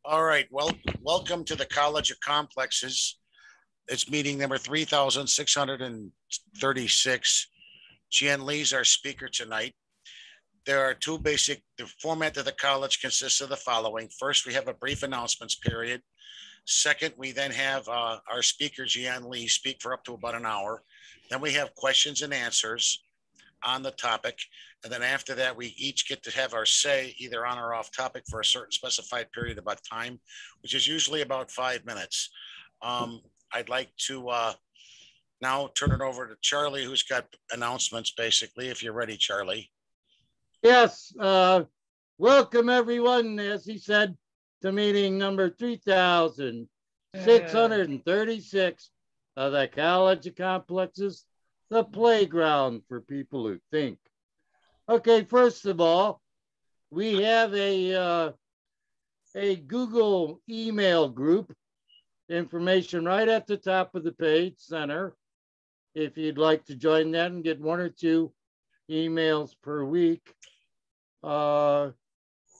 All right. Well, welcome to the College of Complexes. It's meeting number 3,636. Jian Li is our speaker tonight. There are two basic, the format of the college consists of the following. First, we have a brief announcements period. Second, we then have our speaker, Jian Li, speak for up to about an hour. Then we have questions and answers on the topic. And then after that, we each get to have our say either on or off topic for a certain specified period about time, which is usually about 5 minutes. I'd like to now turn it over to Charlie, who's got announcements basically. If you're ready, Charlie. Yes, welcome everyone, as he said, to meeting number 3,636 of the College of Complexes, the playground for people who think. Okay, first of all, we have a Google email group, information right at the top of the page center. If you'd like to join that and get one or two emails per week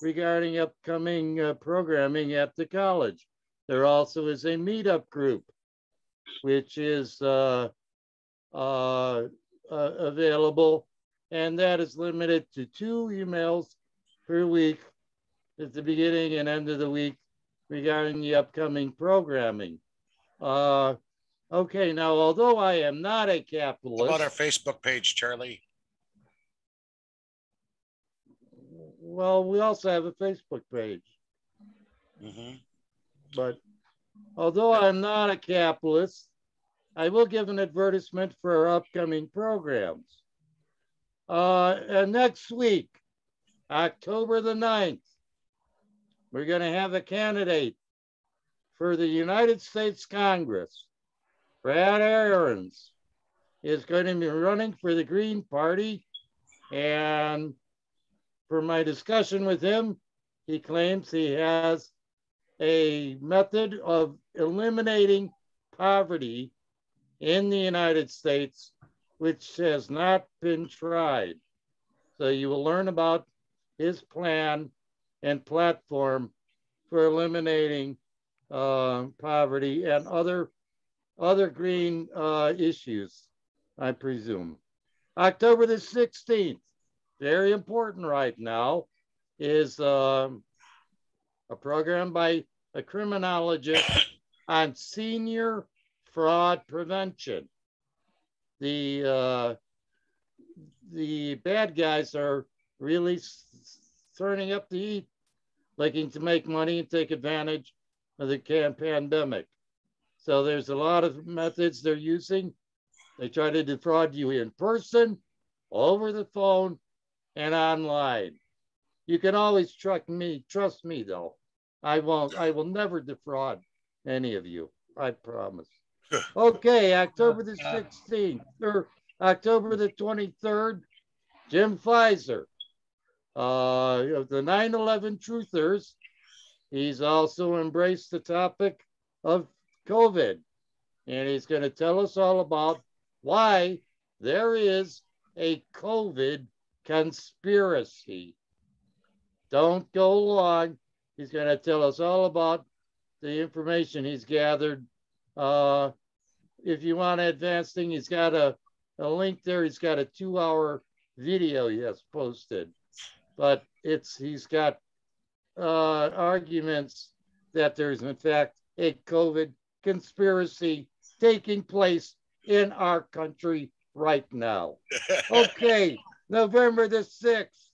regarding upcoming programming at the college. There also is a meetup group, which is available, and that is limited to 2 emails per week at the beginning and end of the week regarding the upcoming programming. Okay, now, although I am not a capitalist. How about our Facebook page, Charlie? Well, we also have a Facebook page. But although I'm not a capitalist, I will give an advertisement for our upcoming programs. And next week, October the 9th, we're going to have a candidate for the United States Congress. Brad Aarons is going to be running for the Green Party, and for my discussion with him, he claims he has a method of eliminating poverty in the United States, which has not been tried. So you will learn about his plan and platform for eliminating poverty and other green issues, I presume. October the 16th, very important right now, is a program by a criminologist on senior fraud prevention. The bad guys are really turning up the heat, looking to make money and take advantage of the pandemic. So there's a lot of methods they're using. They try to defraud you in person, over the phone, and online. You can always trust me though. I will never defraud any of you, I promise. Okay, October the 16th, or October the 23rd, Jim Pfizer of the 9/11 Truthers. He's also embraced the topic of COVID, and he's going to tell us all about why there is a COVID conspiracy. Don't go long. He's going to tell us all about the information he's gathered. If you want to advance thing, he's got a link there. He's got a 2-hour video he has posted, but he's got arguments that there's in fact a COVID conspiracy taking place in our country right now. Okay, November the 6th,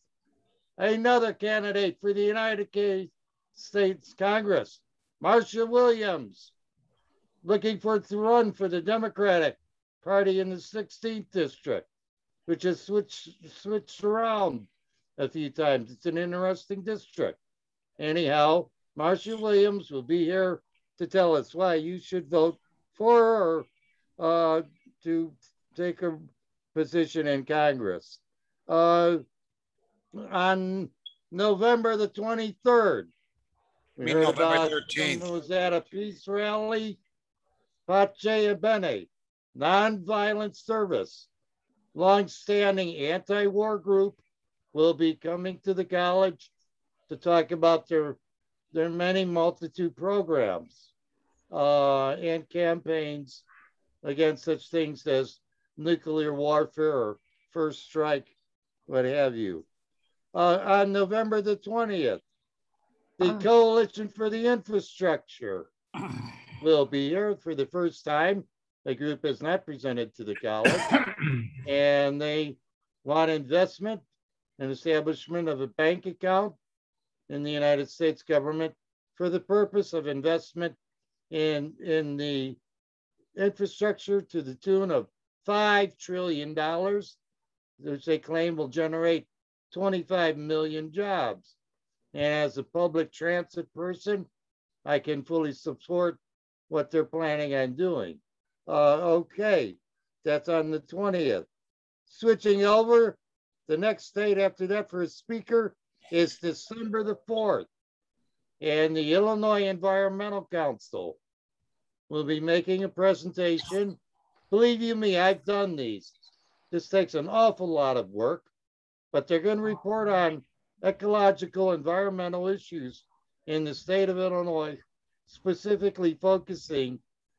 another candidate for the United States Congress, Marsha Williams, looking to run for the Democratic Party in the 16th district, which has switched around a few times. It's an interesting district. Anyhow, Marsha Williams will be here to tell us why you should vote for her to take a position in Congress. On November the 23rd, we heard about was at a peace rally. Pace Bene, Nonviolent Service, long-standing anti-war group, will be coming to the college to talk about their there are many multitude programs and campaigns against such things as nuclear warfare or first strike, what have you. On November the 20th, the Coalition for the Infrastructure will be here for the first time. The group is not presented to the college, and they want investment and establishment of a bank account in the United States government for the purpose of investment in the infrastructure to the tune of $5 trillion, which they claim will generate 25 million jobs. And as a public transit person, I can fully support what they're planning on doing. Okay, that's on the 20th. Switching over, the next date after that for a speaker is December the 4th. And the Illinois Environmental Council will be making a presentation. Believe you me, I've done these. This takes an awful lot of work, but they're going to report on ecological environmental issues in the state of Illinois, specifically focusing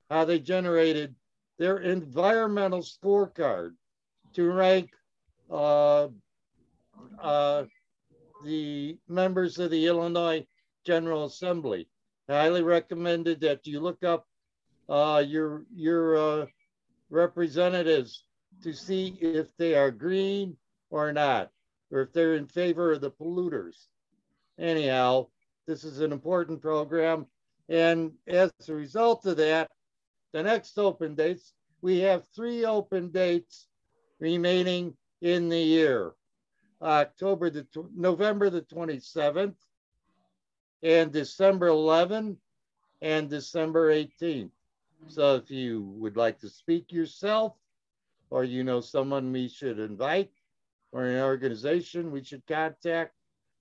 how they generated their environmental scorecard to rank the members of the Illinois General Assembly. I highly recommended that you look up your representatives to see if they are green or not, or if they're in favor of the polluters. Anyhow, this is an important program. And as a result of that, the next open dates, we have 3 open dates remaining in the year. November the 27th, and December 11th, and December 18th. So if you would like to speak yourself, or you know someone we should invite, or an organization we should contact,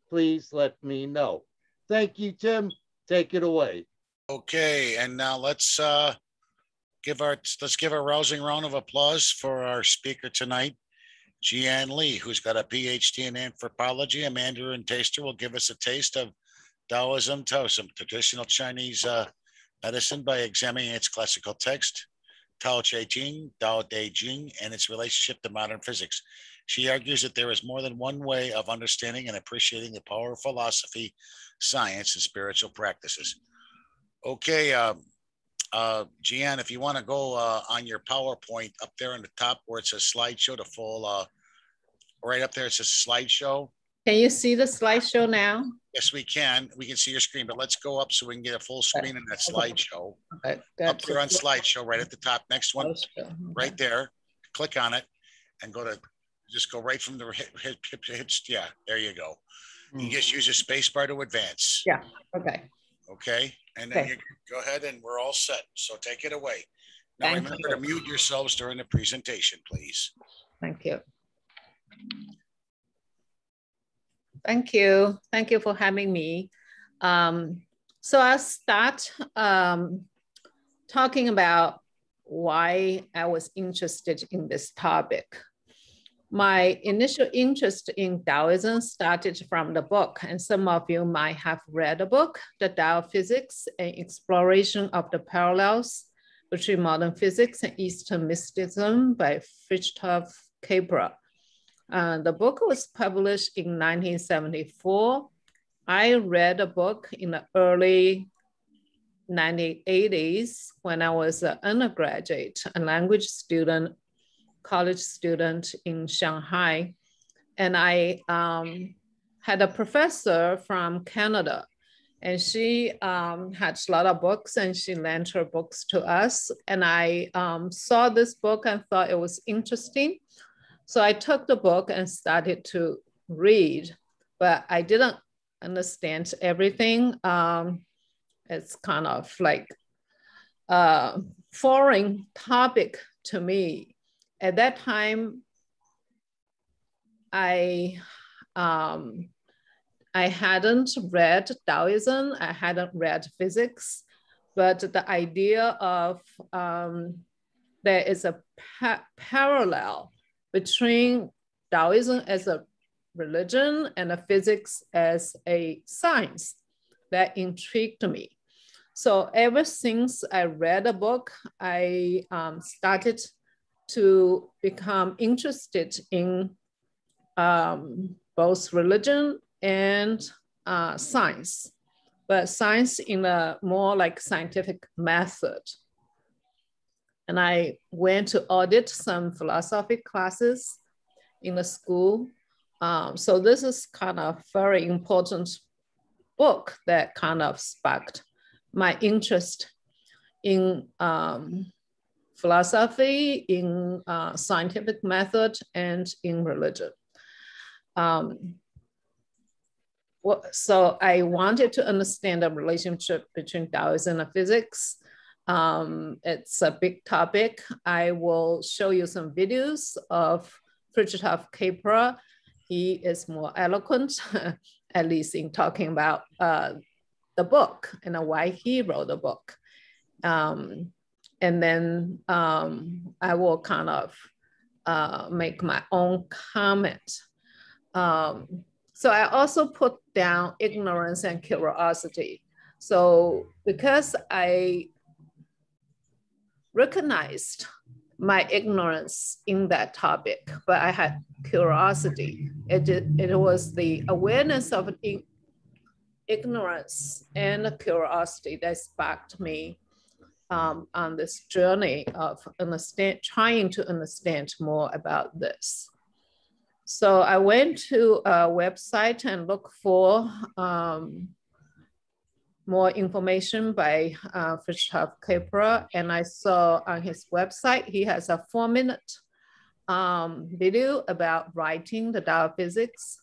please let me know. Thank you, Tim. Take it away. Okay, and now let's give a rousing round of applause for our speaker tonight, Jian Li, who's got a PhD in anthropology. A Mandarin taster will give us a taste of Daoism, Taoism, traditional Chinese medicine by examining its classical text, Tao Te Ching, Dao De Jing, and its relationship to modern physics. She argues that there is more than one way of understanding and appreciating the power of philosophy, science, and spiritual practices. Okay, Jian, if you want to go on your PowerPoint up there on the top where it says slideshow, the full, right up there it says slideshow. Can you see the slideshow now? Yes, we can. We can see your screen, but let's go up so we can get a full screen in that slideshow. Okay, up there on slideshow, right at the top, next one, right there. Click on it and just go right from the hits. Yeah, there you go. You just use a space bar to advance. Yeah, okay. Okay, and then you go ahead and we're all set. So take it away. Now remember to mute yourselves during the presentation, please. Thank you. Thank you. Thank you for having me. So I'll start talking about why I was interested in this topic. My initial interest in Taoism started from the book, and some of you might have read the book, The Tao of Physics, an exploration of the parallels between modern physics and Eastern mysticism by Fritjof Capra. The book was published in 1974. I read the book in the early 1980s when I was an undergraduate, a language student, college student in Shanghai. And I had a professor from Canada, and she had a lot of books and she lent her books to us. And I saw this book and thought it was interesting. So I took the book and started to read, but I didn't understand everything. It's kind of like a foreign topic to me. At that time, I hadn't read Daoism, I hadn't read physics, but the idea of there is a parallel between Daoism as a religion and a physics as a science that intrigued me. So ever since I read the book, I started to become interested in both religion and science, but science in a more like scientific method. And I went to audit some philosophy classes in the school. So this is kind of very important book that kind of sparked my interest in philosophy, in scientific method, and in religion. So I wanted to understand the relationship between Taoism and physics. It's a big topic. I will show you some videos of Fritjof Capra. He is more eloquent, at least in talking about the book and why he wrote the book. And then I will kind of make my own comment. So I also put down ignorance and curiosity. So because I recognized my ignorance in that topic, but I had curiosity. It was the awareness of ignorance and curiosity that sparked me on this journey of trying to understand more about this. So I went to a website and looked for more information by Fritjof Capra, and I saw on his website, he has a 4-minute video about writing the Tao of physics,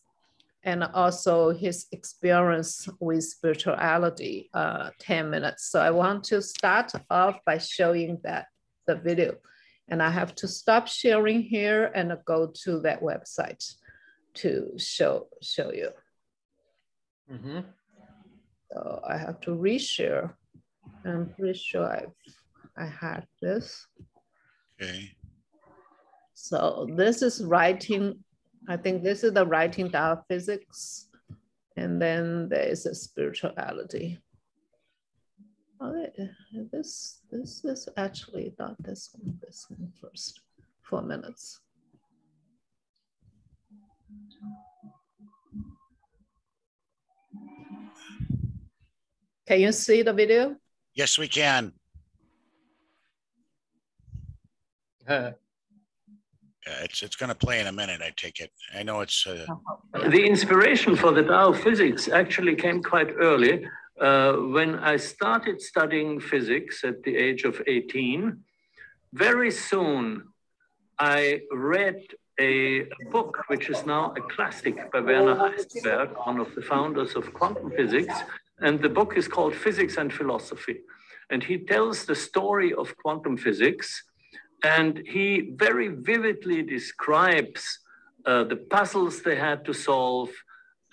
and also his experience with spirituality, 10 minutes. So I want to start off by showing the video. And I have to stop sharing here and go to that website to show you. Mm-hmm. So I have to reshare. I'm pretty sure I had this. Okay. So this is writing. I think this is the writing Tao of physics. And then there is a spirituality. Oh, this is actually not this one first, 4 minutes. Can you see the video? Yes, we can. It's going to play in a minute, I take it. I know it's... The inspiration for the Tao of physics actually came quite early. When I started studying physics at the age of 18, very soon I read a book which is now a classic by Werner Heisenberg, one of the founders of quantum physics. And the book is called Physics and Philosophy. And he tells the story of quantum physics. And he very vividly describes the puzzles they had to solve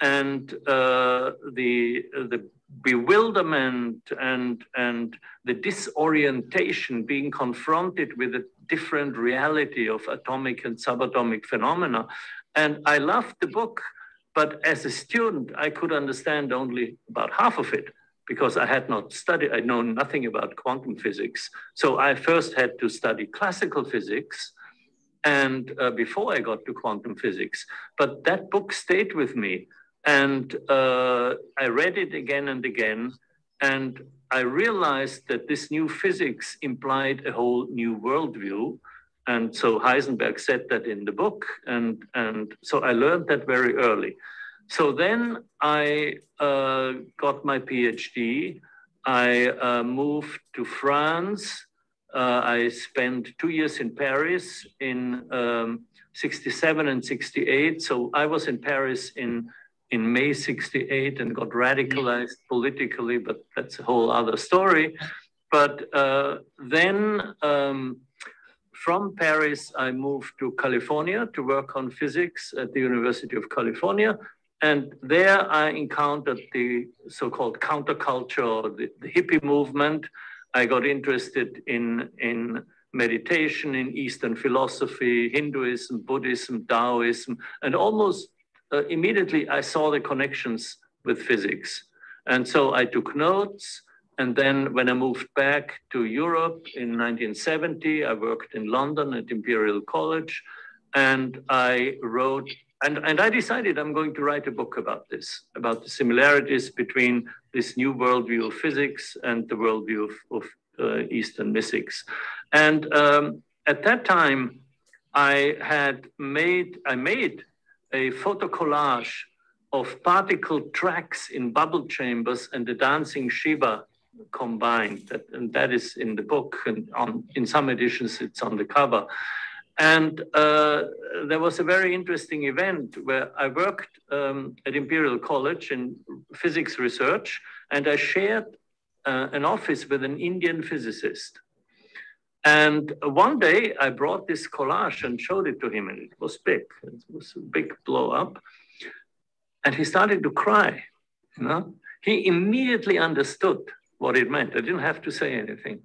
and the bewilderment and the disorientation being confronted with a different reality of atomic and subatomic phenomena. And I loved the book, but as a student, I could understand only about half of it because I had not studied, I know nothing about quantum physics. So I first had to study classical physics and before I got to quantum physics. But that book stayed with me. And I read it again and again, and I realized that this new physics implied a whole new worldview. And so Heisenberg said that in the book, and so I learned that very early. So then I got my PhD. I moved to France. I spent 2 years in Paris in 67 and 68. So I was in Paris in May 68 and got radicalized politically, but that's a whole other story. But then from Paris, I moved to California to work on physics at the University of California. And there I encountered the so-called counterculture, or the hippie movement. I got interested in meditation, in Eastern philosophy, Hinduism, Buddhism, Daoism, and almost immediately I saw the connections with physics. And so I took notes. And then when I moved back to Europe in 1970, I worked in London at Imperial College, and I wrote, and I decided I'm going to write a book about this, about the similarities between this new worldview of physics and the worldview of Eastern mystics. And at that time, I made a photo collage of particle tracks in bubble chambers and the dancing Shiva combined. And that is in the book, and in some editions it's on the cover. And there was a very interesting event where I worked at Imperial College in physics research, and I shared an office with an Indian physicist. And one day I brought this collage and showed it to him, and it was big. It was a big blow up. And he started to cry, you know? He immediately understood what it meant. I didn't have to say anything.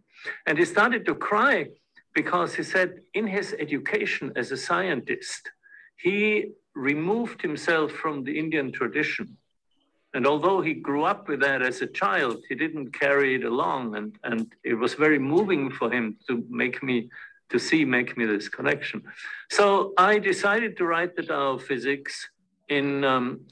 And he started to cry because he said in his education as a scientist, he removed himself from the Indian tradition. And although he grew up with that as a child, he didn't carry it along. And it was very moving for him to make me this connection. So I decided to write the Tao of Physics in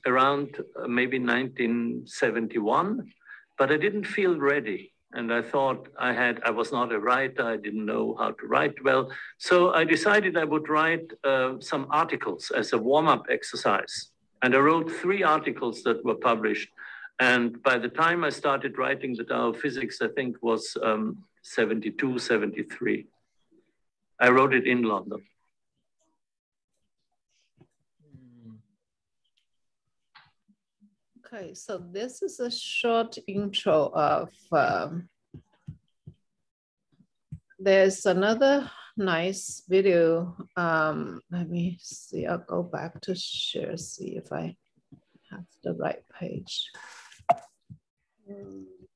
around maybe 1971, but I didn't feel ready. And I thought I was not a writer, I didn't know how to write well. So I decided I would write some articles as a warm-up exercise. And I wrote 3 articles that were published. And by the time I started writing the Tao of Physics, I think was 72, 73. I wrote it in London. Okay, so this is a short intro of, there's another nice video. Let me see, I'll go back to share, see if I have the right page.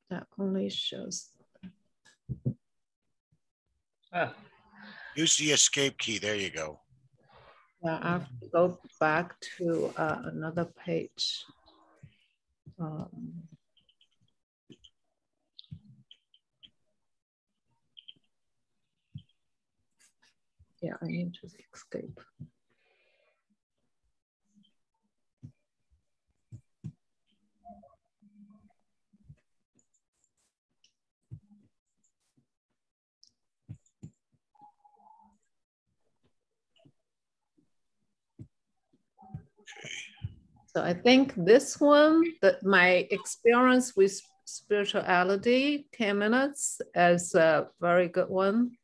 That only shows. Use the escape key, there you go. Yeah, I have to go back to another page. Yeah, I need to escape. So I think this one, that my experience with spirituality, 10 minutes, is a very good one.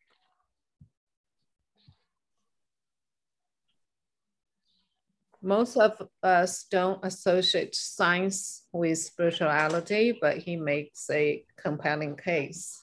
Most of us don't associate science with spirituality, but he makes a compelling case.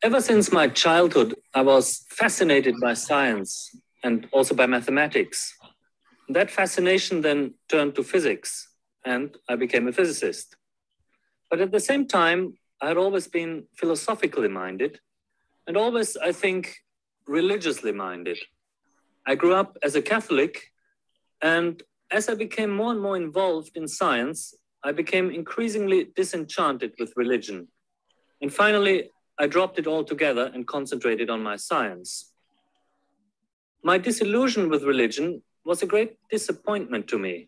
Ever since my childhood, I was fascinated by science and also by mathematics. That fascination then turned to physics, and I became a physicist. But at the same time, I had always been philosophically minded, and always, I think, religiously minded. I grew up as a Catholic, and as I became more and more involved in science, I became increasingly disenchanted with religion. And finally, I dropped it all together and concentrated on my science. My disillusion with religion was a great disappointment to me.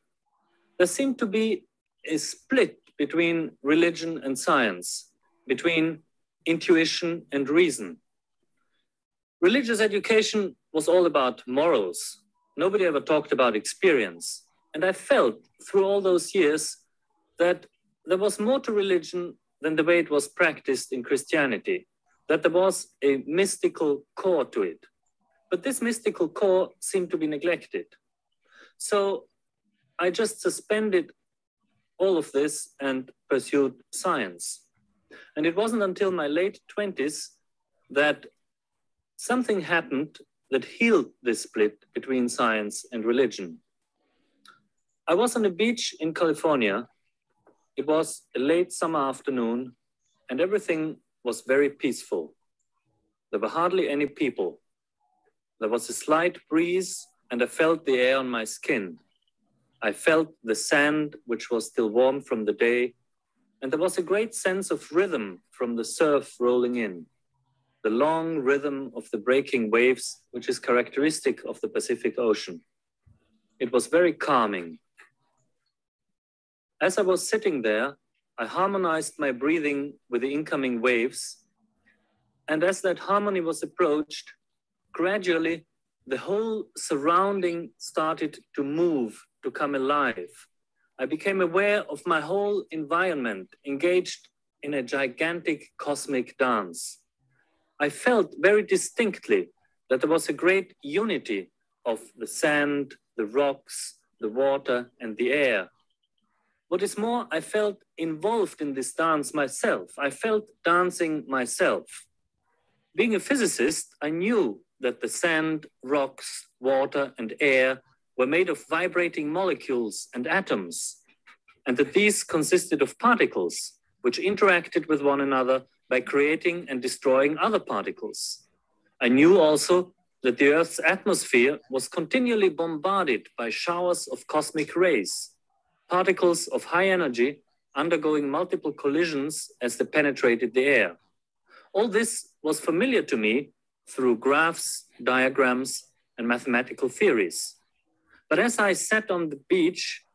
There seemed to be a split between religion and science, between intuition and reason. Religious education was all about morals. Nobody ever talked about experience. And I felt through all those years that there was more to religion than the way it was practiced in Christianity, that there was a mystical core to it. But this mystical core seemed to be neglected. So I just suspended all of this and pursued science. And it wasn't until my late 20s that something happened that healed this split between science and religion. I was on a beach in California. It was a late summer afternoon and everything was very peaceful. There were hardly any people. There was a slight breeze and I felt the air on my skin. I felt the sand, which was still warm from the day, and there was a great sense of rhythm from the surf rolling in, the long rhythm of the breaking waves, which is characteristic of the Pacific Ocean. It was very calming. As I was sitting there, I harmonized my breathing with the incoming waves, and as that harmony was approached, gradually the whole surrounding started to move, to come alive. I became aware of my whole environment engaged in a gigantic cosmic dance. I felt very distinctly that there was a great unity of the sand, the rocks, the water, and the air. What is more, I felt involved in this dance myself. I felt dancing myself. Being a physicist, I knew that the sand, rocks, water, and air were made of vibrating molecules and atoms, and that these consisted of particles which interacted with one another by creating and destroying other particles. I knew also that the Earth's atmosphere was continually bombarded by showers of cosmic rays, particles of high energy undergoing multiple collisions as they penetrated the air. All this was familiar to me through graphs, diagrams, and mathematical theories. But as I sat on the beach,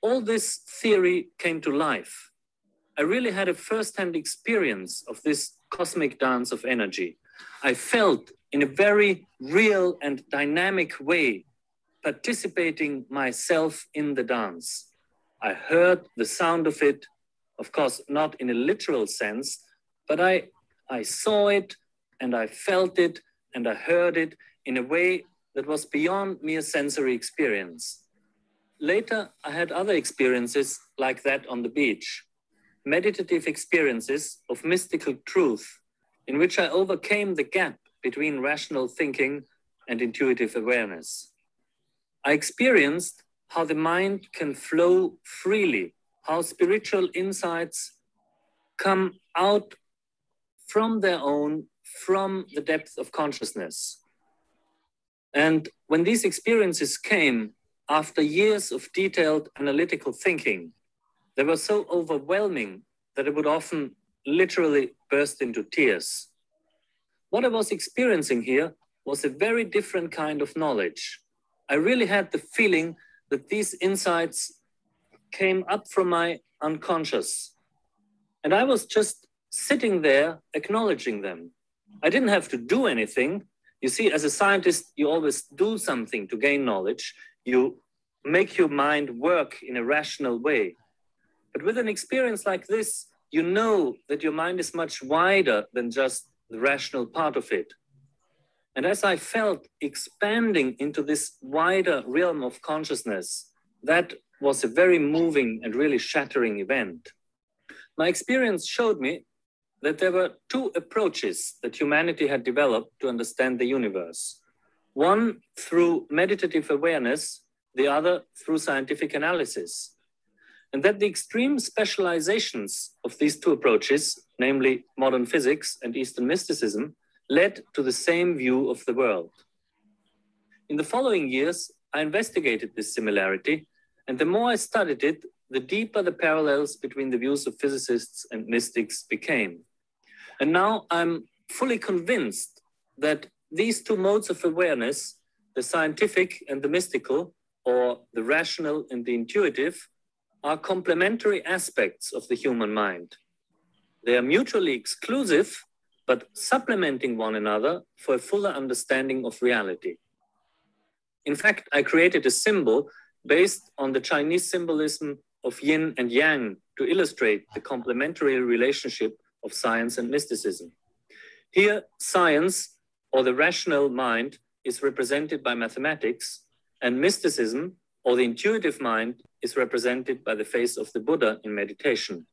all this theory came to life. I really had a first-hand experience of this cosmic dance of energy. I felt in a very real and dynamic way, participating myself in the dance. I heard the sound of it, of course, not in a literal sense, but I saw it and I felt it and I heard it in a way that was beyond mere sensory experience. Later, I had other experiences like that on the beach, meditative experiences of mystical truth in which I overcame the gap between rational thinking and intuitive awareness. I experienced how the mind can flow freely, how spiritual insights come out from their own, from the depth of consciousness. And when these experiences came, after years of detailed analytical thinking, they were so overwhelming that I would often literally burst into tears. What I was experiencing here was a very different kind of knowledge. I really had the feeling that these insights came up from my unconscious. And I was just sitting there acknowledging them. I didn't have to do anything. You see, as a scientist, you always do something to gain knowledge. You make your mind work in a rational way. But with an experience like this, you know that your mind is much wider than just the rational part of it. And as I felt expanding into this wider realm of consciousness, that was a very moving and really shattering event. My experience showed me that there were two approaches that humanity had developed to understand the universe. One through meditative awareness, the other through scientific analysis. And that the extreme specializations of these two approaches, namely modern physics and Eastern mysticism, led to the same view of the world. In the following years, I investigated this similarity, and the more I studied it, the deeper the parallels between the views of physicists and mystics became. And now I'm fully convinced that these two modes of awareness, the scientific and the mystical, or the rational and the intuitive, are complementary aspects of the human mind. They are mutually exclusive, but supplementing one another for a fuller understanding of reality. In fact, I created a symbol based on the Chinese symbolism of yin and yang to illustrate the complementary relationship of science and mysticism. Here, science, or the rational mind, is represented by mathematics, and mysticism, or the intuitive mind, is represented by the face of the Buddha in meditation.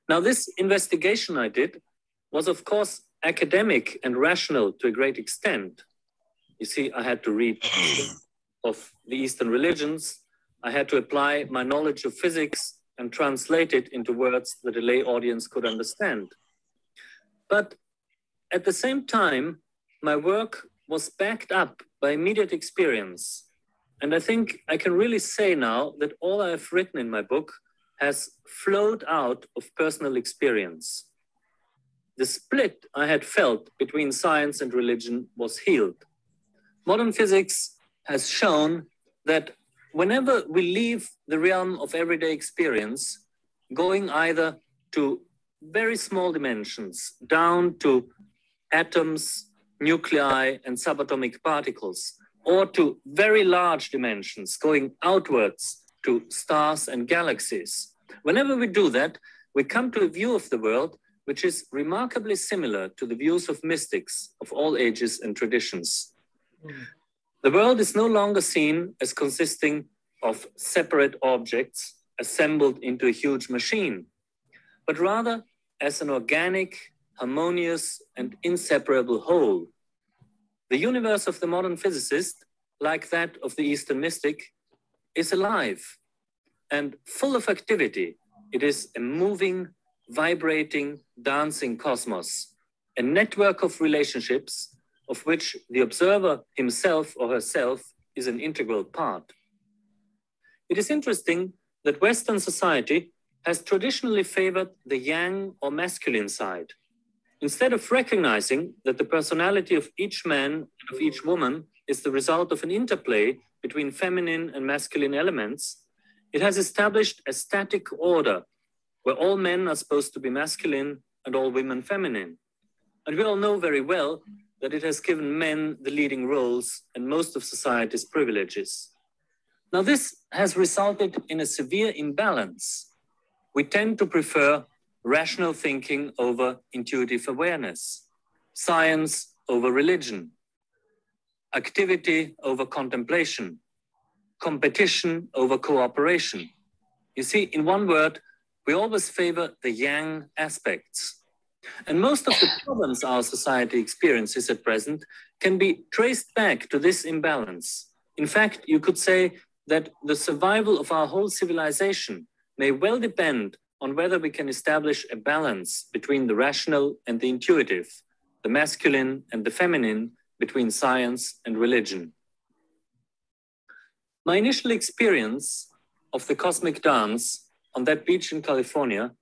Now, this investigation I did was, of course, academic and rational to a great extent. You see, I had to read of the Eastern religions, I had to apply my knowledge of physics and translate it into words that a lay audience could understand. But at the same time, my work was backed up by immediate experience. And I think I can really say now that all I've written in my book has flowed out of personal experience. The split I had felt between science and religion was healed. Modern physics has shown that whenever we leave the realm of everyday experience, going either to very small dimensions, down to atoms, nuclei, and subatomic particles, or to very large dimensions, going outwards to stars and galaxies. Whenever we do that, we come to a view of the world which is remarkably similar to the views of mystics of all ages and traditions. The world is no longer seen as consisting of separate objects assembled into a huge machine, but rather as an organic, harmonious, and inseparable whole. The universe of the modern physicist, like that of the Eastern mystic, is alive and full of activity. It is a moving, vibrating, dancing cosmos, a network of relationships of which the observer himself or herself is an integral part. It is interesting that Western society has traditionally favored the yang or masculine side. Instead of recognizing that the personality of each man and of each woman is the result of an interplay between feminine and masculine elements, it has established a static order where all men are supposed to be masculine and all women feminine. And we all know very well that it has given men the leading roles and most of society's privileges. Now, this has resulted in a severe imbalance. We tend to prefer rational thinking over intuitive awareness, science over religion, activity over contemplation, competition over cooperation. You see, in one word, we always favor the yang aspects. And most of the problems our society experiences at present can be traced back to this imbalance. In fact, you could say that the survival of our whole civilization may well depend on whether we can establish a balance between the rational and the intuitive, the masculine and the feminine, between science and religion. My initial experience of the cosmic dance on that beach in California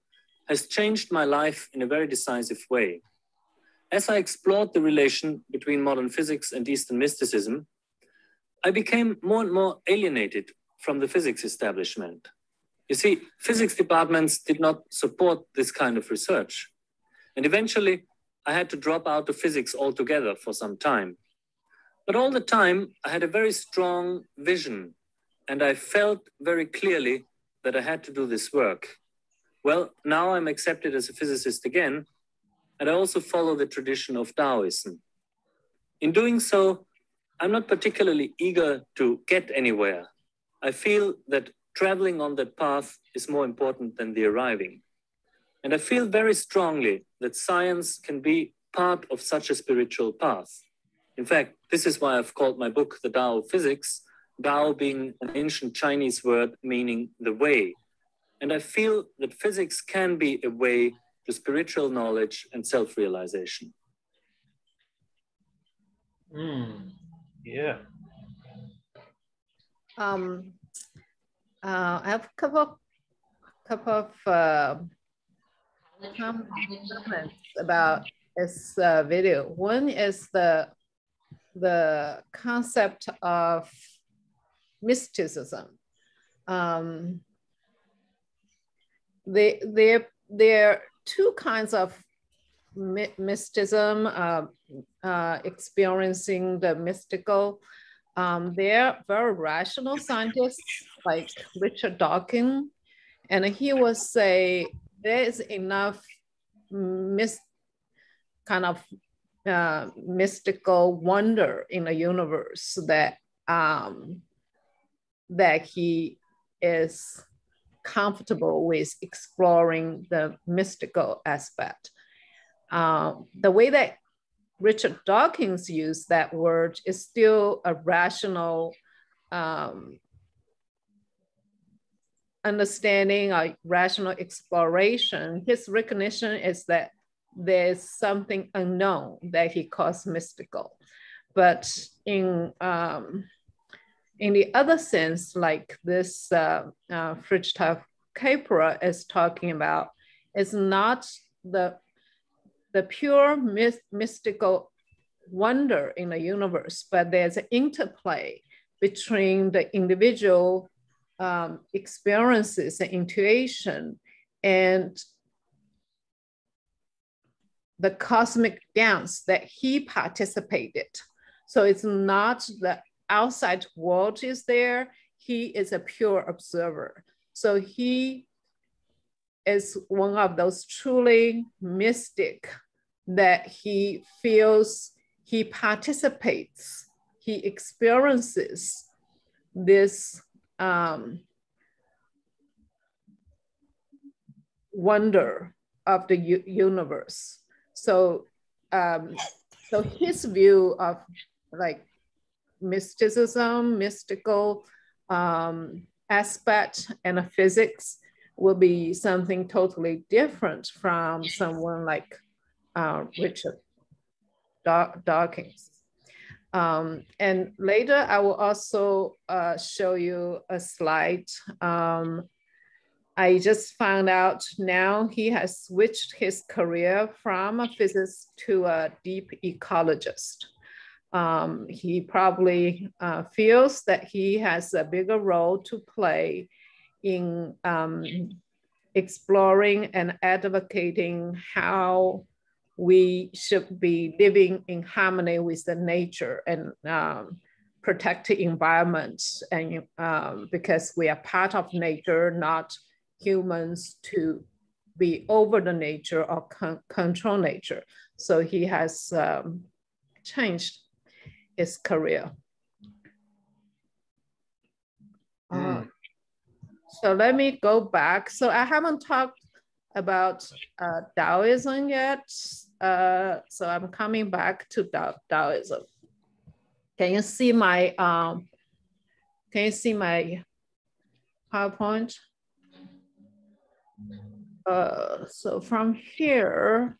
has changed my life in a very decisive way. As I explored the relation between modern physics and Eastern mysticism, I became more and more alienated from the physics establishment. You see, physics departments did not support this kind of research. And eventually, I had to drop out of physics altogether for some time. But all the time, I had a very strong vision, and I felt very clearly that I had to do this work. Well, now I'm accepted as a physicist again, and I also follow the tradition of Daoism. In doing so, I'm not particularly eager to get anywhere. I feel that traveling on that path is more important than the arriving. And I feel very strongly that science can be part of such a spiritual path. In fact, this is why I've called my book The Tao of Physics, Tao being an ancient Chinese word meaning the way. And I feel that physics can be a way to spiritual knowledge and self-realization. Yeah. I have a couple of comments about this video. One is the concept of mysticism. There are two kinds of mysticism, experiencing the mystical. They're very rational scientists like Richard Dawkins, and he will say there is enough mystical wonder in the universe that that he is comfortable with exploring the mystical aspect. The way that Richard Dawkins used that word is still a rational understanding or rational exploration, his recognition is that there's something unknown that he calls mystical. But in the other sense, like this Fritjof Capra is talking about, is not the pure mystical wonder in the universe, but there's an interplay between the individual experiences and intuition and the cosmic dance that he participated. So it's not the outside world is there, he is a pure observer. So he is one of those truly mystic that he feels, he participates, he experiences this wonder of the universe. So, so his view of like mysticism, mystical aspect and physics will be something totally different from someone like Richard Dawkins. And later I will also show you a slide. I just found out now he has switched his career from a physicist to a deep ecologist. He probably feels that he has a bigger role to play in exploring and advocating how we should be living in harmony with the nature and protect the environment, and because we are part of nature, not humans to be over the nature or control nature. So he has changed his career. So let me go back. So I haven't talked about Taoism yet. So I'm coming back to Taoism. Can you see my PowerPoint? So from here,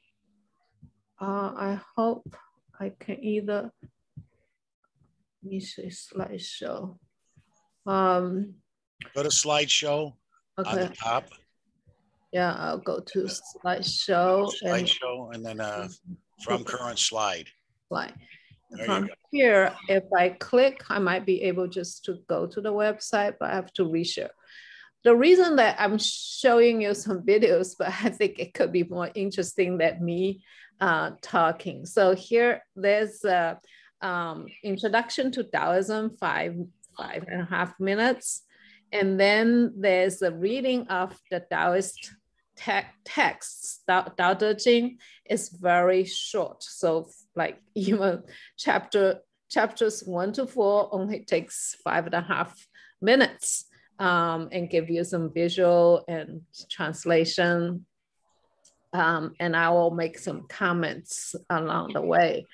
I hope I can either, let me see slideshow. Go to slideshow on the top. Yeah, I'll go to slideshow. Slideshow and then from current slide. From here, if I click, I might be able just to go to the website, but I have to reshare. The reason that I'm showing you some videos, but I think it could be more interesting than me talking. So here, there's a introduction to Taoism, five and a half minutes. And then there's a reading of the Taoist texts. Dao De Jing is very short. So like even chapters 1 to 4 only takes 5.5 minutes and give you some visual and translation. And I will make some comments along the way.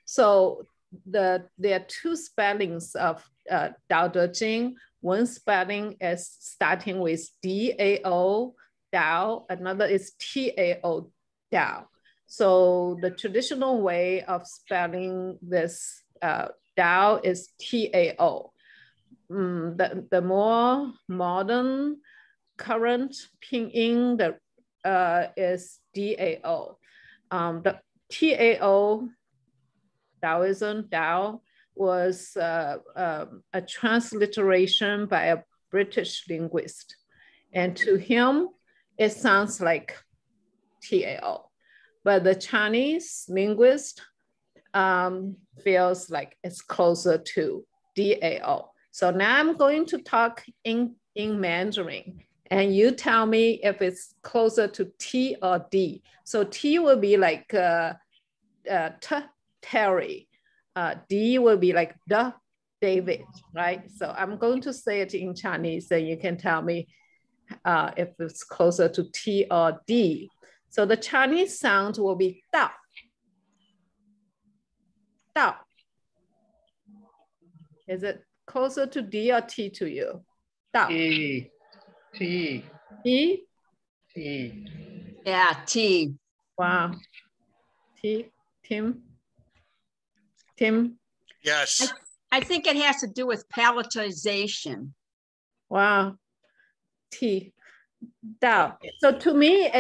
So there are two spellings of Dao De Jing. One spelling is starting with D-A-O, Dao. Another is T-A-O, Dao. So the traditional way of spelling this Dao is T-A-O. The more modern current pinyin is D-A-O. The T-A-O, Daoism, Dao, was a transliteration by a British linguist. And to him, it sounds like T-A-O. But the Chinese linguist feels like it's closer to D-A-O. So now I'm going to talk in Mandarin. And you tell me if it's closer to T or D. So T will be like Terry. D will be like the David, right? So I'm going to say it in Chinese, and you can tell me if it's closer to T or D. So the Chinese sound will be Dao. Dao. Is it closer to D or T to you? Dao. T. T? T. Yeah, T. Wow. T. Tim? Tim? Yes. I think it has to do with palatalization. Wow. T. Dao. So to me,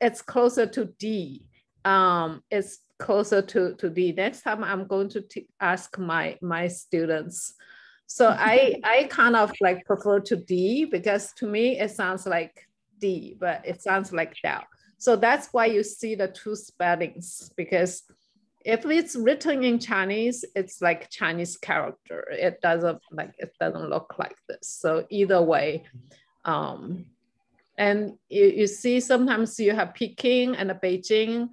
it's closer to D. It's closer to D. Next time I'm going to ask my students. So I kind of like prefer to D because to me it sounds like D, but it sounds like Dao. So that's why you see the two spellings, because if it's written in Chinese, it's like Chinese character. It doesn't look like this. So either way, and you see sometimes you have Peking and Beijing,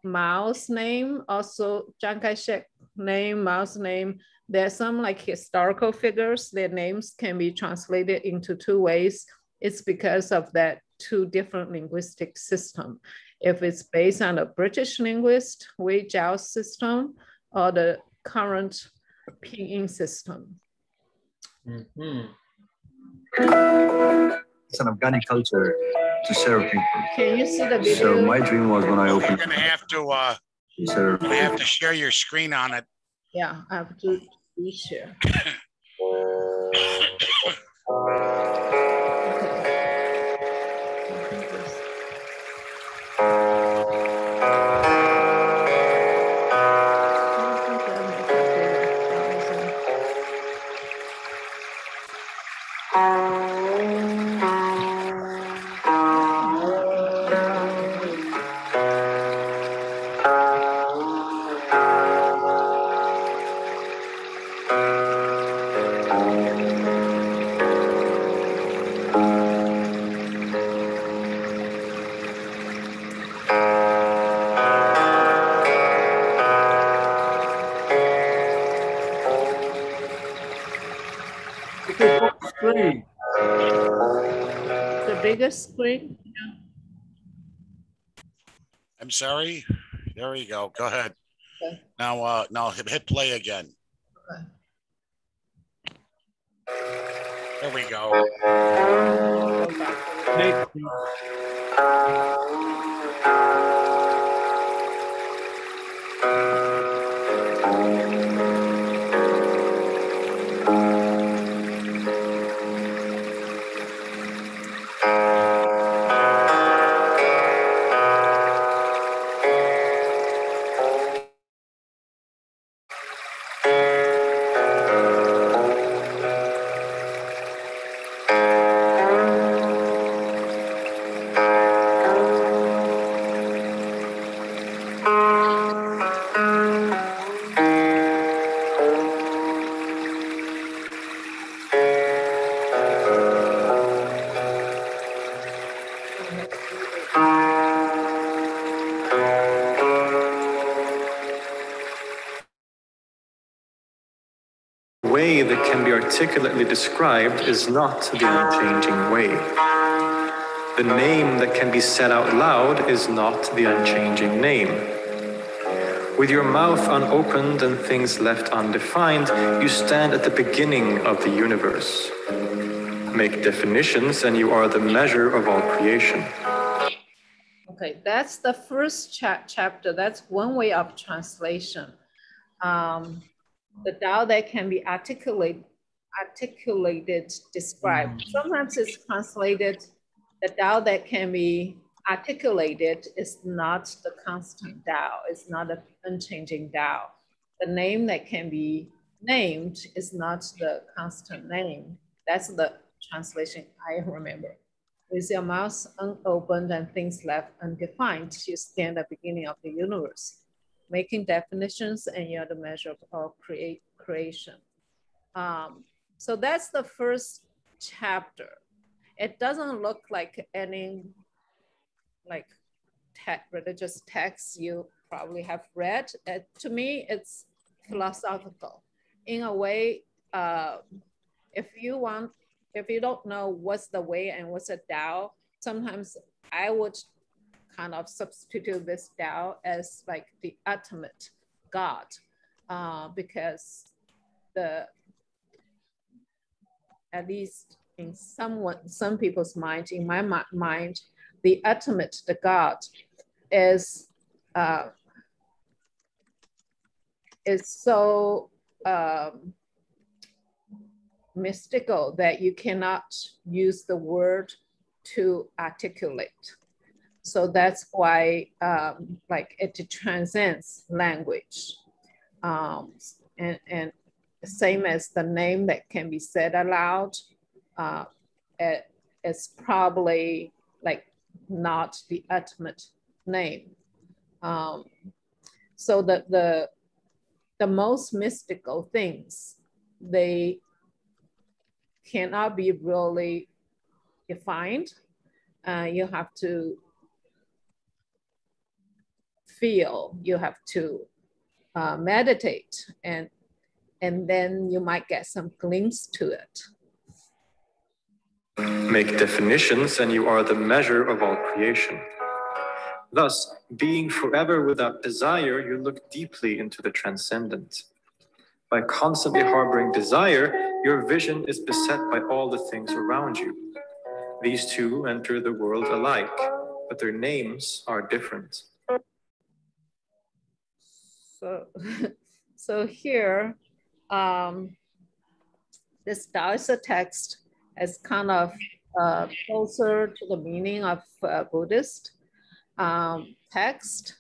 Mao's name, also Chiang Kai-shek name, Mao's name. There's some like historical figures, their names can be translated into two ways. It's because of that two different linguistic system. If it's based on the British linguist, Wei Zhao's system, or the current Pinyin system. It's an Afghani culture to serve people. Can you see the video? So my dream was when I You're opened. gonna have to share your screen on it. Yeah, I have to share. Screen. The biggest screen? I'm sorry. There we go. Go ahead. Okay. Now hit play again. Okay. There we go. Way that can be articulately described is not the unchanging way. The name that can be said out loud is not the unchanging name. With your mouth unopened and things left undefined, you stand at the beginning of the universe. Make definitions and you are the measure of all creation. Okay, that's the first chapter. That's one way of translation. The Tao that can be articulated, described. Sometimes it's translated, the Tao that can be articulated is not the constant Tao, it's not an unchanging Tao. The name that can be named is not the constant name. That's the translation I remember. With your mouth unopened and things left undefined, you stand at the beginning of the universe, making definitions, and you're the measure of creation. So that's the first chapter. It doesn't look like any religious text you probably have read. To me, it's philosophical. In a way, if you don't know what's the way and what's a Tao, sometimes I would kind of substitute this Tao as like the ultimate God, because at least in some people's mind, in my mind, the ultimate, the God, is so mystical that you cannot use the word to articulate. So that's why like it transcends language. And same as the name that can be said aloud, it's probably like not the ultimate name. So the most mystical things, they cannot be really defined. You have to feel, you have to meditate, and then you might get some glimpse to it. Make definitions and you are the measure of all creation. Thus, being forever without desire, you look deeply into the transcendent. By constantly harboring desire, your vision is beset by all the things around you. These two enter the world alike, but their names are different. So here, this Taoist text is kind of closer to the meaning of Buddhist text.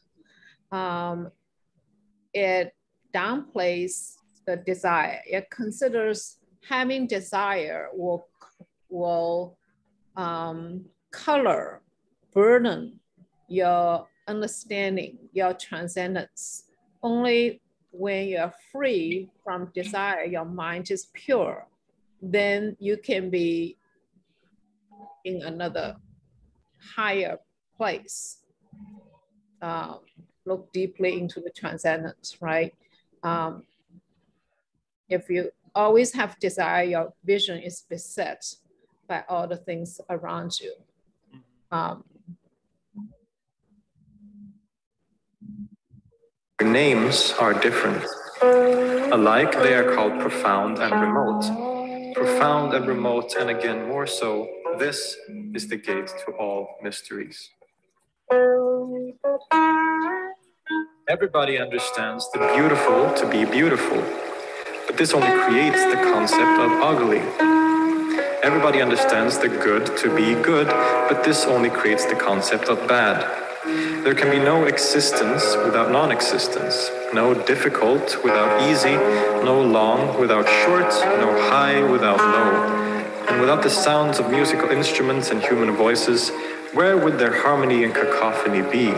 It downplays the desire. It considers having desire will color, burden your understanding, your transcendence. Only when you're free from desire, your mind is pure, then you can be in another higher place. Look deeply into the transcendence, right? If you always have desire, your vision is beset by all the things around you. Their names are different. Alike, they are called profound and remote. Profound and remote, and again more so, this is the gate to all mysteries. Everybody understands the beautiful to be beautiful, but this only creates the concept of ugly. Everybody understands the good to be good, but this only creates the concept of bad. There can be no existence without non-existence, no difficult without easy, no long without short, no high without low. And without the sounds of musical instruments and human voices, where would their harmony and cacophony be?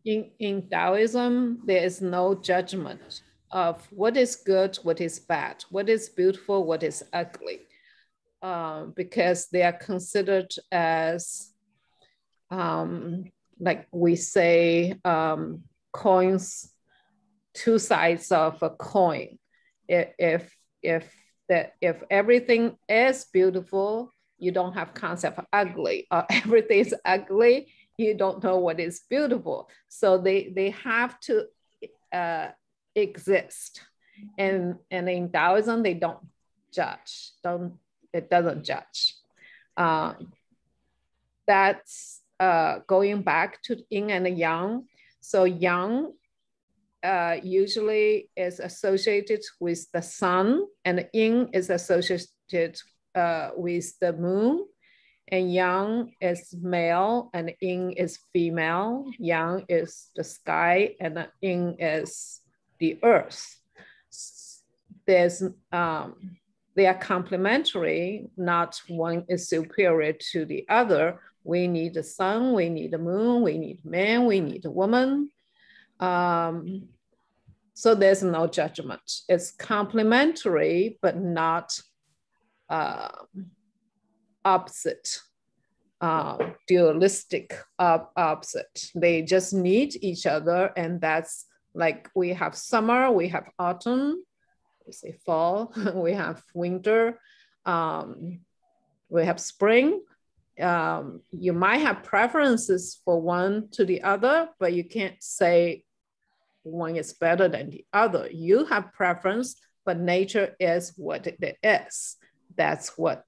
In Taoism, there is no judgment of what is good, what is bad, what is beautiful, what is ugly, because they are considered as, like we say, coins, two sides of a coin. If everything is beautiful, you don't have concept of ugly, or everything is ugly, you don't know what is beautiful. So they have to exist. And in Taoism, they don't judge. It doesn't judge. That's going back to yin and yang. So yang usually is associated with the sun, and yin is associated with the moon. And yang is male and yin is female. Yang is the sky and yin is the earth. They are complementary, not one is superior to the other. We need the sun, we need the moon, we need man, we need a woman. So there's no judgment. It's complementary, but not opposite, dualistic opposite. They just need each other, and that's like we have summer, we have autumn, we say fall, we have winter, we have spring. You might have preferences for one to the other, but you can't say one is better than the other. You have preference, but nature is what it is. That's what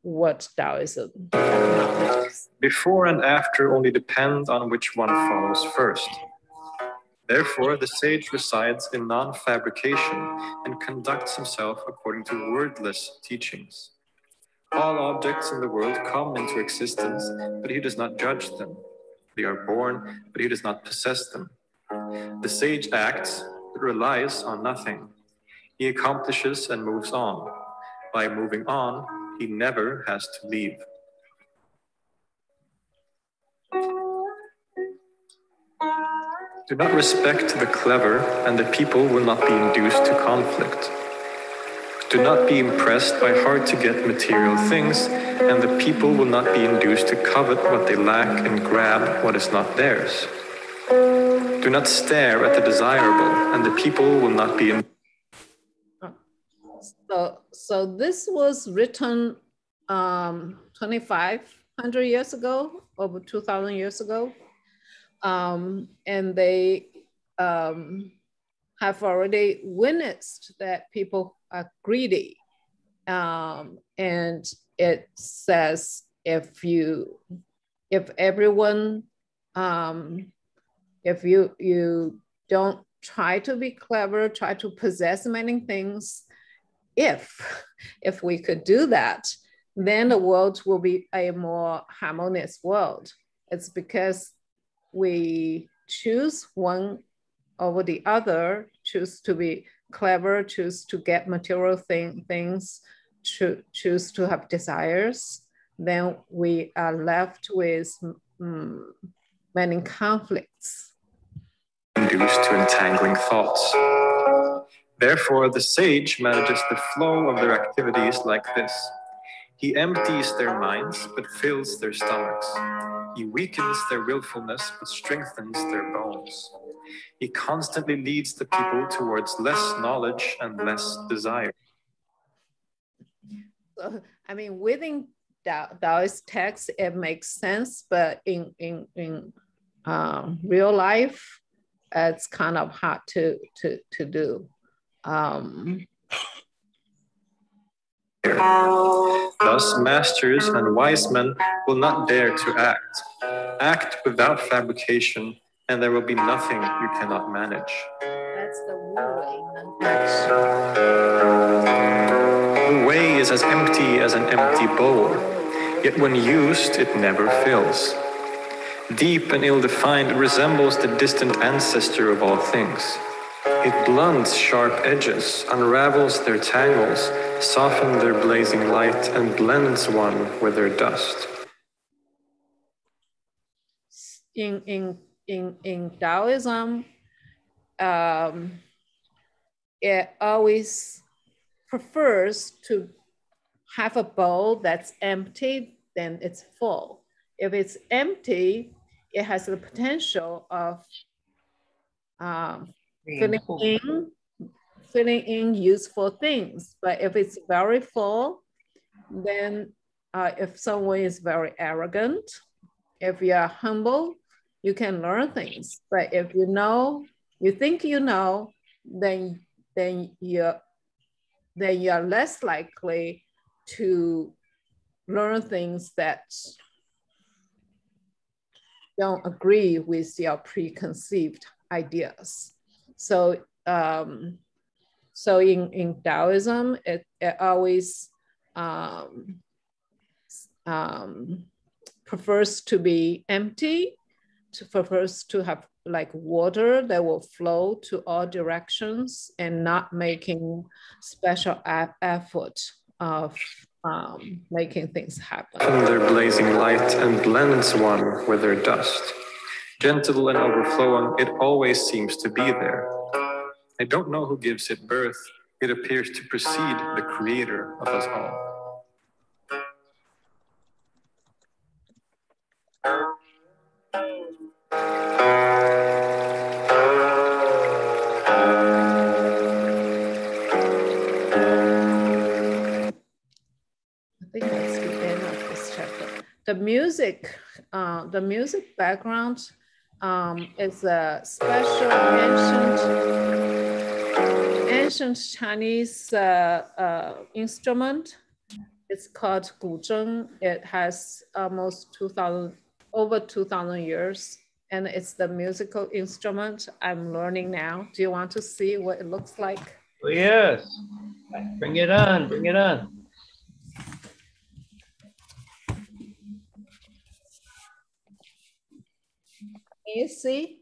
Taoism acknowledges. Before and after only depend on which one follows first. Therefore, the sage resides in non-fabrication and conducts himself according to wordless teachings. All objects in the world come into existence, but he does not judge them. They are born, but he does not possess them. The sage acts, but relies on nothing. He accomplishes and moves on. By moving on, he never has to leave. Do not respect the clever, and the people will not be induced to conflict. Do not be impressed by hard-to-get material things, and the people will not be induced to covet what they lack and grab what is not theirs. Do not stare at the desirable, and the people will not be So this was written 2,500 years ago, over 2,000 years ago. And they have already witnessed that people are greedy. And it says if everyone, if you don't try to be clever, try to possess many things, if we could do that, then the world will be a more harmonious world. It's because we choose one over the other, choose to be clever, choose to get material things, choose to have desires, then we are left with many conflicts. Induced to entangling thoughts. Therefore, the sage manages the flow of their activities like this. He empties their minds, but fills their stomachs. He weakens their willfulness, but strengthens their bones. He constantly leads the people towards less knowledge and less desire. So, I mean, within Taoist text, it makes sense, but in real life, it's kind of hard to do. Thus, masters and wise men will not dare to act. Act without fabrication, and there will be nothing you cannot manage. That's the Wu way, non-action. The way is as empty as an empty bowl, yet when used, it never fills. Deep and ill-defined, it resembles the distant ancestor of all things. It blunts sharp edges, unravels their tangles, softens their blazing light, and blends one with their dust. In Taoism, it always prefers to have a bowl that's empty, then it's full. If it's empty, it has the potential of filling in useful things. But if it's very full, then if someone is very arrogant, if you are humble, you can learn things. But if you think you know, then you're less likely to learn things that don't agree with your preconceived ideas. So, so in Taoism, it always prefers to be empty, prefers to have like water that will flow to all directions and not making special effort of making things happen. From their blazing light and blends one with their dust. Gentle and overflowing, it always seems to be there. I don't know who gives it birth. It appears to precede the creator of us all. I think that's the end of this chapter. The music background It's a special ancient Chinese instrument. It's called guzheng. It has almost over 2,000 years, and it's the musical instrument I'm learning now. Do you want to see what it looks like? Oh, yes, bring it on, bring it on. Can you see?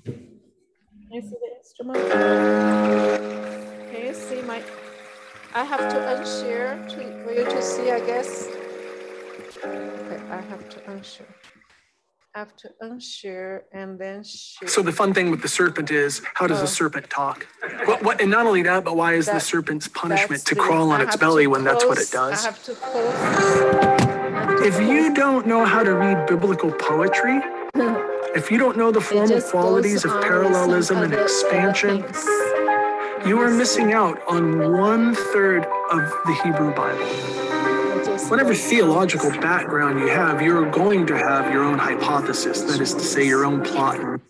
Can you see the instrument? Can you see my? I have to unshare for you to see, I guess. Okay, I have to unshare. I have to unshare and then share. So the fun thing with the serpent is, how does the serpent talk? What, and not only that, but why is the serpent's punishment to crawl on its belly when that's what it does? I have to close. If you don't know how to read biblical poetry, if you don't know the formal qualities of parallelism and expansion, you are missing out on 1/3 of the Hebrew Bible. Whatever theological background you have, you're going to have your own hypothesis, that is to say, your own plot.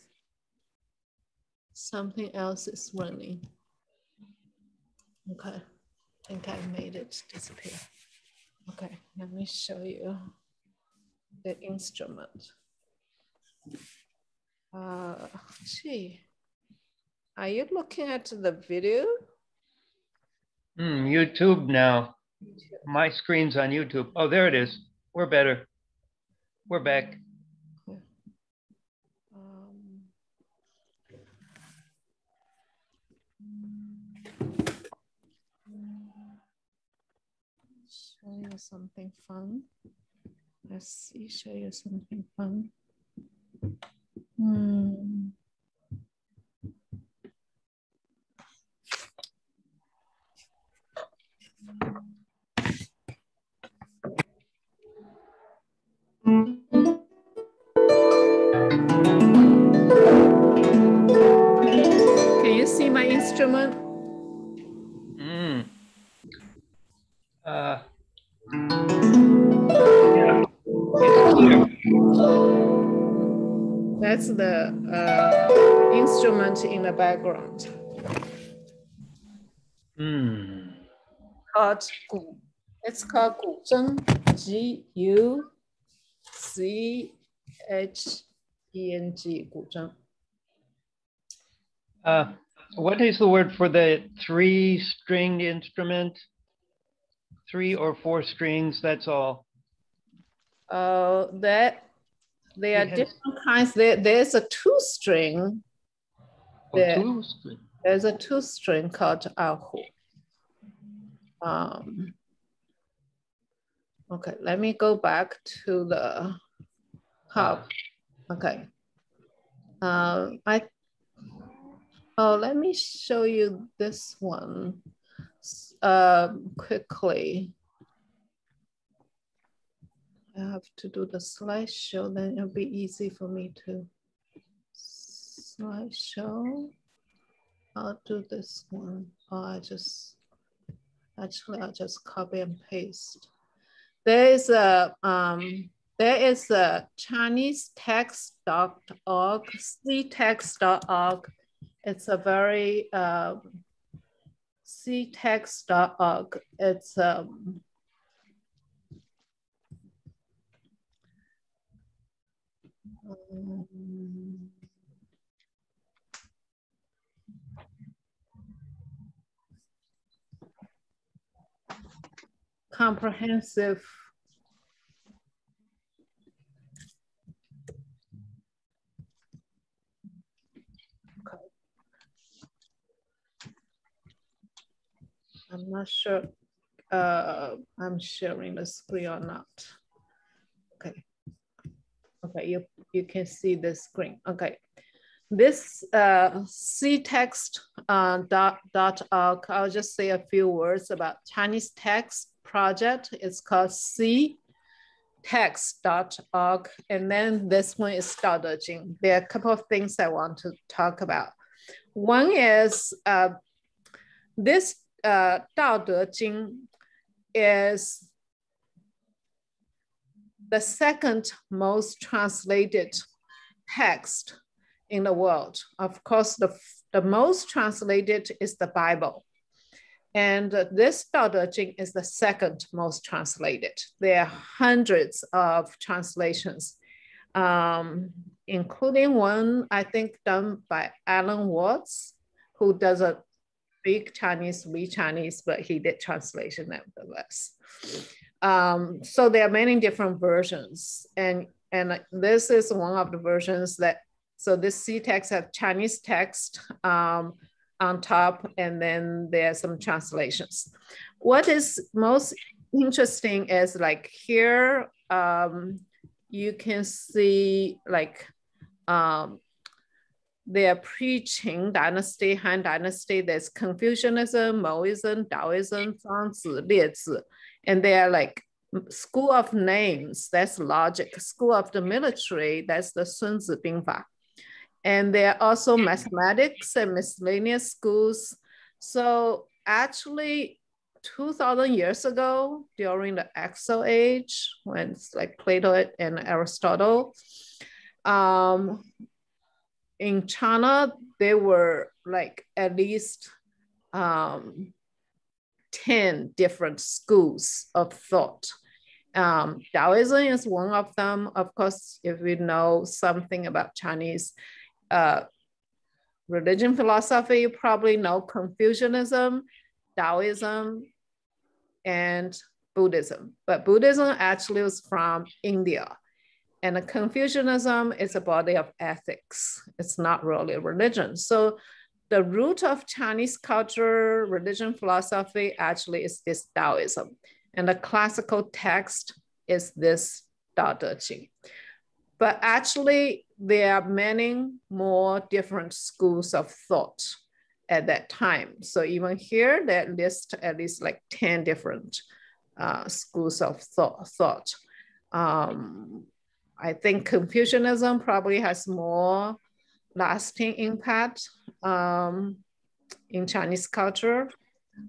Something else is running. Okay, I think I made it disappear. Okay, let me show you the instrument. Gee, are you looking at the video? YouTube now. My screen's on YouTube. Oh, there it is. We're better. We're back. Show you something fun. Let's see, show you something fun. Can you see my instrument? That's the instrument in the background. Called gu. It's called guzheng. G-U-C-H-E-N-G. Guzheng. What is the word for the 3-stringed instrument? 3 or 4 strings, that's all. That there are different kinds. There's a 2-string. There's a 2-string called ahu. Okay, let me go back to the hub. Okay. Let me show you this one quickly. I have to do the slideshow, then it'll be easy for me to slideshow. I'll do this one. I'll just copy and paste. There is a Chinese text.org, ctext.org. It's a very ctext.org. It's comprehensive. Okay. I'm not sure I'm sharing the screen or not. Okay. Okay, you can see the screen. Okay. This ctext.org, I'll just say a few words about Chinese text project. It's called ctext.org. And then this one is Dao De Jing. There are a couple of things I want to talk about. One is this Dao De Jing is the second most translated text in the world. Of course, the most translated is the Bible. And this Dao De Jing is the second most translated. There are hundreds of translations, including one, I think, done by Alan Watts, who doesn't speak Chinese, read Chinese, but he did translation nevertheless. So there are many different versions. And this is one of the versions that, so this C text has Chinese text on top, and then there are some translations. What is most interesting is like here, you can see like their pre-Qing dynasty, Han dynasty, there's Confucianism, Maoism, Daoism, Zhangzi, Liezi, and they are like school of names, that's logic. School of the military, that's the Sun Zi Bingfa. And there are also mathematics and miscellaneous schools. So actually 2000 years ago, during the Axle Age, when it's like Plato and Aristotle, in China, there were like at least 10 different schools of thought. Daoism is one of them. Of course, if you know something about Chinese religion philosophy, you probably know Confucianism, Daoism, and Buddhism. But Buddhism actually was from India. And Confucianism is a body of ethics. It's not really a religion. So the root of Chinese culture, religion, philosophy actually is this Daoism. And the classical text is this Dao De Jing. But actually, there are many more different schools of thought at that time. So even here, they list at least like 10 different schools of thought. I think Confucianism probably has more lasting impact in Chinese culture.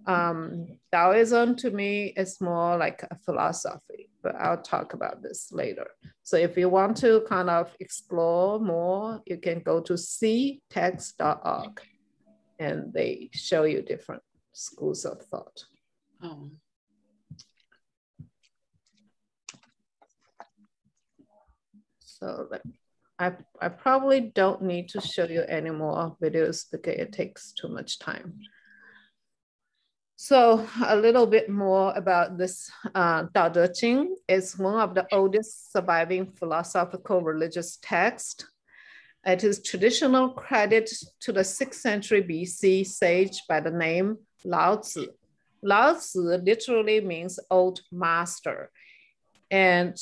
Daoism to me is more like a philosophy, but I'll talk about this later. So if you want to kind of explore more, you can go to ctext.org and they show you different schools of thought. Oh. So I probably don't need to show you any more videos because it takes too much time. So a little bit more about this Dao De Jing. It's one of the oldest surviving philosophical religious texts. It is traditional credit to the 6th century BC sage by the name Lao Tzu. Lao Tzu literally means old master. And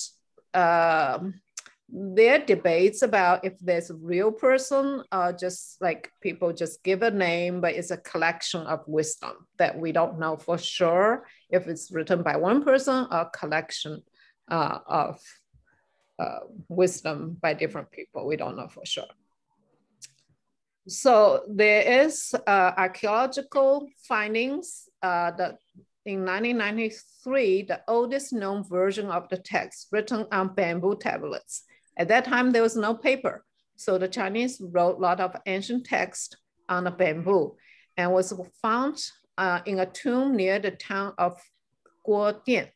there are debates about if there's a real person or just like people just give a name, but it's a collection of wisdom that we don't know for sure if it's written by one person or a collection of wisdom by different people. We don't know for sure. So there is archaeological findings that in 1993, the oldest known version of the text written on bamboo tablets. At that time, there was no paper. So the Chinese wrote a lot of ancient text on a bamboo and was found in a tomb near the town of Guodian,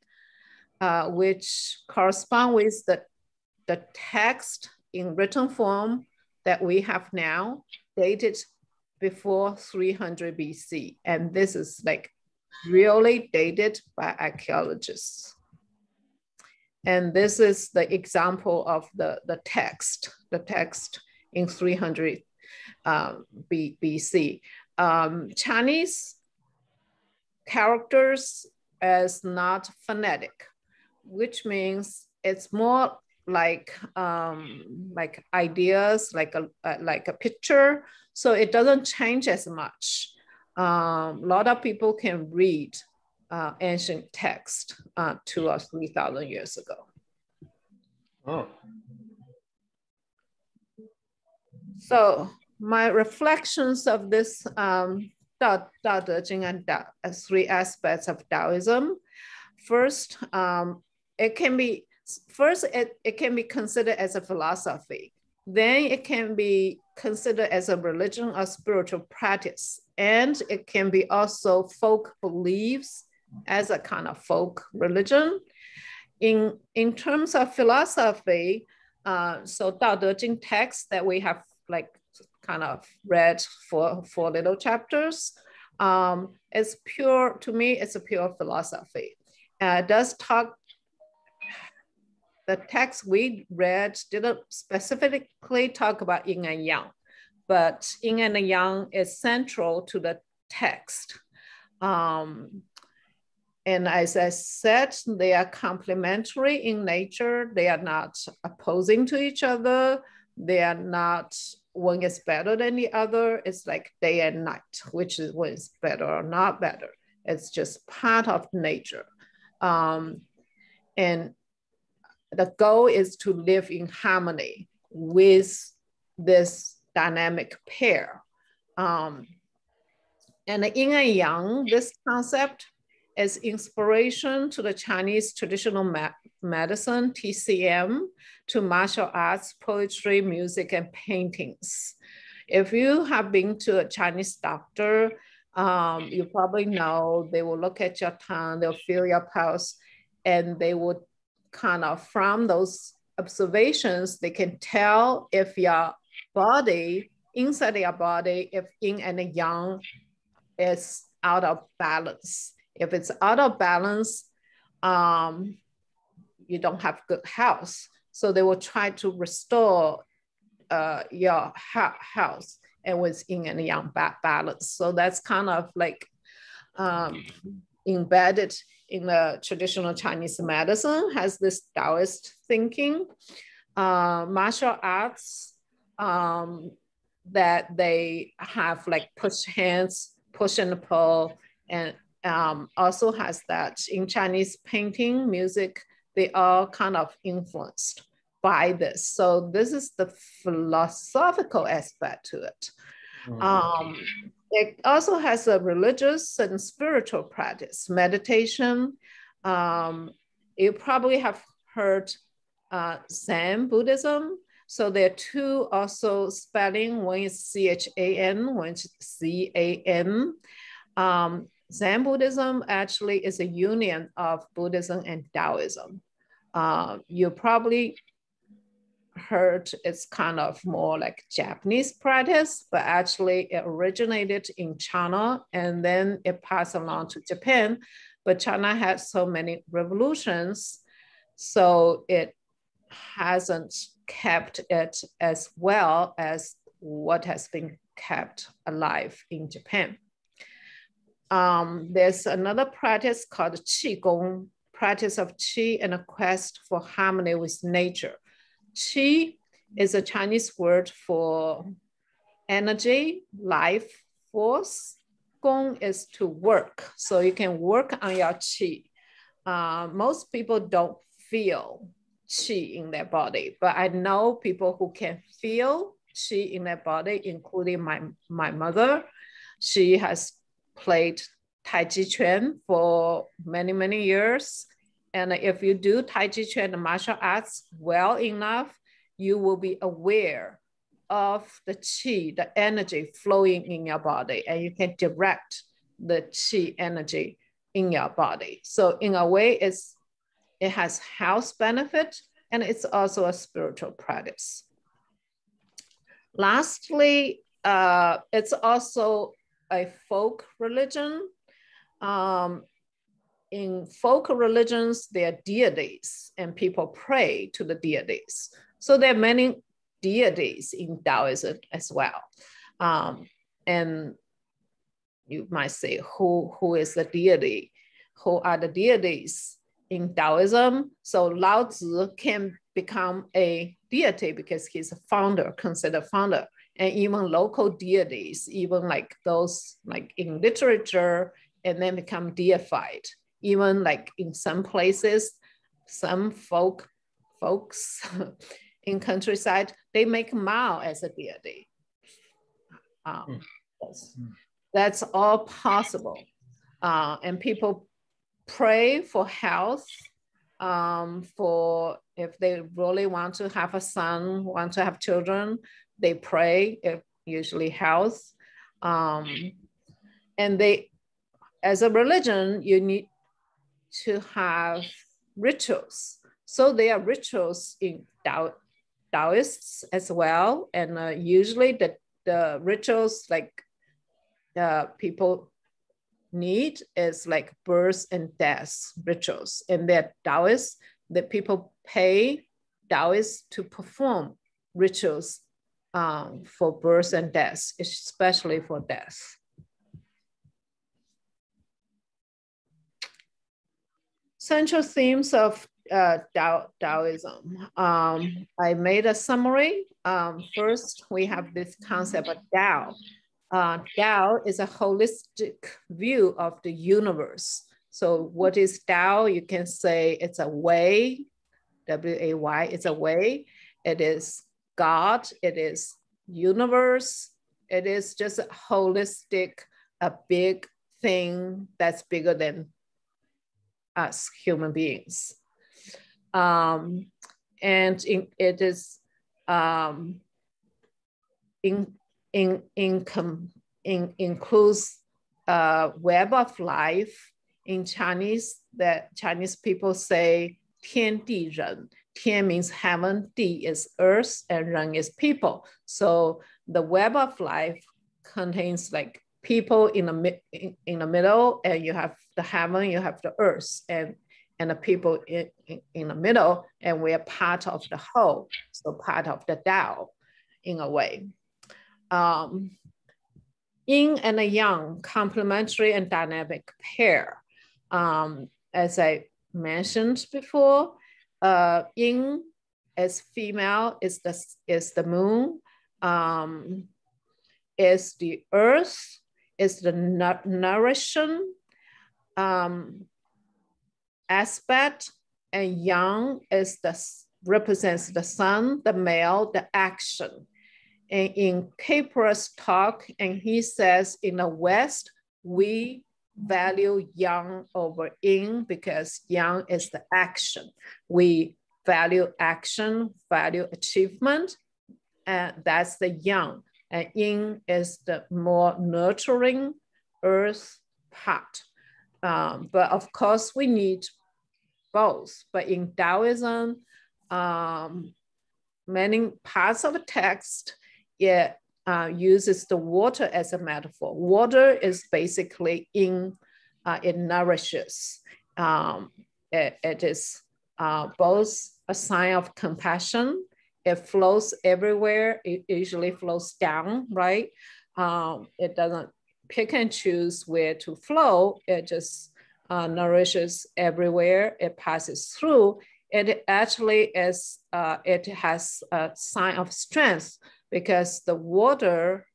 which correspond with the text in written form that we have now, dated before 300 BC. And this is like really dated by archaeologists. And this is the example of the text in 300 BC. Chinese characters is not phonetic, which means it's more like ideas, like a picture. So it doesn't change as much. A lot of people can read ancient text 2,000 or 3,000 years ago. Oh. So my reflections of this Dao De Jing and three aspects of Taoism. First, it can be First, it can be considered as a philosophy. Then it can be considered as a religion or spiritual practice. And it can be also folk beliefs as a kind of folk religion. In terms of philosophy, so Dao De Jing text that we have like kind of read for little chapters, it's pure, to me, it's a pure philosophy. It does talk, the text we read didn't specifically talk about yin and yang, but yin and yang is central to the text. And as I said, they are complementary in nature. They are not opposing to each other. They are not, one is better than the other. It's like day and night, which is one is better or not better. It's just part of nature. And the goal is to live in harmony with this dynamic pair. And the yin and yang, this concept is inspiration to the Chinese traditional medicine, TCM, to martial arts, poetry, music, and paintings. If you have been to a Chinese doctor, you probably know they will look at your tongue, they'll feel your pulse, and they would kind of, from those observations, they can tell if your body, inside your body, if yin and yang is out of balance. If it's out of balance, you don't have good health. So they will try to restore your health and with yin and yang balance. So that's kind of like embedded in the traditional Chinese medicine, has this Taoist thinking. Martial arts that they have like push hands, push and pull, and also has that in Chinese painting, music, they all kind of influenced by this. So this is the philosophical aspect to it. It also has a religious and spiritual practice, meditation. You probably have heard Zen Buddhism. So there are two also spelling, one is C-H-A-N, one is C-A-N. Zen Buddhism actually is a union of Buddhism and Daoism. You probably heard it's kind of more like Japanese practice, but actually it originated in China and then it passed along to Japan. But China had so many revolutions, so it hasn't kept it as well as what has been kept alive in Japan. There's another practice called Qigong, practice of Qi and a quest for harmony with nature. Qi is a Chinese word for energy, life force. Gong is to work. So you can work on your Qi. Most people don't feel Qi in their body, but I know people who can feel Qi in their body, including my mother. She has played Tai Chi Chuan for many, many years. And if you do Tai Chi Chuan and martial arts well enough, you will be aware of the Qi, the energy flowing in your body, and you can direct the Qi energy in your body. So in a way, it has health benefit, and it's also a spiritual practice. Lastly, it's also a folk religion. In folk religions, there are deities and people pray to the deities. So there are many deities in Taoism as well. And you might say, who is the deity? Who are the deities in Taoism? So Lao Tzu can become a deity because he's a founder, considered founder. And even local deities, even like those like in literature, and then become deified. Even like in some places, some folks in countryside, they make Mao as a deity. That's all possible. And people pray for health for if they really want to have a son, want to have children, they pray, it usually helps. And they, as a religion, you need to have rituals. So there are rituals in Taoists as well. And usually the rituals like people need is like birth and death rituals. And they're Taoists, that people pay Taoists to perform rituals for birth and death, especially for death. Central themes of Daoism. I made a summary. First, we have this concept of Dao. Dao is a holistic view of the universe. So what is Dao? You can say it's a way, W-A-Y, it's a way. It is God, it is universe. It is just a holistic, a big thing that's bigger than us human beings. It is includes web of life. In Chinese, that Chinese people say 天地人. 天 means heaven, 地 is earth, and 人 is people. So the web of life contains like people in the middle, and you have the heaven, you have the earth, and the people in the middle, and we are part of the whole, so part of the Tao in a way. Yin and a yang, complementary and dynamic pair. As I mentioned before, yin as female is the moon, is the earth, is the nourishing aspect, and yang is represents the sun, the male, the action. And in Capra's talk, and he says in the West, we value yang over yin because yang is the action. We value action, value achievement, and that's the yang. And yin is the more nurturing earth part. But of course we need both. But in Taoism, many parts of the text, it uses the water as a metaphor. Water is basically it nourishes. It is both a sign of compassion. It flows everywhere. It usually flows down, right? It doesn't pick and choose where to flow. It just nourishes everywhere. It passes through. It actually is, it has a sign of strength because the water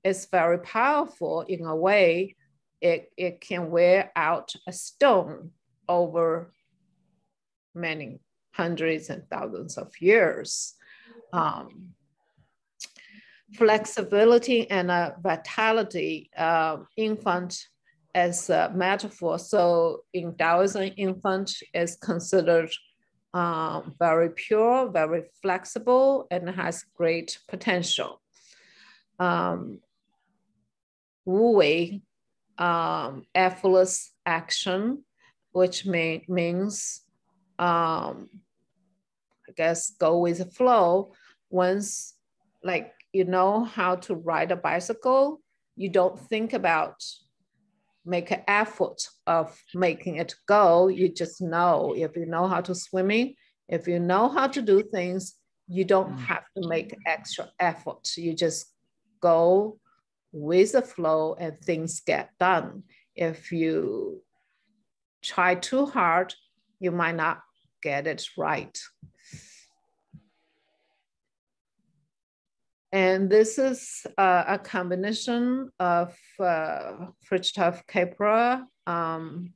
is very powerful in a way. It can wear out a stone over many hundreds and thousands of years. Flexibility and vitality, infant as a metaphor. So in Daoism, infant is considered very pure, very flexible, and has great potential. Wu Wei, effortless action, which means, I guess, go with the flow. Once, like, you know how to ride a bicycle, you don't think about make an effort of making it go. You just know. If you know how to swimming, if you know how to do things, you don't have to make extra effort. You just go with the flow and things get done. If you try too hard, you might not get it right. And this is a combination of Fritjof Capra and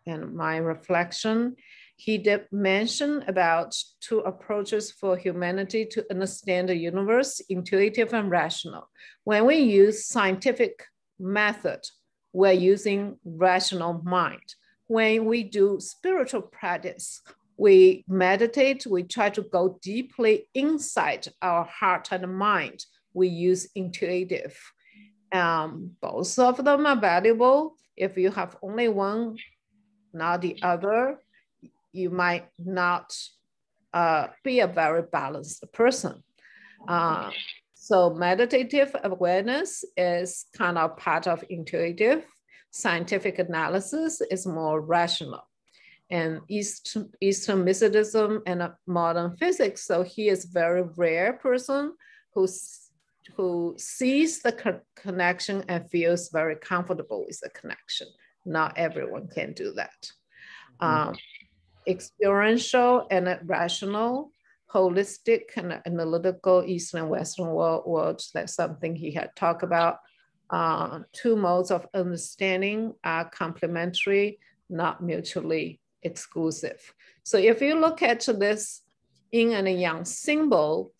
my reflection. He did mention about two approaches for humanity to understand the universe, intuitive and rational. When we use scientific method, we're using rational mind. when we do spiritual practice, we meditate, we try to go deeply inside our heart and mind. We use intuitive. Both of them are valuable. If you have only one, not the other, you might not be a very balanced person. So meditative awareness is kind of part of intuitive. Scientific analysis is more rational. And Eastern mysticism and modern physics. So he is a very rare person who sees the connection and feels very comfortable with the connection. Not everyone can do that. Experiential and rational, holistic and analytical Eastern and Western worlds. That's something he had talked about. Two modes of understanding are complementary, not mutually exclusive. So if you look at this yin and yang symbol,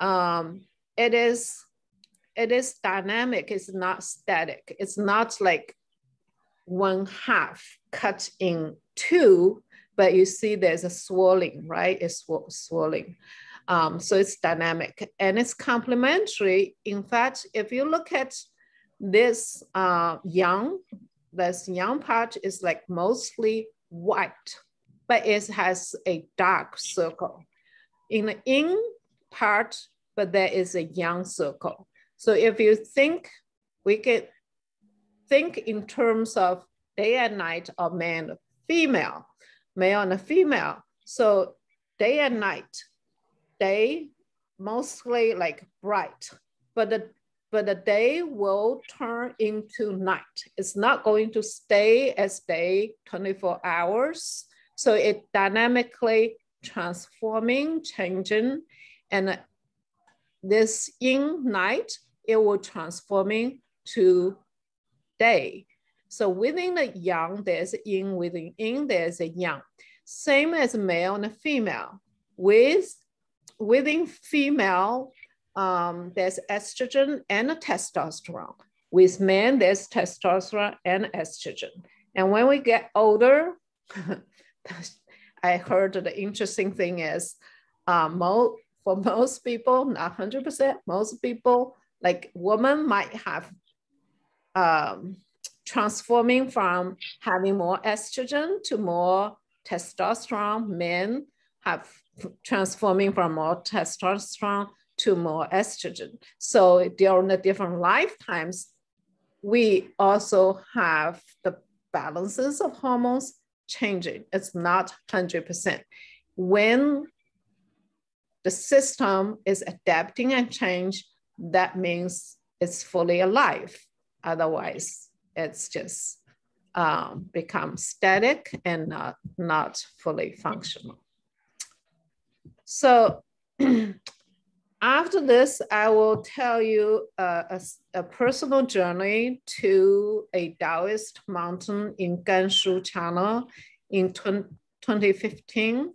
it is dynamic, it's not static. It's not like one half cut in two, but you see there's a swirling, right? It's swirling. So it's dynamic and it's complementary. In fact, if you look at this yang, this yang part is like mostly white, but it has a dark circle. In the yin part, but there is a yang circle. So if you think, we can think in terms of day and night or man, female, male and female. So day and night, day mostly like bright, but the day will turn into night. It's not going to stay as day 24 hours. So it dynamically transforming, changing, and this yin night, it will transforming to day. So within the yang, there's yin, within yin, there's a yang. Same as male and female. Within female, there's estrogen and testosterone. With men, there's testosterone and estrogen. And when we get older, I heard the interesting thing is, for most people, not 100%, most people, like women might have transforming from having more estrogen to more testosterone. Men have transforming from more testosterone to more estrogen. So during the different lifetimes, we also have the balances of hormones changing. It's not 100%. When the system is adapting and change, that means it's fully alive. Otherwise, it's just becomes static and not fully functional. So after this, I will tell you a personal journey to a Taoist mountain in Ganshu, China in 2015.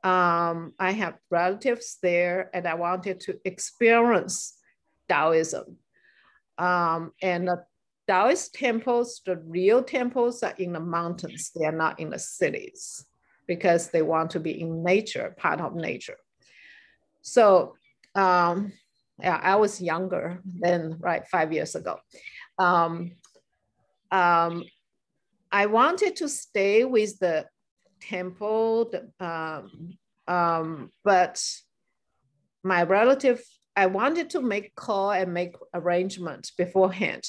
I have relatives there and I wanted to experience Taoism. And the Taoist temples, the real temples are in the mountains. They are not in the cities because they want to be in nature, part of nature. So yeah, I was younger than, right, 5 years ago. I wanted to stay with the temple, but my relative, I wanted to make call and make arrangements beforehand,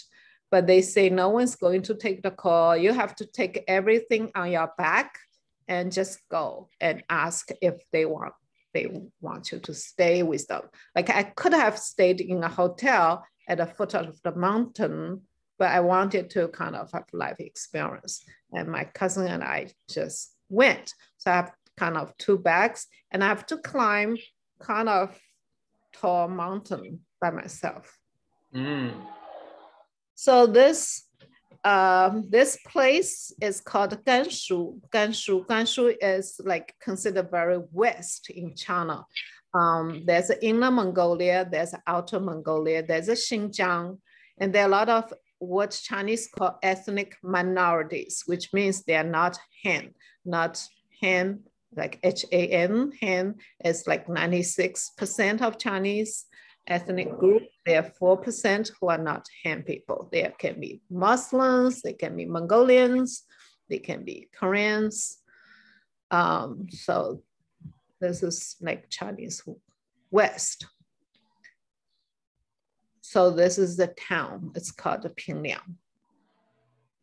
but they say no one's going to take the call. You have to take everything on your back and just go and ask if they want you to stay with them. Like I could have stayed in a hotel at the foot of the mountain, but I wanted to kind of have life experience. And my cousin and I just went. So I have kind of 2 bags and I have to climb kind of tall mountain by myself. So this place is called Ganshu. Ganshu is like considered very west in China. There's Inner Mongolia, there's Outer Mongolia, there's a Xinjiang, and there are a lot of what Chinese call ethnic minorities, which means they are not Han, like HAN. Han is like 96% of Chinese ethnic group. There are 4% who are not Han people. There can be Muslims, they can be Mongolians, they can be Koreans. So this is like Chinese West. So this is the town, it's called Pingliang.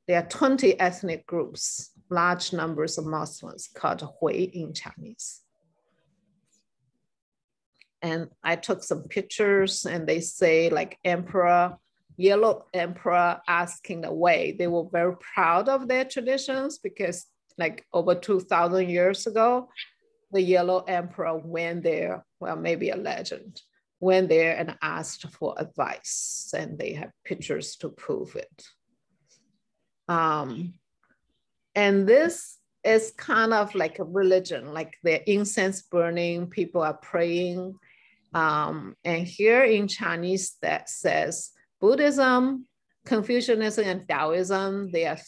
There are 20 ethnic groups, large numbers of Muslims called Hui in Chinese. And I took some pictures and they say like emperor, yellow emperor asking the way. They were very proud of their traditions because like over 2,000 years ago, the yellow emperor went there, well, maybe a legend, went there and asked for advice, and they have pictures to prove it. And this is kind of like a religion, like the incense burning, people are praying. And here in Chinese that says Buddhism, Confucianism, and Taoism, they are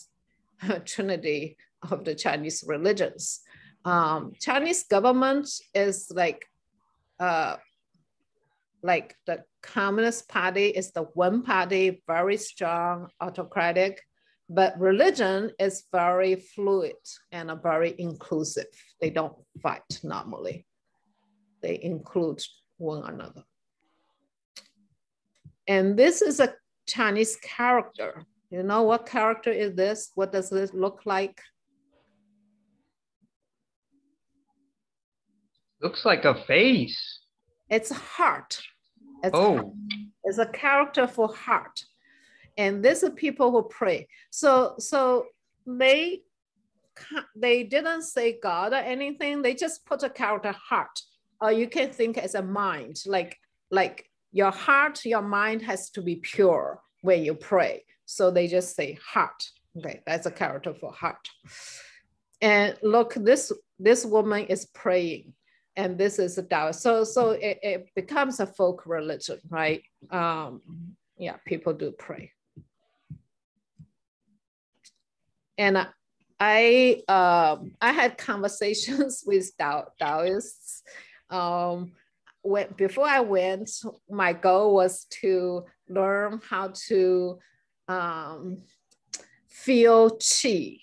a trinity of the Chinese religions. Chinese government is like the Communist Party is the one party, very strong, autocratic, but religion is very fluid and very inclusive. They don't fight normally. They include one another. And this is a Chinese character. You know what character is this? What does this look like? Looks like a face. It's a heart. It's oh. It's a character for heart. And these are people who pray. So they didn't say God or anything. They just put a character heart. Or you can think as a mind, like your heart, your mind has to be pure when you pray. So they just say heart. Okay, that's a character for heart. And look, this woman is praying. And this is a Tao. So it becomes a folk religion, right? Yeah, people do pray. And I had conversations with Taoists. Before I went, my goal was to learn how to feel qi.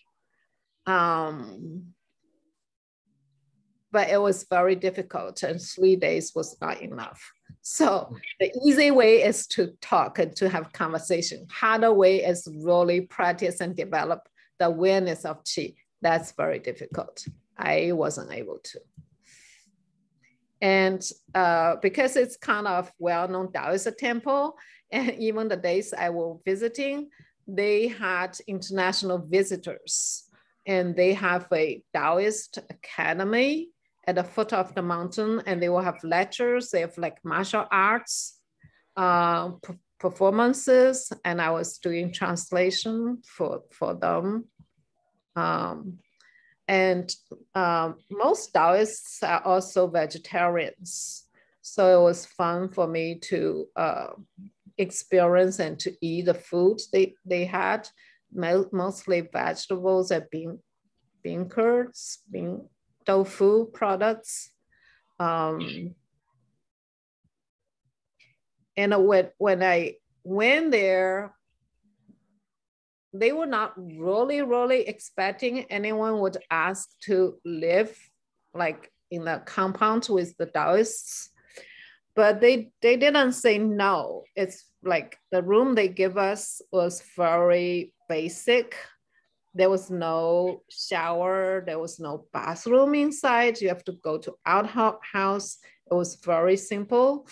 But it was very difficult and 3 days was not enough. So the easy way is to talk and to have conversation. Harder way is really practice and develop the awareness of qi. That's very difficult. I wasn't able to. And because it's kind of well-known Taoist temple, and even the days I was visiting, they had international visitors, and they have a Taoist academy at the foot of the mountain, and they will have lectures. They have like martial arts performances, and I was doing translation for them. Most Taoists are also vegetarians. So it was fun for me to experience and to eat the food they had, mostly vegetables and bean curds, bean tofu products. And when I went there, they were not really expecting anyone would ask to live like in a compound with the Taoists, but they didn't say no. It's like the room they give us was very basic. There was no shower, there was no bathroom inside. You have to go to outhouse. It was very simple,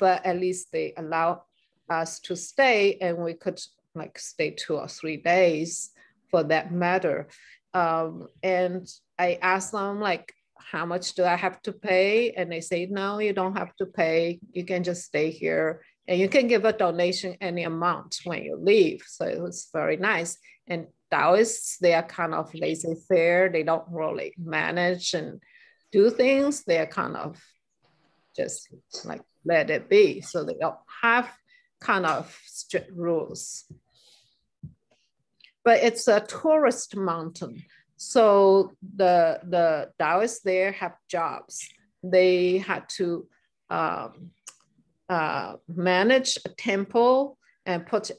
but at least they allowed us to stay, and we could like stay 2 or 3 days for that matter. And I asked them like, how much do I have to pay? And they say, no, you don't have to pay. You can just stay here, and you can give a donation any amount when you leave. So it was very nice. And Taoists, they are kind of laissez-faire. They don't really manage and do things. They're kind of just like let it be. So they don't have kind of strict rules. but it's a tourist mountain. So the Taoists there have jobs. They had to manage a temple and put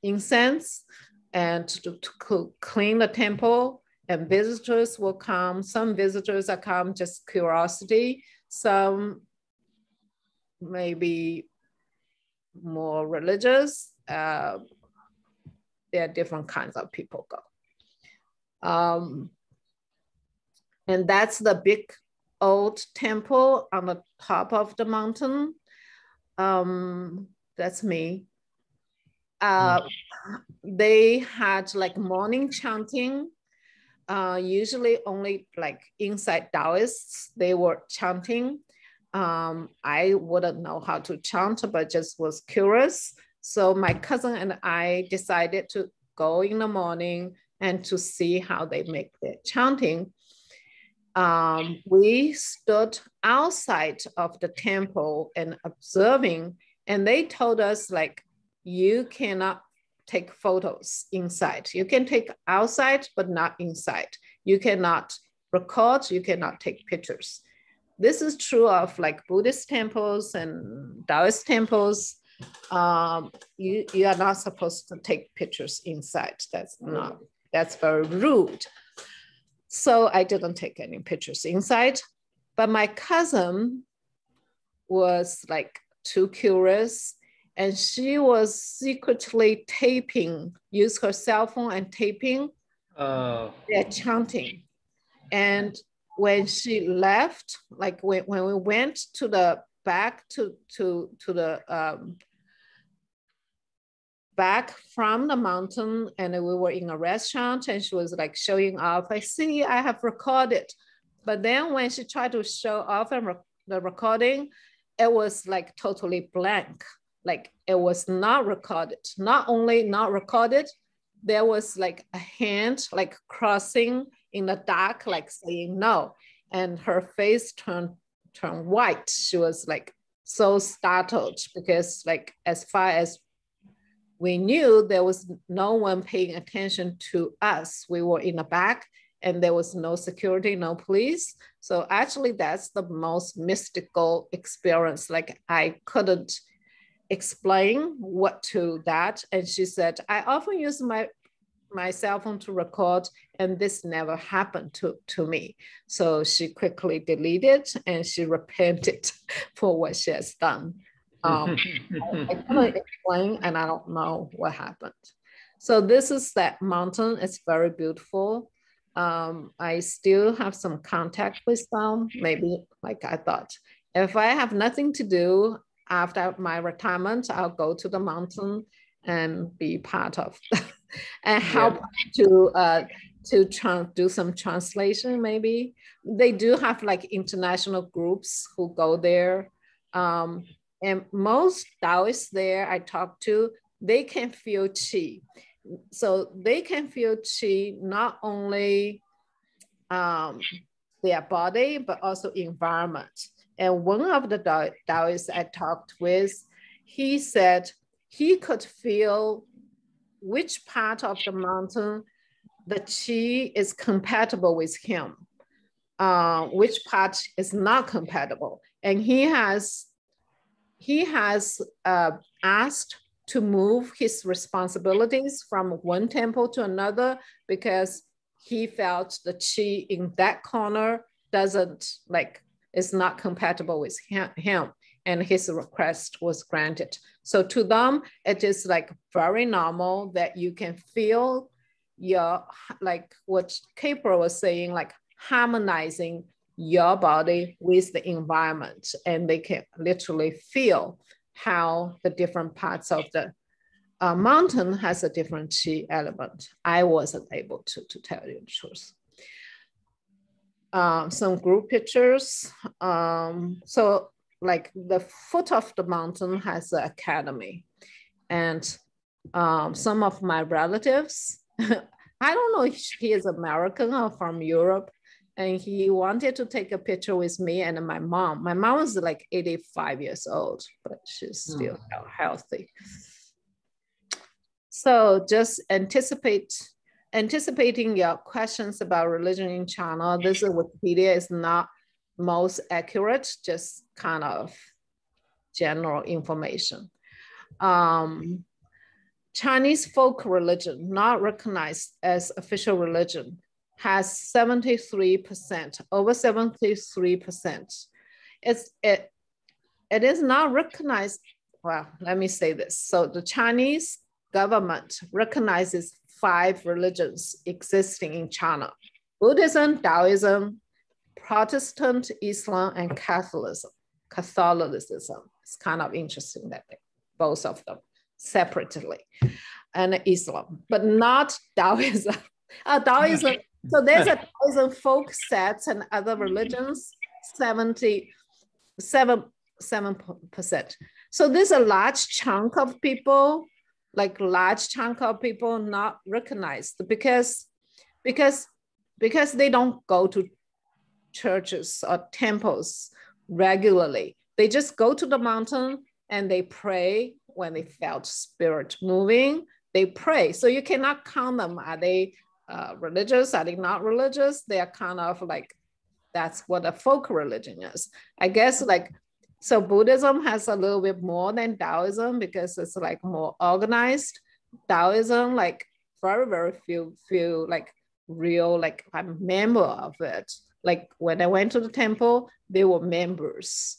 incense and to clean the temple, and visitors will come. Some visitors are come just curiosity. Some maybe more religious. There are different kinds of people go. And that's the big old temple on the top of the mountain. That's me. They had like morning chanting, usually only like inside Taoists, they were chanting. I wouldn't know how to chant, but just was curious. So my cousin and I decided to go in the morning and to see how they make their chanting. We stood outside of the temple and observing, and they told us like, you cannot take photos inside. You can take outside, but not inside. You cannot record, you cannot take pictures. This is true of like Buddhist temples and Taoist temples. You are not supposed to take pictures inside. That's very rude. So I didn't take any pictures inside, but my cousin was like too curious, and she was secretly taping, use her cell phone and taping their chanting. And when she left, like when we went to the back to the back from the mountain, and we were in a restaurant, and she was like showing off, I see, I have recorded. But then when she tried to show off the recording, it was like totally blank. Like it was not recorded. Not only not recorded, there was like a hand like crossing in the dark, like saying no. And her face turned white. She was like so startled, because like as far as we knew, there was no one paying attention to us. We were in the back and there was no security, no police. So actually that's the most mystical experience. Like I couldn't explain what to that. And she said, I often use my cell phone to record, and this never happened to me. So she quickly deleted and she repented for what she has done. I couldn't explain, and I don't know what happened. So this is that mountain. It's very beautiful. I still have some contact with them. Maybe like I thought, if I have nothing to do after my retirement, I'll go to the mountain and be part of and help to do some translation. Maybe they do have like international groups who go there. And most Taoists there I talk to, they can feel qi. So they can feel qi not only their body, but also environment. And one of the Taoists I talked with, he said he could feel which part of the mountain the qi is compatible with him, which part is not compatible. And he has asked to move his responsibilities from one temple to another, because he felt the qi in that corner is not compatible with him, and his request was granted. So to them, it is like very normal that you can feel your, like what Kapra was saying, like harmonizing your body with the environment, and they can literally feel how the different parts of the mountain has a different qi element. I wasn't able to tell you the truth. Some group pictures. So like the foot of the mountain has an academy, and some of my relatives, I don't know if he is American or from Europe, and he wanted to take a picture with me and my mom. My mom is like 85 years old, but she's still healthy. So just anticipating your questions about religion in China, this Wikipedia is not most accurate, just kind of general information. Chinese folk religion, not recognized as official religion, has 73%, over 73%. It is not recognized. Well, let me say this. So the Chinese government recognizes 5 religions existing in China: Buddhism, Daoism, Protestant, Islam, and Catholicism. It's kind of interesting that both of them separately, and Islam, but not Daoism. Daoism. So there's a Daoism folk sets and other religions, 77%. So there's a large chunk of people, not recognized because they don't go to churches or temples regularly. They just go to the mountain and they pray when they felt spirit moving. They pray. So you cannot count them. Are they religious? Are they not religious? They are kind of like, that's what a folk religion is. I guess so Buddhism has a little bit more than Taoism because it's like more organized. Taoism, like very, very few like real, like I'm a member of it. Like when I went to the temple, they were members.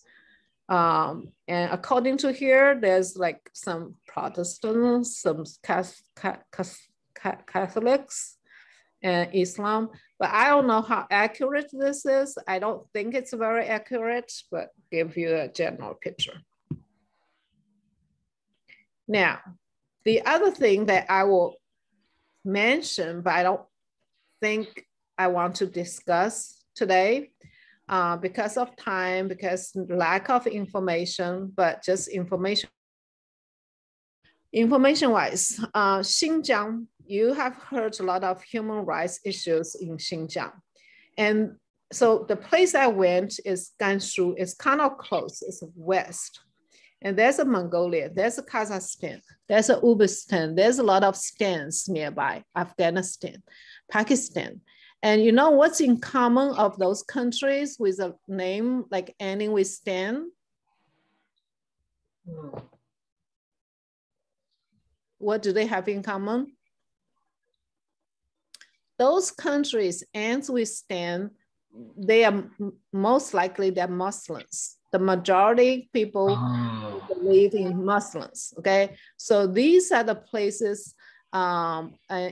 And according to here, there's like some Protestants, some Catholics, and Islam, but I don't know how accurate this is. I don't think it's very accurate, but give you a general picture. Now, the other thing that I will mention, but I don't think I want to discuss today because of time, because lack of information, but just information-wise, Xinjiang, you have heard a lot of human rights issues in Xinjiang. And so the place I went is Gansu. It's kind of close, it's west. And there's a Mongolia, there's a Kazakhstan, there's a Uzbekistan, there's a lot of stands nearby, Afghanistan, Pakistan. And you know what's in common of those countries with a name like ending with Stan? What do they have in common? Those countries ends with Stan, they are most likely they're Muslims. The majority people believe in Muslims, okay? So these are the places,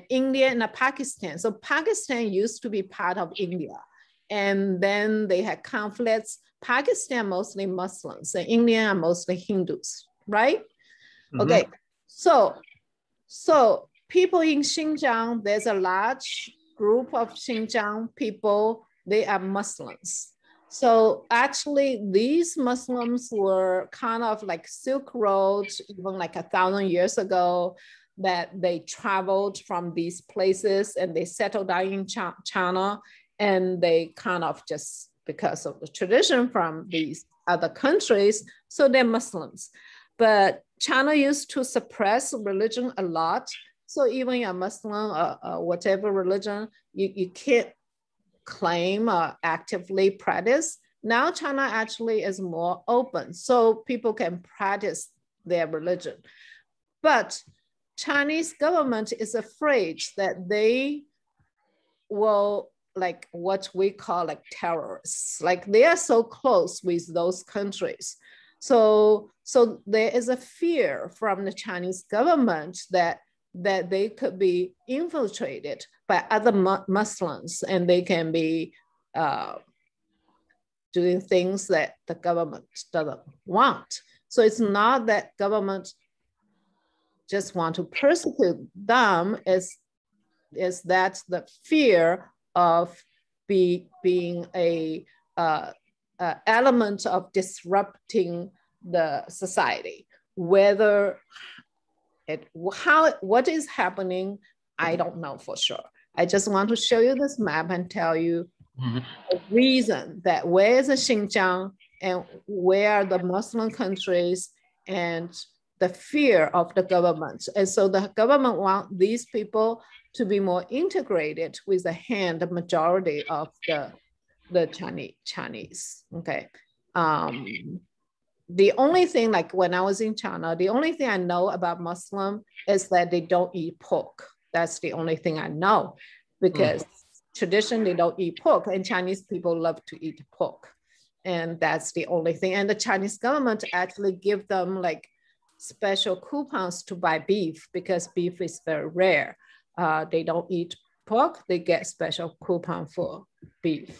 India and Pakistan. So Pakistan used to be part of India, and then they had conflicts. Pakistan mostly Muslims, and India are mostly Hindus, right? Mm-hmm. Okay, so people in Xinjiang, there's a large group of Xinjiang people, they are Muslims. So actually these Muslims were kind of like Silk Road, even like 1,000 years ago, that they traveled from these places and they settled down in China, and they kind of just because of the tradition from these other countries, so they're Muslims. But China used to suppress religion a lot. So even a Muslim or whatever religion, you can't claim or actively practice. Now China actually is more open, so people can practice their religion. But Chinese government is afraid that they will, like what we call like terrorists, like they are so close with those countries. So there is a fear from the Chinese government that they could be infiltrated by other Muslims, and they can be doing things that the government doesn't want. So it's not that government just want to persecute them, is that the fear of being a element of disrupting the society. Whether what is happening, I don't know for sure. I just want to show you this map and tell you the reason that where is the Xinjiang and where are the Muslim countries, and the fear of the government. And so the government wants these people to be more integrated with the majority of the Chinese, okay? The only thing, like when I was in China, the only thing I know about Muslim is that they don't eat pork. That's the only thing I know, because traditionally they don't eat pork, and Chinese people love to eat pork. And that's the only thing. And the Chinese government actually give them like special coupons to buy beef, because beef is very rare. They don't eat pork, they get special coupon for beef.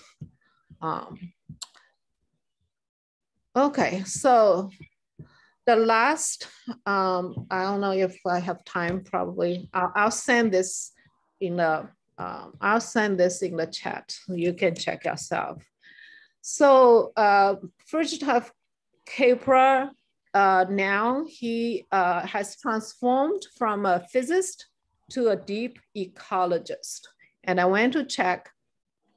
Okay, so the last, I don't know if I have time, probably. I'll send this in the, chat. You can check yourself. So Fritjof Capra, now he has transformed from a physicist to a deep ecologist. And I went to check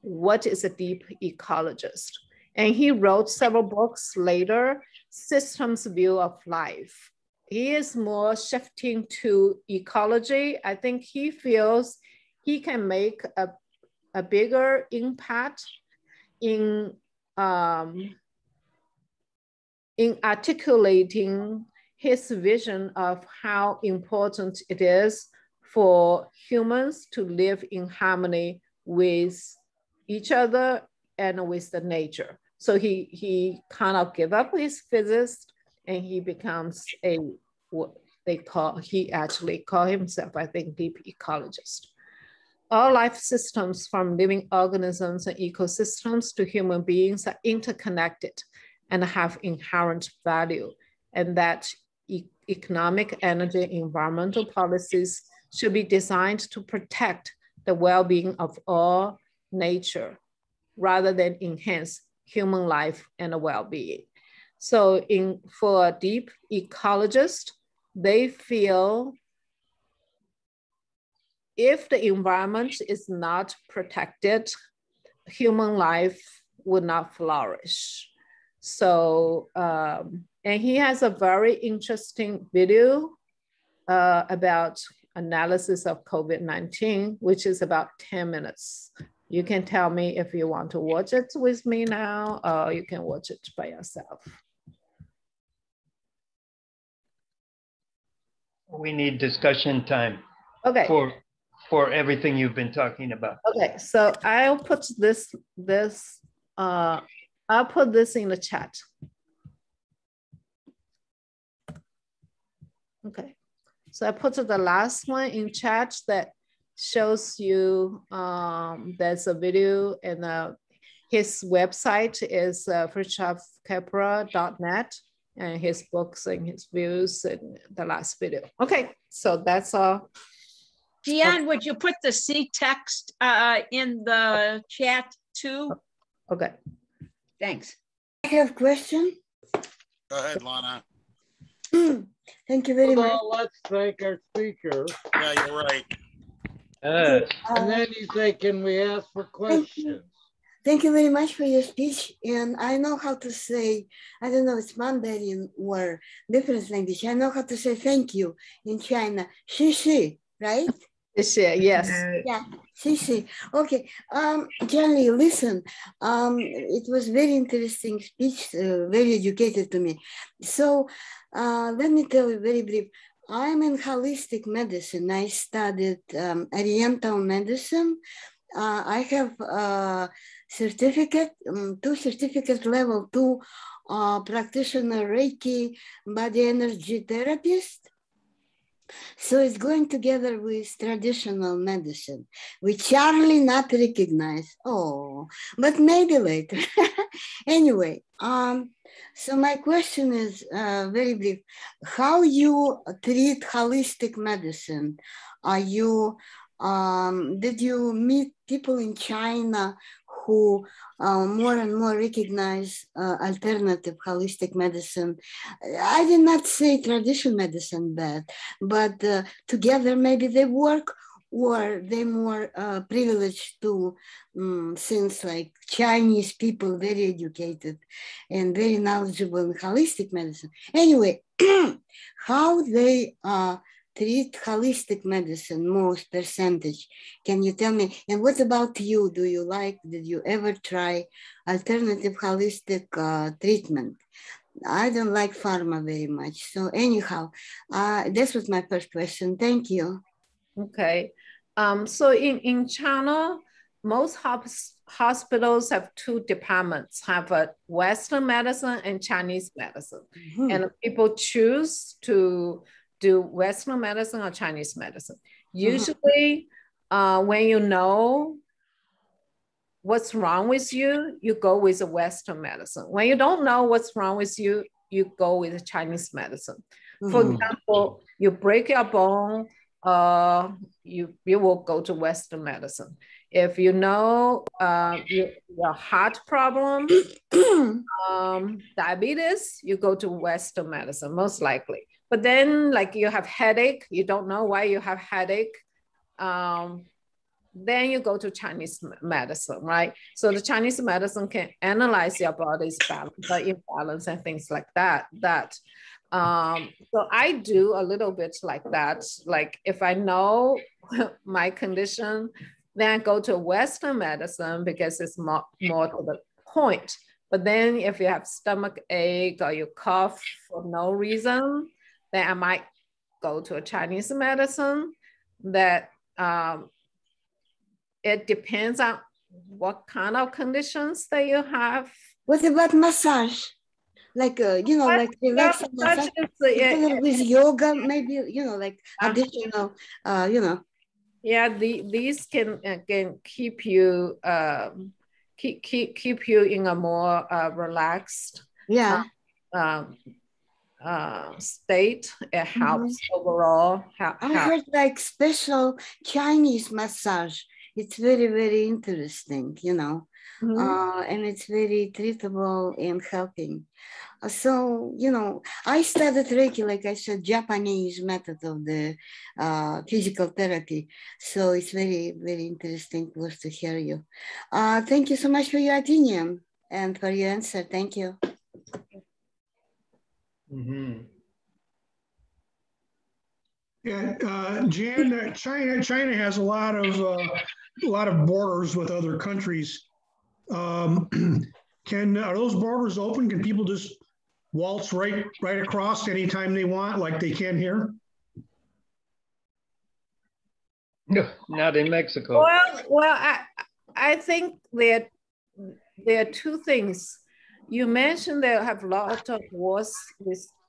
what is a deep ecologist. And he wrote several books later, Systems View of Life. He is more shifting to ecology. I think he feels he can make a bigger impact in articulating his vision of how important it is for humans to live in harmony with each other and with the nature. So he kind of gave up his physics, and he becomes he actually call himself, I think, deep ecologist. All life systems, from living organisms and ecosystems to human beings, are interconnected and have inherent value, and that economic, energy, environmental policies should be designed to protect the well-being of all nature rather than enhance human life and well-being. So for a deep ecologist, they feel if the environment is not protected, human life would not flourish. So, and he has a very interesting video about analysis of COVID-19, which is about 10 minutes. You can tell me if you want to watch it with me now, or you can watch it by yourself. We need discussion time. Okay. For everything you've been talking about. Okay, so I'll put I'll put this in the chat. Okay, so I put the last one in chat that shows you there's a video, and his website is fritjofcapra.net, and his books and his views in the last video. Okay, so that's all. Jian, would you put the C text in the chat too? Okay. Thanks. I have a question. Go ahead, Lana. Thank you very much. Let's thank our speaker. Yeah, you're right. And then you say, can we ask for questions? Thank you very much for your speech. And I know how to say, I don't know, it's Mandarin or different language. I know how to say thank you in China. Xi, right? Xi, yes. Yeah, Xi. Okay. Jian Li, listen. It was very interesting speech, very educated to me. So let me tell you very brief. I'm in holistic medicine. I studied Oriental medicine. I have certificate, 2 certificates, level 2 practitioner Reiki body energy therapist. So it's going together with traditional medicine, which Charlie not recognize. Oh, but maybe later. Anyway, so my question is very brief. How you treat holistic medicine? Are you, did you meet people in China who more and more recognize alternative holistic medicine? I did not say traditional medicine bad, but together maybe they work, or they more privileged to, since like Chinese people, very educated and very knowledgeable in holistic medicine. Anyway, how they treat holistic medicine, most percentage, can you tell me? And what about you? Did you ever try alternative holistic treatment? I don't like pharma very much. So anyhow, this was my first question. Thank you. Okay. So in China, most hospitals have two departments, have a Western medicine and Chinese medicine. Mm-hmm. And people choose to do Western medicine or Chinese medicine. Usually, when you know what's wrong with you, you go with the Western medicine. When you don't know what's wrong with you, you go with the Chinese medicine. Mm-hmm. For example, you break your bone, you will go to Western medicine. If you know your heart problem, diabetes, you go to Western medicine, most likely. But then like you have headache, you don't know why you have headache, then you go to Chinese medicine, right? So the Chinese medicine can analyze your body's balance, the imbalance and things like that. So I do a little bit like that. Like if I know my condition, then I go to Western medicine because it's more to the point. But then if you have stomach ache or you cough for no reason, then I might go to a Chinese medicine. That it depends on what kind of conditions that you have. What about massage? Like, like relaxing massage with yoga, maybe, like additional, Yeah, these can keep you keep you in a more relaxed state. It helps overall. I heard like special Chinese massage. It's very, very interesting, and it's very treatable and helping. So, I studied Reiki, like I said, Japanese method of the physical therapy. So it's very, very interesting was to hear you. Thank you so much for your opinion and for your answer. Thank you. Mm-hmm. Yeah, Jan, China has a lot of borders with other countries. Are those borders open? Can people just waltz right across anytime they want, like they can here? No, not in Mexico. Well, I think there are two things. You mentioned they have a lot of wars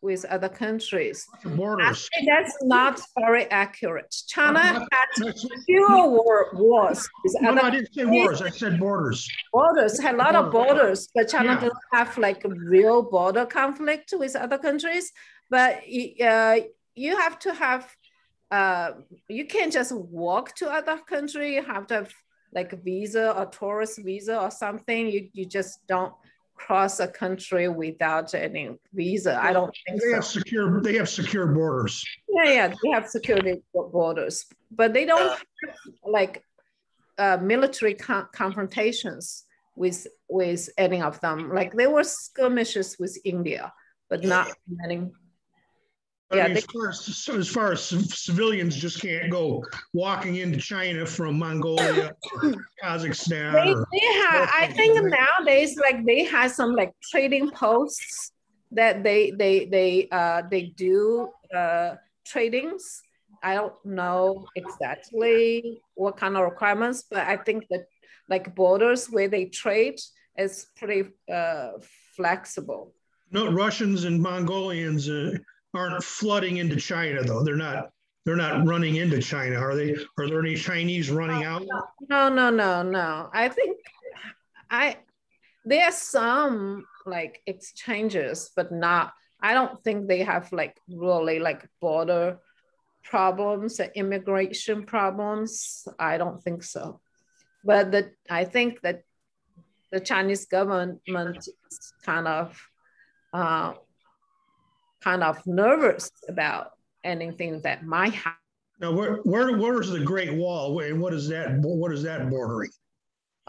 with other countries. Borders. That's not very accurate. China had fewer wars with other countries. I didn't say wars. I said borders. Borders, had a lot of borders, but China doesn't have like a real border conflict with other countries. But you have to have, you can't just walk to other country. You have to have like a visa or tourist visa or something. You just don't cross a country without any visa. I don't think they so. They have secure borders. Yeah, they have security borders, but they don't have like military confrontations with any of them. Like there were skirmishes with India, but not many. I mean, as far as civilians just can't go walking into China from Mongolia or Kazakhstan. I think nowadays, like they have some like trading posts that they do tradings. I don't know exactly what kind of requirements, but I think that like borders where they trade is pretty flexible. No, Russians and Mongolians aren't flooding into China, though. They're not running into China, are they? Are there any Chinese running out? No. I think there are some like exchanges, but not. I don't think they have like really like border problems, immigration problems. I don't think so. But I think that the Chinese government is kind of nervous about anything that might happen Now, where's the Great Wall, and what is that bordering?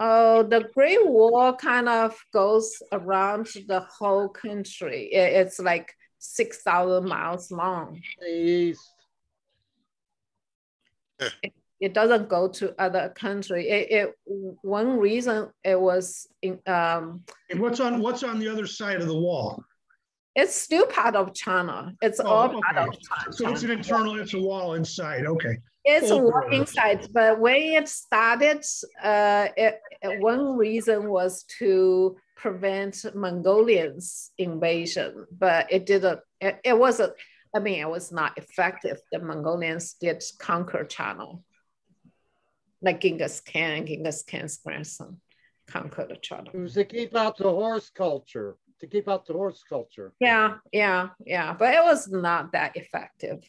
Oh, the Great Wall kind of goes around the whole country. It's like 6,000 miles long. East. It doesn't go to other country. One reason it was in. And what's on the other side of the wall? It's still part of China. It's all part of China. So it's it's a wall inside. Okay. It's a wall inside, but when it started, one reason was to prevent Mongolians invasion, but it didn't. It wasn't. I mean, it was not effective. The Mongolians did conquer China, like Genghis Khan's grandson conquered China. It was to keep out the horse culture. Yeah. But it was not that effective.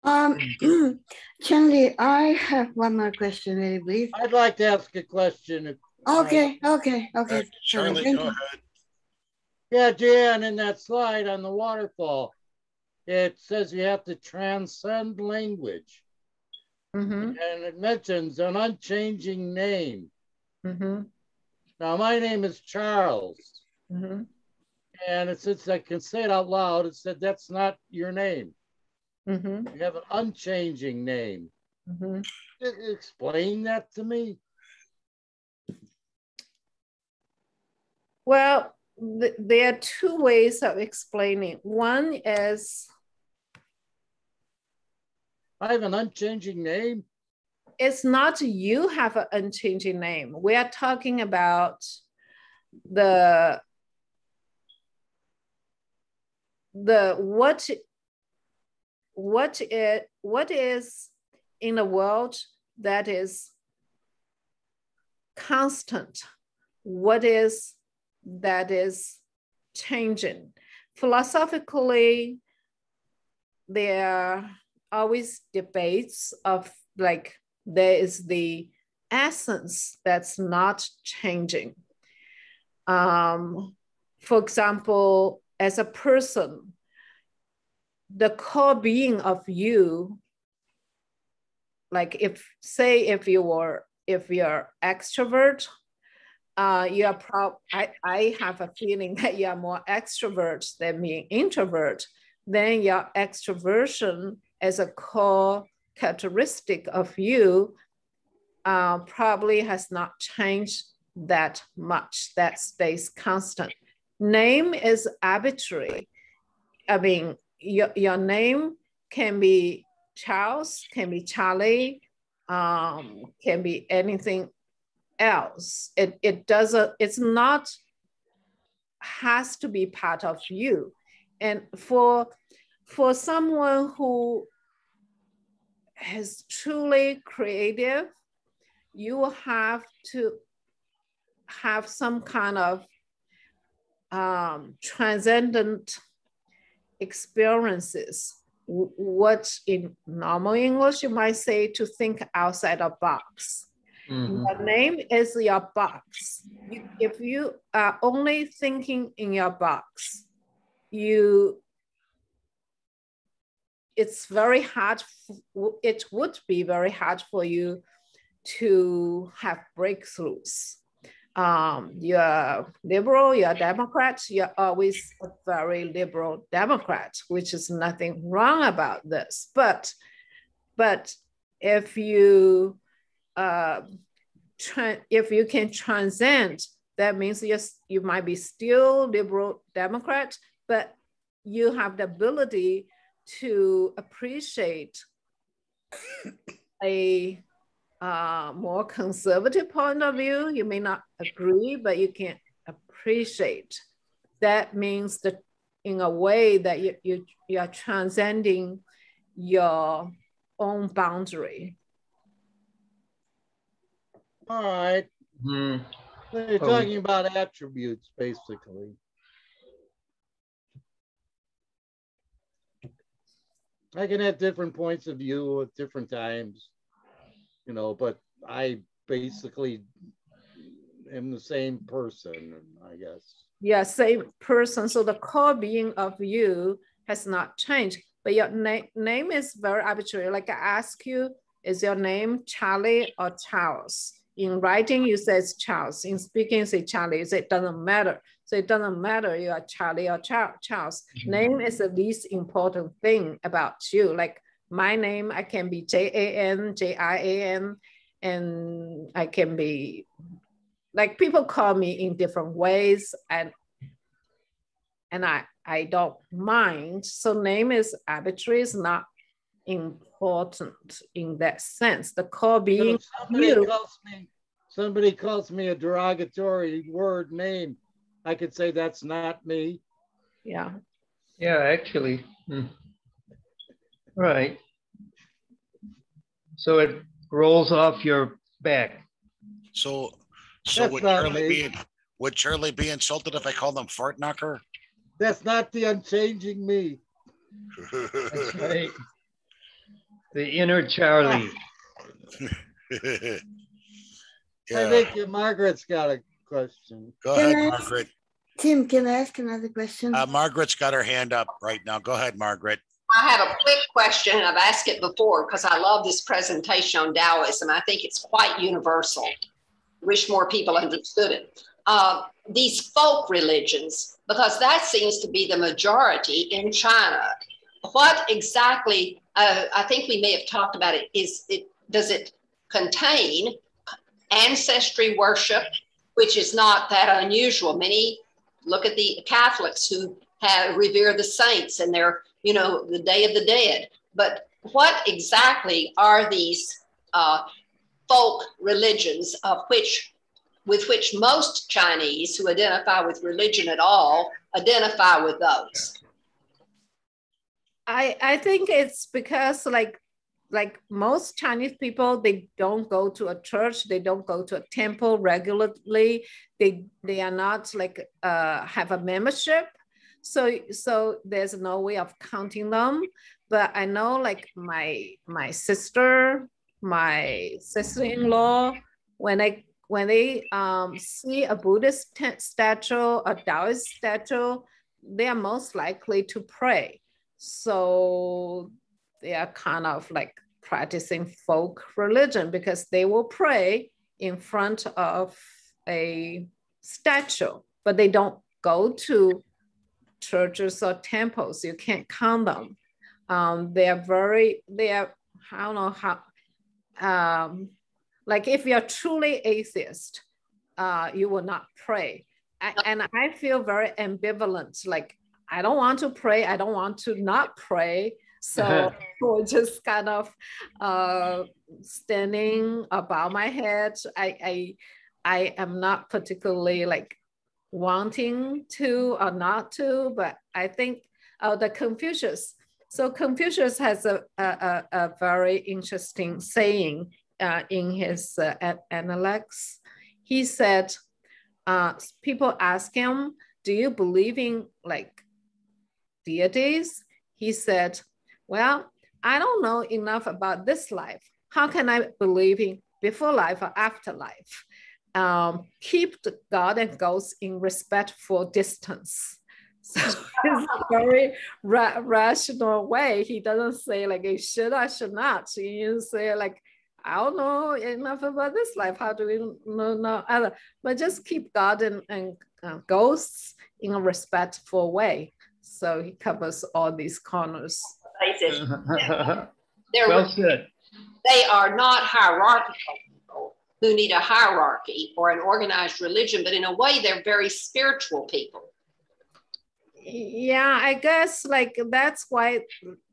Jian Li, I have one more question, very brief. I'd like to ask a question. Okay. Charlie, go ahead. Yeah, Jian, in that slide on the waterfall, it says you have to transcend language. Mm-hmm. And it mentions an unchanging name. Mm-hmm. Now, my name is Charles. Mm-hmm. And since I can say it out loud, it said that's not your name. Mm-hmm. You have an unchanging name. Mm-hmm. Explain that to me. Well, there are two ways of explaining. One is I have an unchanging name. It's not you have an unchanging name. We are talking about what is in the world that is constant, what is that is changing. Philosophically, there are always debates of like, there is the essence that's not changing. For example, as a person, the core being of you, like if you're extrovert, I have a feeling that you are more extrovert than being introvert, then your extroversion as a core characteristic of you probably has not changed that much. That stays constant. Name is arbitrary. I mean, your name can be Charles, can be Charlie, can be anything else. It's not, has to be part of you. And for someone who is truly creative, you will have to have some kind of transcendent experiences. What in normal English you might say to think outside the box. Mm-hmm. Your name is your box. If you are only thinking in your box, it's very hard. It would be very hard for you to have breakthroughs. You're liberal, you're Democrat, you're always a very liberal Democrat, which is nothing wrong about this. But if you can transcend, that means you might be still liberal Democrat, but you have the ability to appreciate a more conservative point of view. You may not agree, but you can appreciate. That means that in a way that you are transcending your own boundary. All right. Mm-hmm. So you're talking about attributes, basically. I can have different points of view at different times, you know, but I basically am the same person, I guess. Yeah, same person. So the core being of you has not changed. but your name is very arbitrary. Like I ask you, is your name Charlie or Charles? In writing, you say it's Charles. In speaking, you say Charlie. You say it doesn't matter. So it doesn't matter you are Charlie or Charles. Name is the least important thing about you. Like my name, I can be Jan, Jian, and I can be, like people call me in different ways, and I don't mind. So name is arbitrary, is not important in that sense. The core being somebody calls me a derogatory word name, I could say that's not me. Yeah. Yeah, actually. Right. So it rolls off your back. So would Charlie be insulted if I called him fart knocker? That's not the unchanging me. That's right. The inner Charlie. I think Margaret's got a question. Go ahead, Margaret. Tim, can I ask another question? Margaret's got her hand up right now. Go ahead, Margaret. I have a quick question, and I've asked it before because I love this presentation on Taoism. I think it's quite universal. Wish more people understood it. These folk religions, because that seems to be the majority in China. What exactly, I think we may have talked about it, does it contain ancestry worship, which is not that unusual? Many look at the Catholics who revere the saints and they're, the Day of the Dead. But what exactly are these folk religions with which most Chinese who identify with religion at all identify with those? I think it's because like most Chinese people, they don't go to a church, they don't go to a temple regularly. They are not like have a membership. So there's no way of counting them. But I know like my sister, my sister-in-law, when they see a Buddhist statue, a Taoist statue, they are most likely to pray. So they are kind of like practicing folk religion because they will pray in front of a statue, but they don't go to churches or temples. You can't count them. They are, I don't know how, like if you're truly atheist, you will not pray. And I feel very ambivalent. Like, I don't want to pray. I don't want to not pray. So we're just kind of standing above my head. I am not particularly like wanting to or not to, but I think the Confucius. So Confucius has a very interesting saying in his Analects. He said, people ask him, do you believe in like deities? He said, well, I don't know enough about this life. How can I believe in before life or afterlife? Keep the God and ghosts in respectful distance. So it's a very rational way. He doesn't say like, it should or should not. So you say like, I don't know enough about this life. How do we know other? But just keep God and ghosts in a respectful way. So he covers all these corners. Well said. They are not hierarchical people who need a hierarchy or an organized religion, but in a way, they're very spiritual people. Yeah, I guess like that's why,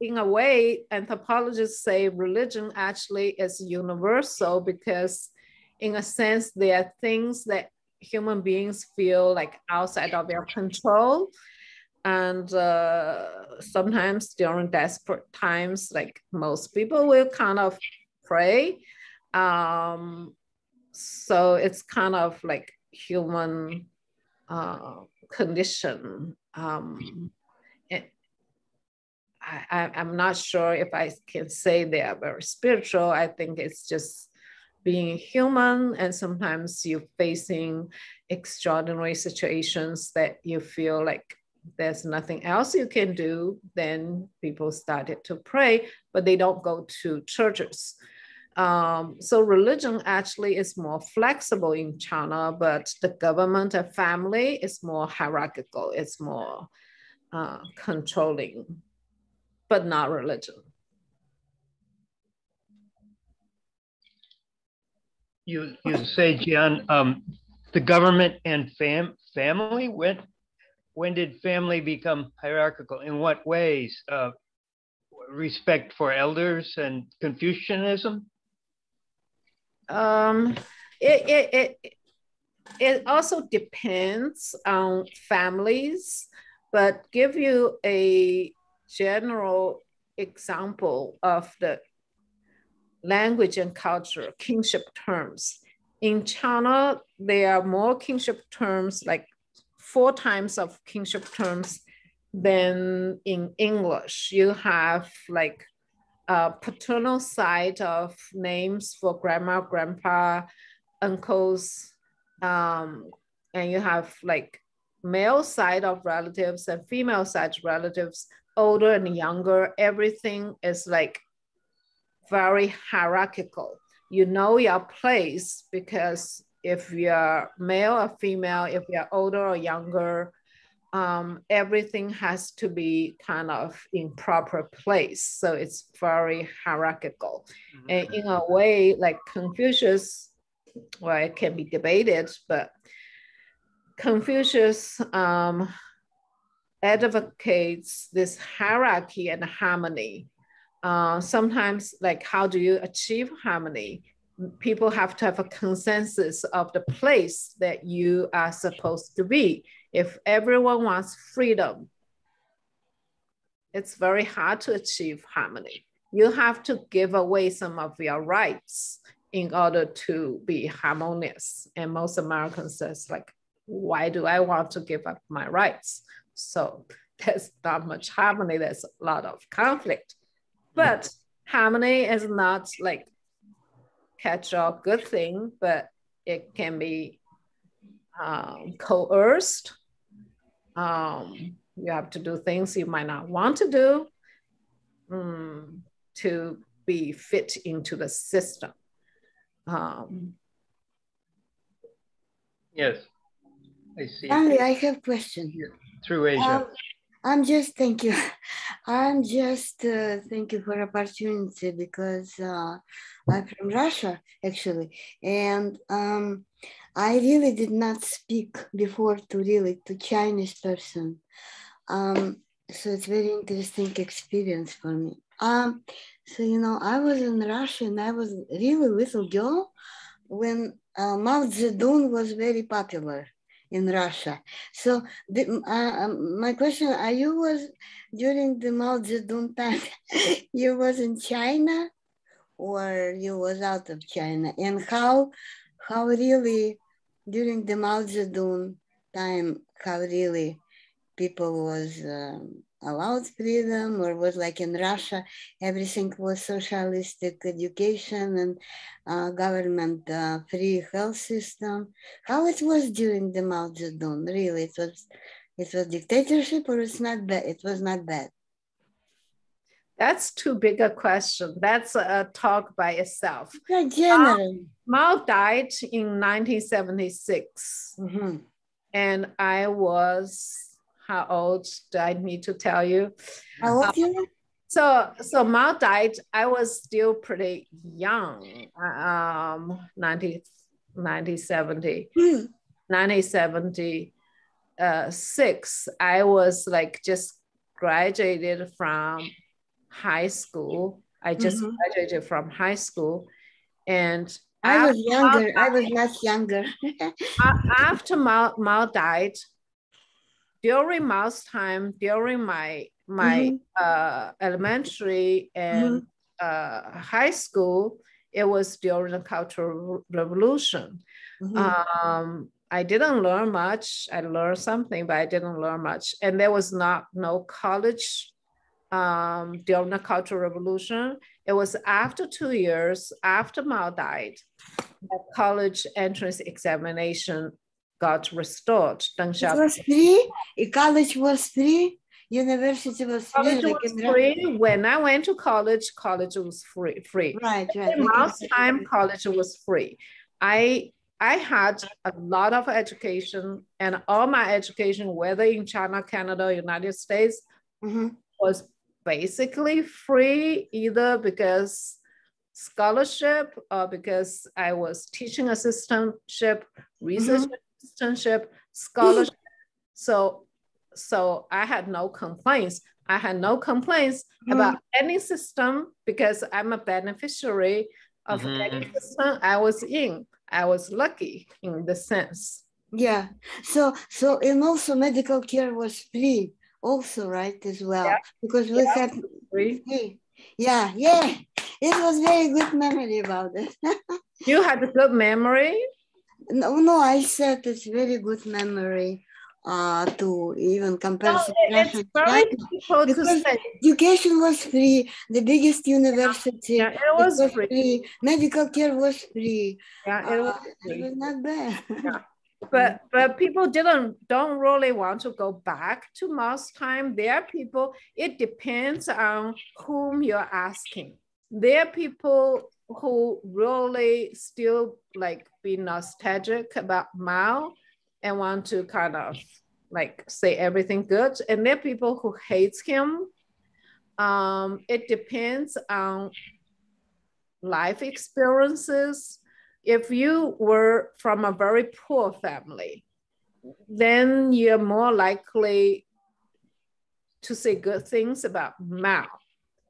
in a way, anthropologists say religion actually is universal because, in a sense, there are things that human beings feel like outside of their control. And sometimes during desperate times, like most people will kind of pray. So it's kind of like human condition. I'm not sure if I can say they are very spiritual. I think it's just being human, and sometimes you're facing extraordinary situations that you feel like there's nothing else you can do, then people started to pray, but they don't go to churches. So religion actually is more flexible in China, but the government and family is more hierarchical. It's more controlling, but not religion. You say, Jian, the government and family? When did family become hierarchical? In what ways? Respect for elders and Confucianism? It also depends on families, but give you a general example of the language and culture, kinship terms. In China, there are more kinship terms, like 4 times of kinship terms than in English. You have like a paternal side of names for grandma, grandpa, uncles, and you have like male side of relatives and female side relatives, older and younger. Everything is like very hierarchical. You know your place because if you're male or female, if you're older or younger, everything has to be kind of in proper place. So it's very hierarchical. Mm-hmm. And in a way, like Confucius, well, it can be debated, but Confucius advocates this hierarchy and harmony. Sometimes, like, how do you achieve harmony? People have to have a consensus of the place that you are supposed to be. If everyone wants freedom, it's very hard to achieve harmony. You have to give away some of your rights in order to be harmonious. And most Americans says, like, why do I want to give up my rights? So there's not much harmony. There's a lot of conflict. But harmony is not like catch-all good thing, but it can be coerced. You have to do things you might not want to do to be fit into the system. Yes, I see. I have a question. Through Asia. Thank you. Thank you for opportunity because I'm from Russia actually, and I really did not speak before to Chinese person. So it's very interesting experience for me. So I was in Russia and I was really little girl when Mao Zedong was very popular in Russia. So my question, are you was during the Mao Zedong time, you was in China or you was out of China? And how really during the Mao Zedong time, how really people was allowed freedom, or was like in Russia, everything was socialistic education and government free health system? How it was during the Mao Zedong? Really, it was dictatorship, or it's not bad? It was not bad. That's too big a question. That's a talk by itself. Yeah, general. Mao died in 1976, and I was, how old do I need to tell you? How old you? So Mao died, I was still pretty young, 1976, I was like just graduated from high school. I just graduated from high school. And I was younger. I was much younger. After Mao died, during Mao's time, during my elementary and high school, it was during the Cultural Revolution. I didn't learn much. I learned something, but I didn't learn much. And there was no college during the Cultural Revolution. It was after 2 years after Mao died, the college entrance examination got restored. It was free? College was free? University was free? College was free. When I went to college, college was free. Right. Most time, college was free. I had a lot of education, and all my education, whether in China, Canada, United States, was basically free, either because scholarship or because I was teaching assistantship, research assistantship, scholarship. So I had no complaints. I had no complaints about any system because I'm a beneficiary of any system I was in. I was lucky in the sense. Yeah. So and also medical care was free also, right, as well? Because we had free. Yeah. It was very good memory about it. You had a good memory? No, I said it's very good memory to even compare it's very difficult to say. Education was free, the biggest university. Yeah, it was free. Medical care was free. Yeah, it was free. It was not bad. Yeah. But people don't really want to go back to most time. There are people, it depends on whom you're asking. There are people who really still like be nostalgic about Mao and want to kind of like say everything good. And there are people who hate him. It depends on life experiences. If you were from a very poor family, then you're more likely to say good things about Mao,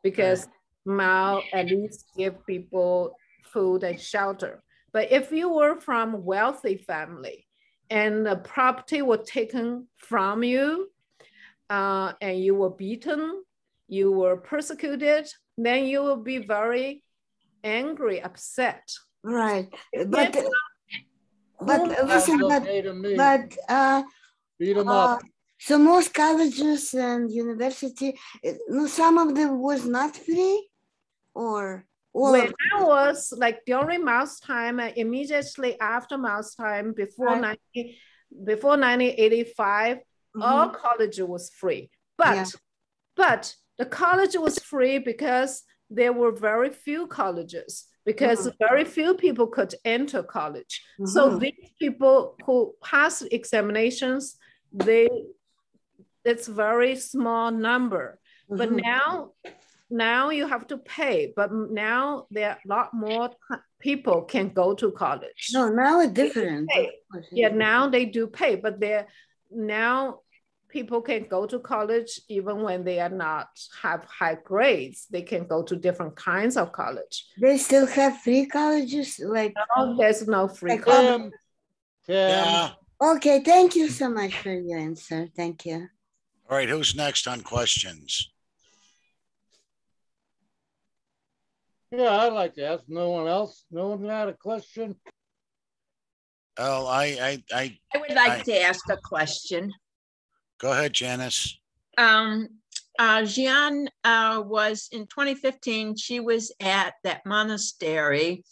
because Mao at least give people food and shelter. But if you were from a wealthy family and the property was taken from you and you were beaten, you were persecuted, then you will be very angry, upset. Right. But listen, beat them up. So most colleges and university, some of them was not free, or when I was like during Mao's time, immediately after Mao's time, before 1985, all college was free. But the college was free because there were very few colleges, because very few people could enter college. So these people who passed examinations, it's very small number. But now you have to pay. But now there are a lot more people can go to college. No, now it's different. Yeah, now they do pay, but now people can go to college even when they are not have high grades. They can go to different kinds of college. They still have free colleges? Like no, there's no free college. Yeah. Okay, thank you so much for your answer. Thank you. All right, who's next on questions? Yeah, I'd like to ask. No one else? No one had a question? Oh, I would like to ask a question. Go ahead, Janice. Jian was in 2015, she was at that monastery,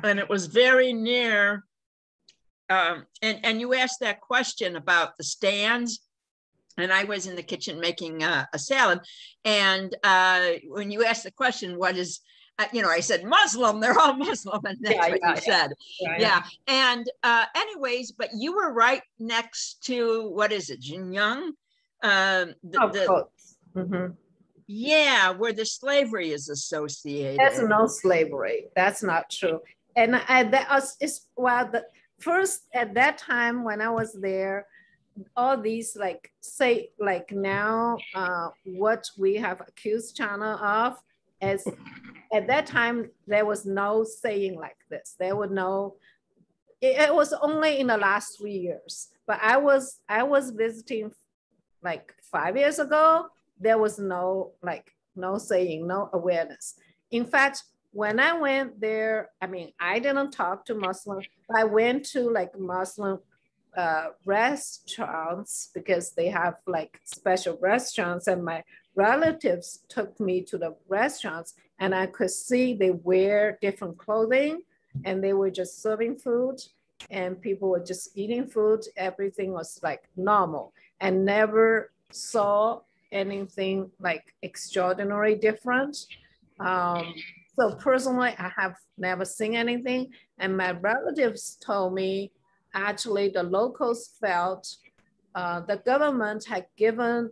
and it was very near, and you asked that question about the stands, and I was in the kitchen making a salad, and when you asked the question, what is, I said, Muslim, they're all Muslim, and that's what you said. And anyways, but you were right next to, what is it, Jinyang? Yeah, where the slavery is associated. There's no slavery. That's not true. And first at that time when I was there, all these now what we have accused China of, as at that time there was no saying like this. There were no. It was only in the last 3 years. But I was visiting like 5 years ago. There was no saying, no awareness. In fact, when I went there, I didn't talk to Muslims. I went to like Muslim restaurants because they have like special restaurants, and my relatives took me to the restaurants, and I could see they wear different clothing and they were just serving food. and people were just eating food. Everything was like normal, and never saw anything like extraordinary different. So personally, I have never seen anything. And my relatives told me, actually the locals felt the government had given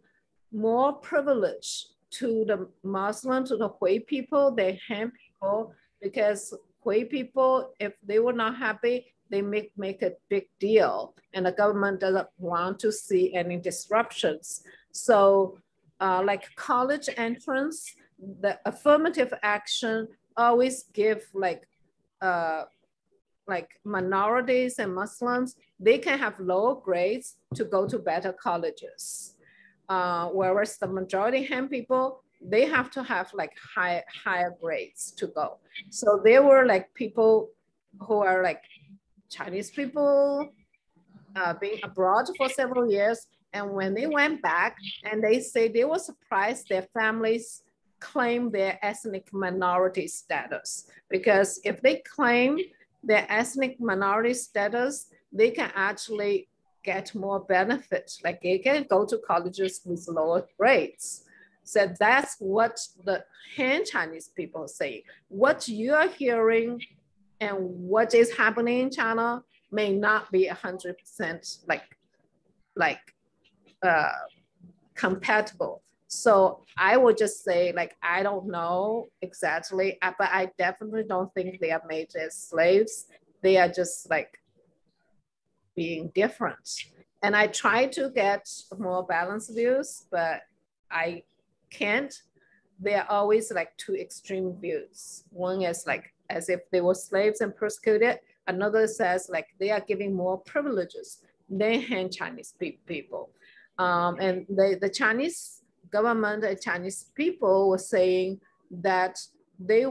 more privilege to the Muslim, to the Hui people, the Han people, because Hui people, if they were not happy, they make a big deal, and the government doesn't want to see any disruptions. So like college entrance, the affirmative action always give like minorities and Muslims, they can have lower grades to go to better colleges. Whereas the majority Han people, they have to have like higher grades to go. So there were like people who are like Chinese people being abroad for several years. And when they went back, and they say they were surprised their families claim their ethnic minority status. Because if they claim their ethnic minority status, they can actually get more benefits. Like they can go to colleges with lower grades. So that's what the Han Chinese people say. What you are hearing and what is happening in China may not be 100% compatible. So I would just say, like, I don't know exactly, but I definitely don't think they are made as slaves. They are just like being different. And I try to get more balanced views, but I can't. They're always like two extreme views. One is like as if they were slaves and persecuted. Another says like they are giving more privileges than Han Chinese people. And the Chinese government and Chinese people were saying that they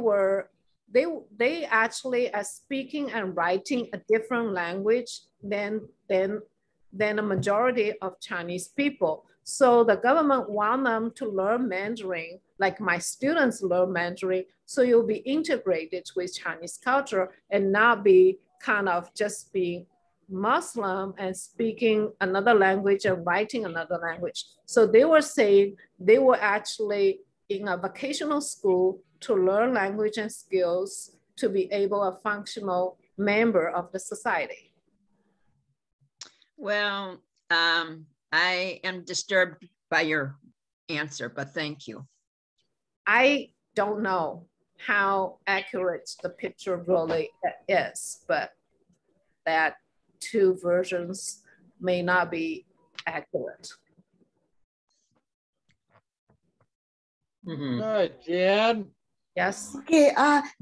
actually are speaking and writing a different language than a majority of Chinese people. So the government want them to learn Mandarin, like my students learn Mandarin, so you'll be integrated with Chinese culture and not be kind of just being Muslim and speaking another language and writing another language. So they were saying they were actually in a vocational school to learn language and skills to be able a functional member of the society. Well, I am disturbed by your answer, but thank you. I don't know how accurate the picture really is, but that two versions may not be accurate. Mm-hmm. All right, Jian. Yes. Okay,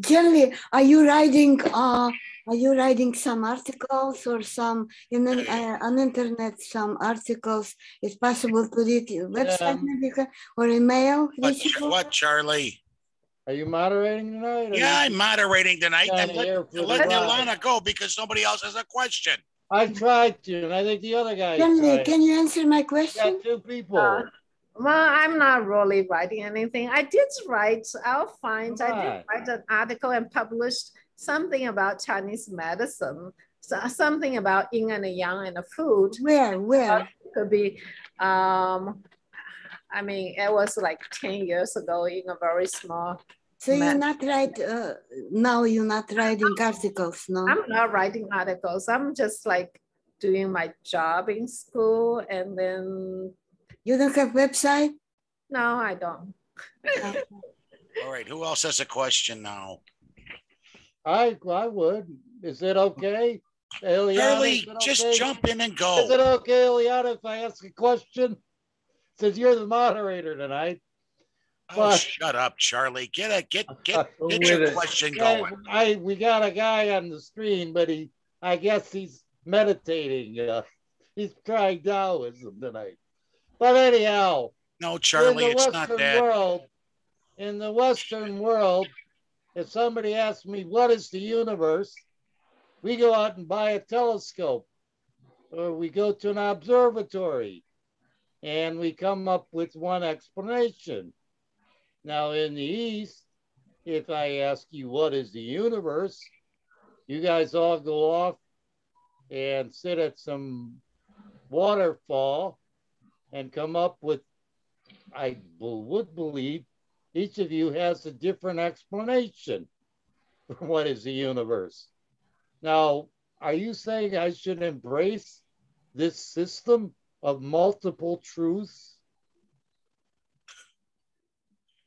Jian Li, are you writing some articles or some on internet, some articles? It's possible to read your website maybe, or email. What, Charlie? Are you moderating tonight? Yeah, I'm moderating tonight. I'm letting Ilana go because nobody else has a question. I tried to, and I think the other guy Can you answer my question? Got two people. Well, I'm not really writing anything. I did write, I did write an article and published something about Chinese medicine, something about yin and yang and the food. Where? It could be, I mean, it was like 10 years ago in a very small. So you're not now you're not writing articles, no? I'm not writing articles. I'm just like doing my job in school, and then. You don't have website? No, I don't. All right, who else has a question now? I would. Is it okay? Eliana, Charlie, just jump in and go. Is it okay, Eliana, if I ask a question? Since you're the moderator tonight. Oh, shut up, Charlie. Get your question going. We got a guy on the screen, but I guess he's meditating. He's trying Taoism tonight. But anyhow, no, Charlie, it's not that. In the Western world, if somebody asks me what is the universe, we go out and buy a telescope, or we go to an observatory, and we come up with one explanation. Now, in the East, if I ask you what is the universe, you guys all go off and sit at some waterfall and come up with, I would believe, each of you has a different explanation for what is the universe. Now, are you saying I should embrace this system of multiple truths?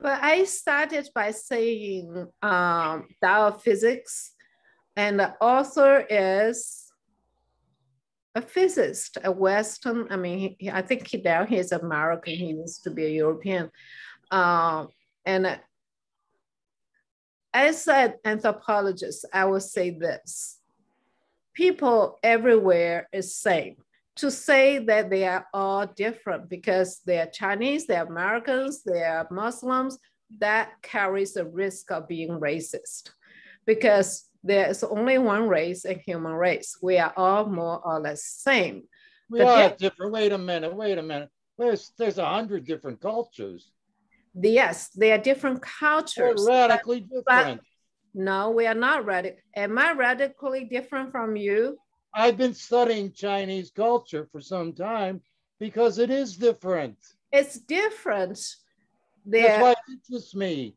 But I started by saying Tao of Physics, and the author is a physicist, a Western, I mean, I think he's American, he used to be a European. And as an anthropologist, I would say this: people everywhere is same. To say that they are all different because they are Chinese, they are Americans, they are Muslims, that carries the risk of being racist, because there is only one race, a human race. We are all more or less same. We are different. Wait a minute. There's 100 different cultures. Yes, they are different cultures. We're radically different. No, we are not radical. Am I radically different from you? I've been studying Chinese culture for some time because it is different. It's different. That's why it interests me.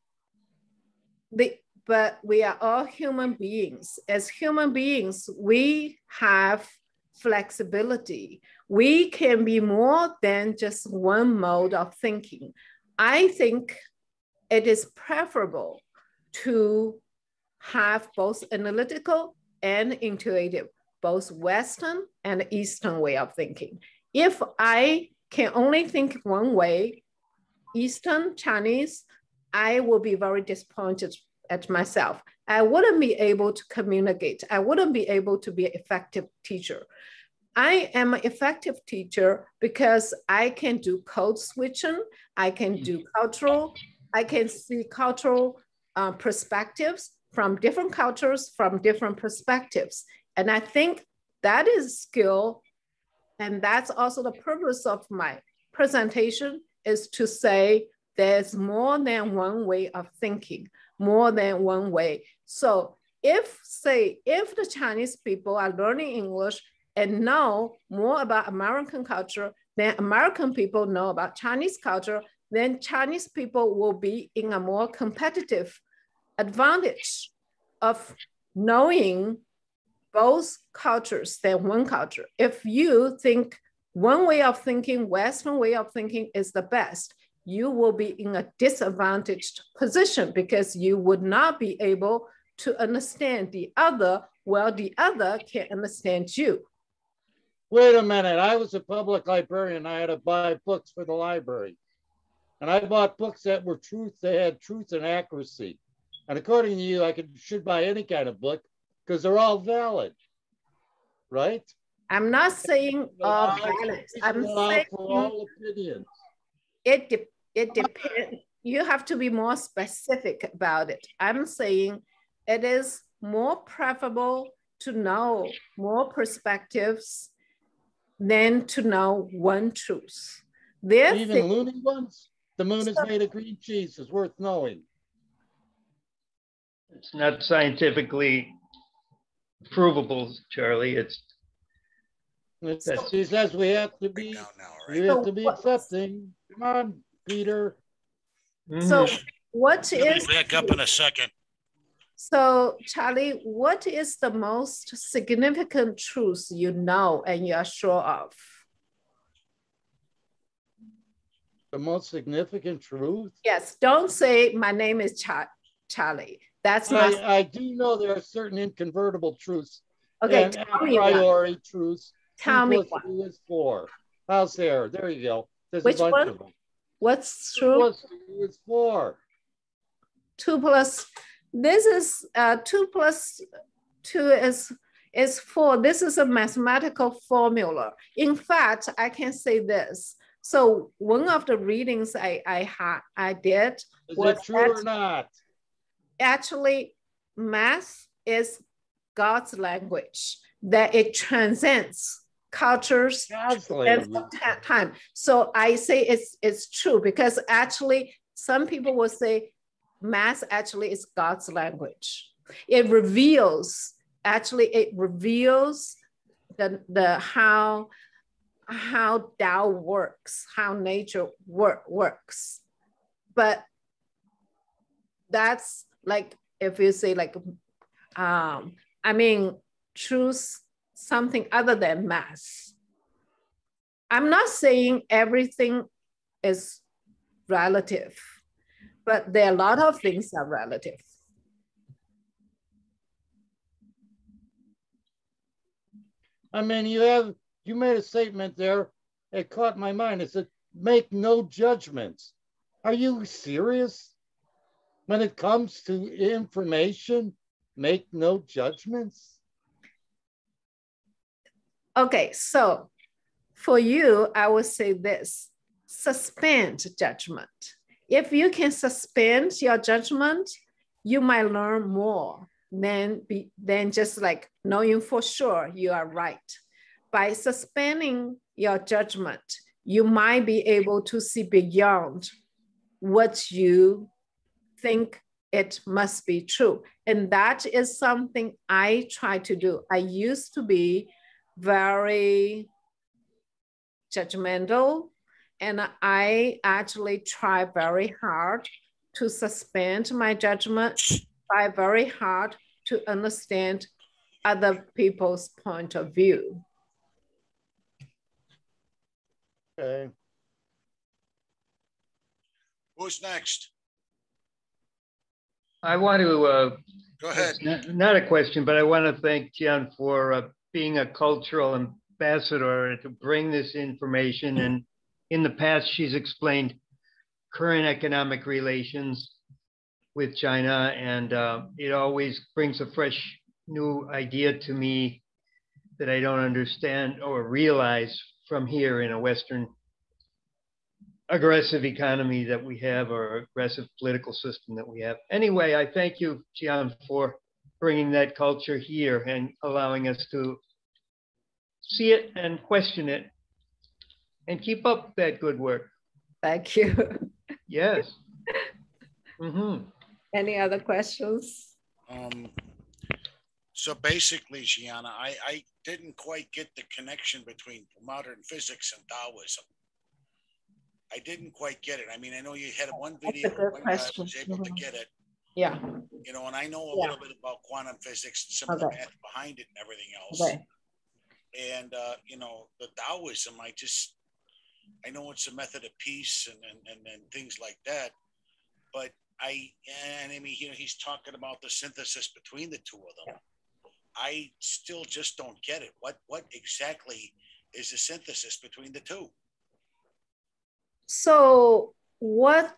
But we are all human beings. As human beings, we have flexibility. We can be more than just one mode of thinking. I think it is preferable to have both analytical and intuitive, both Western and Eastern way of thinking. If I can only think one way, Eastern, Chinese, I will be very disappointed at myself. I wouldn't be able to communicate. I wouldn't be able to be an effective teacher. I am an effective teacher because I can do code switching. I can do I can see cultural perspectives from different cultures, from different perspectives. And I think that is skill. And that's also the purpose of my presentation, is to say there's more than one way of thinking, more than one way. So if the Chinese people are learning English and know more about American culture than American people know about Chinese culture, then Chinese people will be in a more competitive advantage of knowing both cultures than one culture. If you think one way of thinking, Western way of thinking is the best, you will be in a disadvantaged position because you would not be able to understand the other while the other can understand you. Wait a minute, I was a public librarian. I had to buy books for the library. And I bought books that were they had truth and accuracy. And according to you, I should buy any kind of book because they're all valid, right? I'm not saying all valid. I'm saying for all opinions. It depends. You have to be more specific about it. I'm saying it is more preferable to know more perspectives than to know one truth. Even loony ones? The moon is made of green cheese is worth knowing. It's not scientifically provable, Charlie. She says we have to be, accepting. Come on, Peter. So what is... Back up in a second. So Charlie, what is the most significant truth you know and you are sure of? The most significant truth? Yes, don't say my name is Charlie. That's not... I do know there are certain inconvertible truths. Okay, and a priori truths. Tell me one. 2 + 2 is 4. How's there? There you go. There's Which a bunch one? Of them. What's true? 2 + 2 is 4. 2 plus... This is 2 + 2 is 4. This is a mathematical formula. In fact, I can say this. So one of the readings I did was... Is it true or not? Actually, math is God's language, that it transcends cultures, transcends time. So I say it's true because actually some people will say math actually is God's language. It reveals the how Tao works, how nature works. But that's like, if you say like, I mean, choose something other than mass. I'm not saying everything is relative, but there are a lot of things that are relative. I mean, you made a statement there. It caught my mind. It said, make no judgments. Are you serious? When it comes to information, make no judgments? Okay, so for you, I would say this: suspend judgment. If you can suspend your judgment, you might learn more than just like knowing for sure you are right. By suspending your judgment, you might be able to see beyond what you think it must be true. And that is something I try to do. I used to be very judgmental, and I actually try very hard to suspend my judgment, try very hard to understand other people's point of view. Okay. Who's next? I want to go ahead. Not a question, but I want to thank Jian for being a cultural ambassador to bring this information. And in the past, she's explained current economic relations with China, and it always brings a fresh new idea to me that I don't understand or realize from here in a Western aggressive economy that we have, or aggressive political system that we have. Anyway, I thank you, Jian, for bringing that culture here and allowing us to see it and question it, and keep up that good work. Thank you. Yes. Mm-hmm. Any other questions? So basically, Gianna, I didn't quite get the connection between modern physics and Taoism. I didn't quite get it. I mean, I know you had one video when I was able to get it. Yeah. You know, and I know a little bit about quantum physics and some of the math behind it and everything else. Okay. And, you know, the Taoism, I know it's a method of peace and things like that. But I mean, you know, he's talking about the synthesis between the two of them. Yeah. I still just don't get it. What exactly is the synthesis between the two? So what,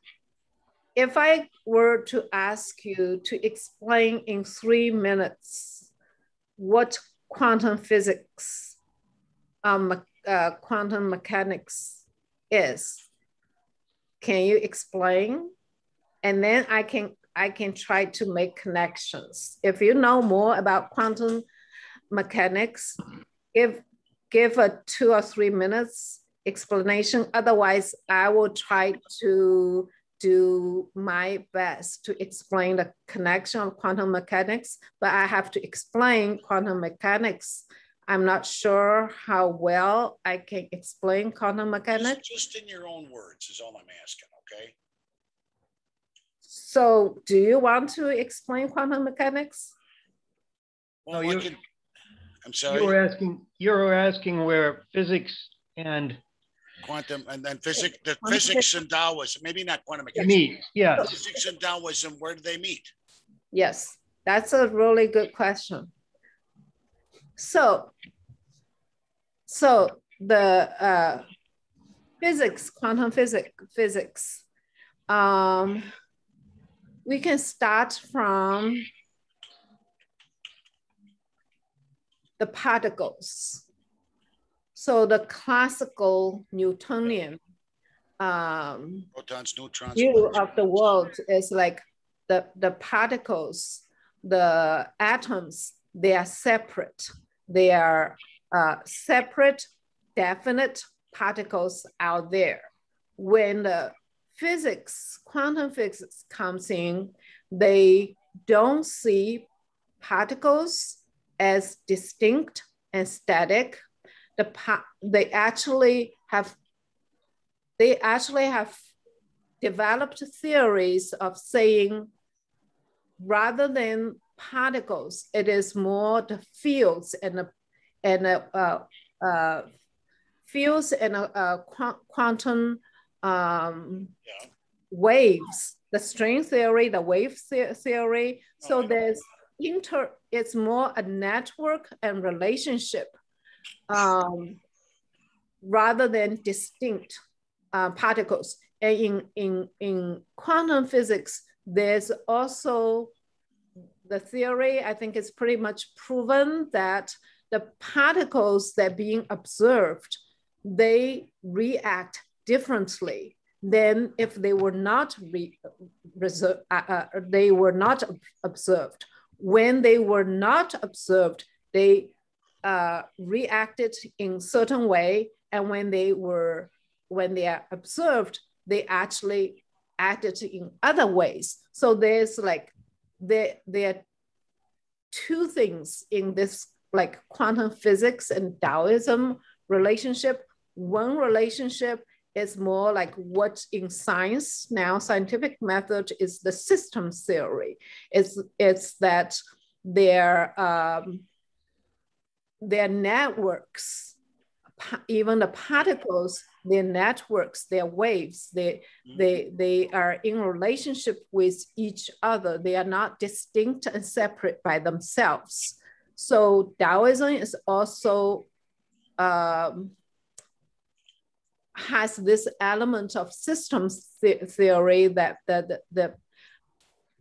if I were to ask you to explain in 3 minutes what quantum physics, quantum mechanics is, can you explain? And then I can try to make connections. If you know more about quantum mechanics, give a 2 or 3 minutes explanation. Otherwise, I will try to do my best to explain the connection of quantum mechanics, but I have to explain quantum mechanics. I'm not sure how well I can explain quantum mechanics. Just in your own words is all I'm asking, okay? So do you want to explain quantum mechanics? Well, no, I'm sorry. You were asking where physics and quantum and then physics and Taoism, maybe not quantum mechanics. Meet, yeah. Physics and Taoism, where do they meet? Yes, that's a really good question. So the physics, quantum physics, we can start from the particles. So the classical Newtonian protons, neutrons, view of the world is like the particles, the atoms, they are separate. They are separate, definite particles out there. When the physics, quantum physics comes in, they don't see particles as distinct and static. They actually have developed theories of saying, rather than particles, it is more the fields and quantum waves, the string theory, the wave theory. So there's it's more a network and relationship rather than distinct particles. And in quantum physics, there's also the theory, I think it's pretty much proven that the particles that are being observed, they react differently than if they were not observed. When they were not observed, they reacted in certain way, and when they are observed, they actually acted in other ways. So there's like there are two things in this like quantum physics and Daoism relationship. One relationship is more like what in science now, scientific method is the system theory. It's that their networks, even the particles, their networks, their waves, they are in relationship with each other. They are not distinct and separate by themselves. So Daoism is also has this element of systems theory that the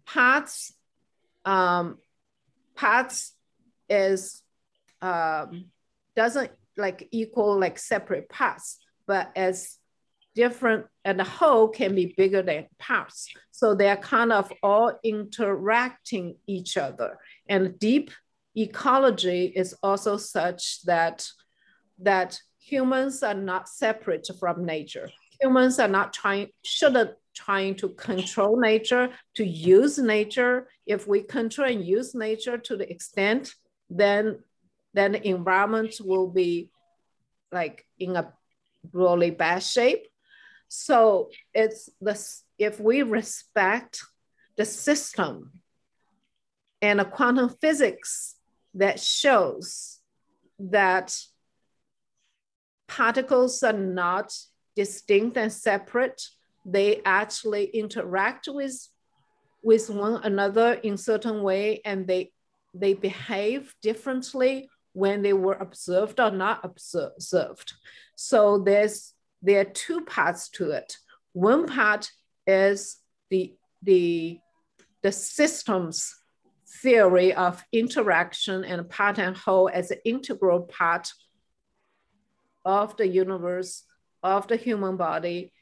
parts is doesn't like equal like separate parts, but as different, and the whole can be bigger than parts. So they're kind of all interacting each other. And deep ecology is also such that humans are not separate from nature. Humans are not shouldn't trying to control nature, to use nature. If we control and use nature to the extent, then the environment will be like in a really bad shape. So it's this, if we respect the system and a quantum physics that shows that particles are not distinct and separate, they actually interact with one another in certain way, and they behave differently when they were observed or not observed. So there are two parts to it. One part is the systems theory of interaction and part and whole as an integral part of the universe, of the human body.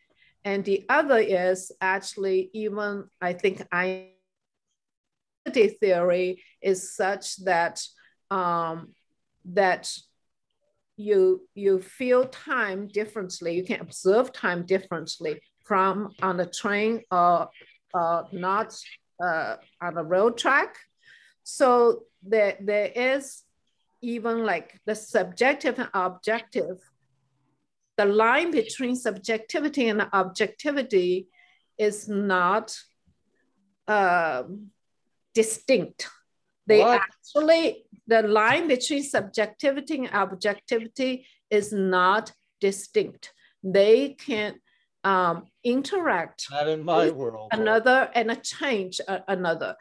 And the other is actually even, I think, identity theory is such that that you feel time differently. You can observe time differently from on the train or not on a road track. So there is even like the subjective and objective. The line between subjectivity and objectivity is not distinct. They actually, the line between subjectivity and objectivity is not distinct. They can interact. Not in my world. Another and change another.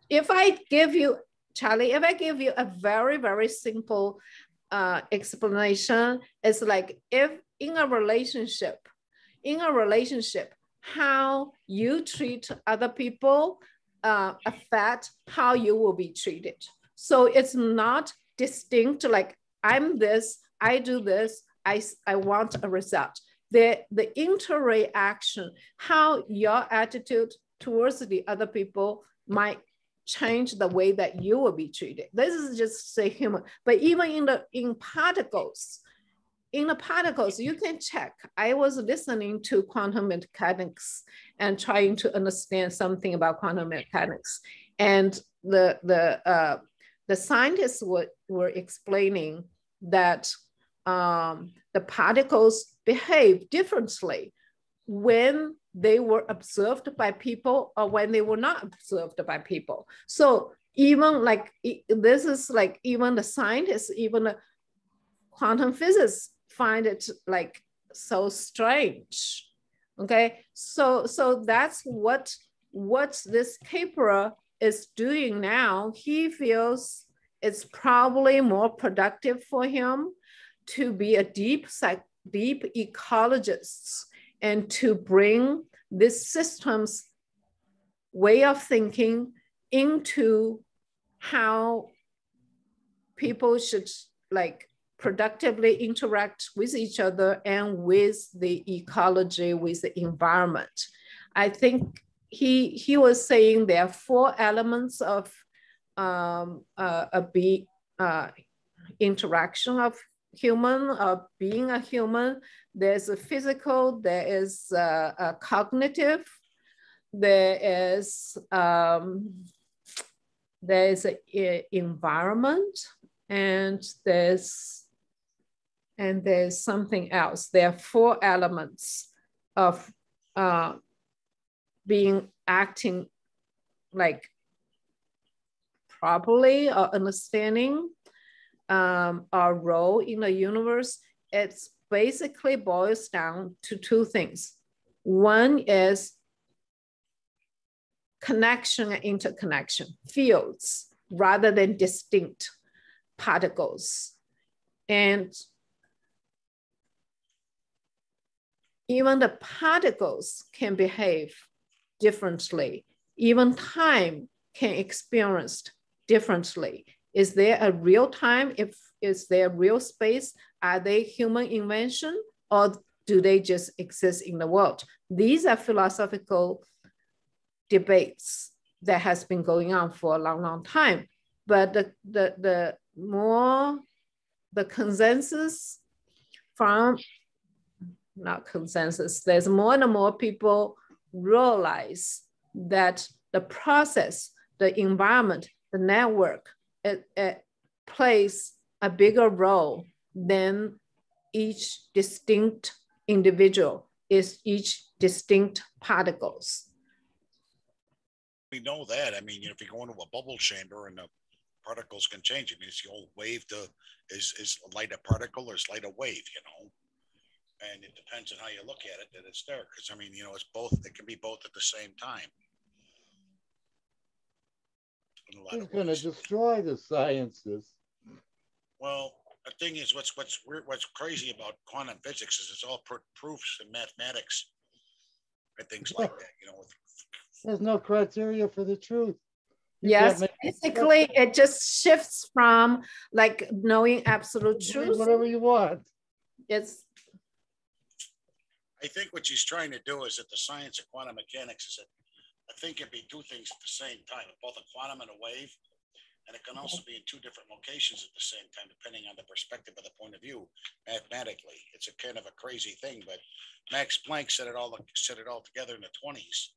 If I give you, Charlie, if I give you a very, very simple explanation, it's like if in a relationship, how you treat other people affect how you will be treated. So it's not distinct, like I'm this, I do this, I want a result. The interaction, how your attitude towards the other people might change the way that you will be treated. This is just say human, but even in particles, in the particles, you can check. I was listening to quantum mechanics and trying to understand something about quantum mechanics. And the the scientists were explaining that the particles behave differently when they were observed by people or when they were not observed by people. So even like, this is like, even the scientists, even the quantum physicists find it like so strange. Okay, so that's what this Capra is doing now. He feels it's probably more productive for him to be a deep ecologist and to bring this system's way of thinking into how people should like productively interact with each other and with the ecology, with the environment. I think he was saying there are 4 elements of interaction of human, of being a human. There's a physical, there is a cognitive, there is a environment, and there's something else. There are 4 elements of acting like properly or understanding our role in the universe. It's basically boils down to 2 things. One is connection and interconnection, fields, rather than distinct particles. And even the particles can behave differently. Even time can experience differently. Is there a real time? Is there real space? Are they human invention, or do they just exist in the world? These are philosophical debates that has been going on for a long, long time. But the consensus from, not consensus, there's more and more people realize that the process, the environment, the network, it plays a bigger role than each distinct individual, is each distinct particles. We know that. I mean, if you go into a bubble chamber and the particles can change, I mean, it's the old wave is light a particle or is light a wave, and it depends on how you look at it that it's there. Because I mean, it's both. It can be both at the same time. He's going to destroy the sciences. Well, the thing is, what's crazy about quantum physics is it's all proofs and mathematics and things like that. There's no criteria for the truth. Yes, basically, it just shifts from like knowing absolute truth. Whatever you want. It's. I think what she's trying to do is that the science of quantum mechanics is that I think it be 2 things at the same time, both a quantum and a wave, and it can also be in 2 different locations at the same time, depending on the perspective of the point of view. Mathematically, it's a kind of a crazy thing, but Max Planck said it all together in the 1920s.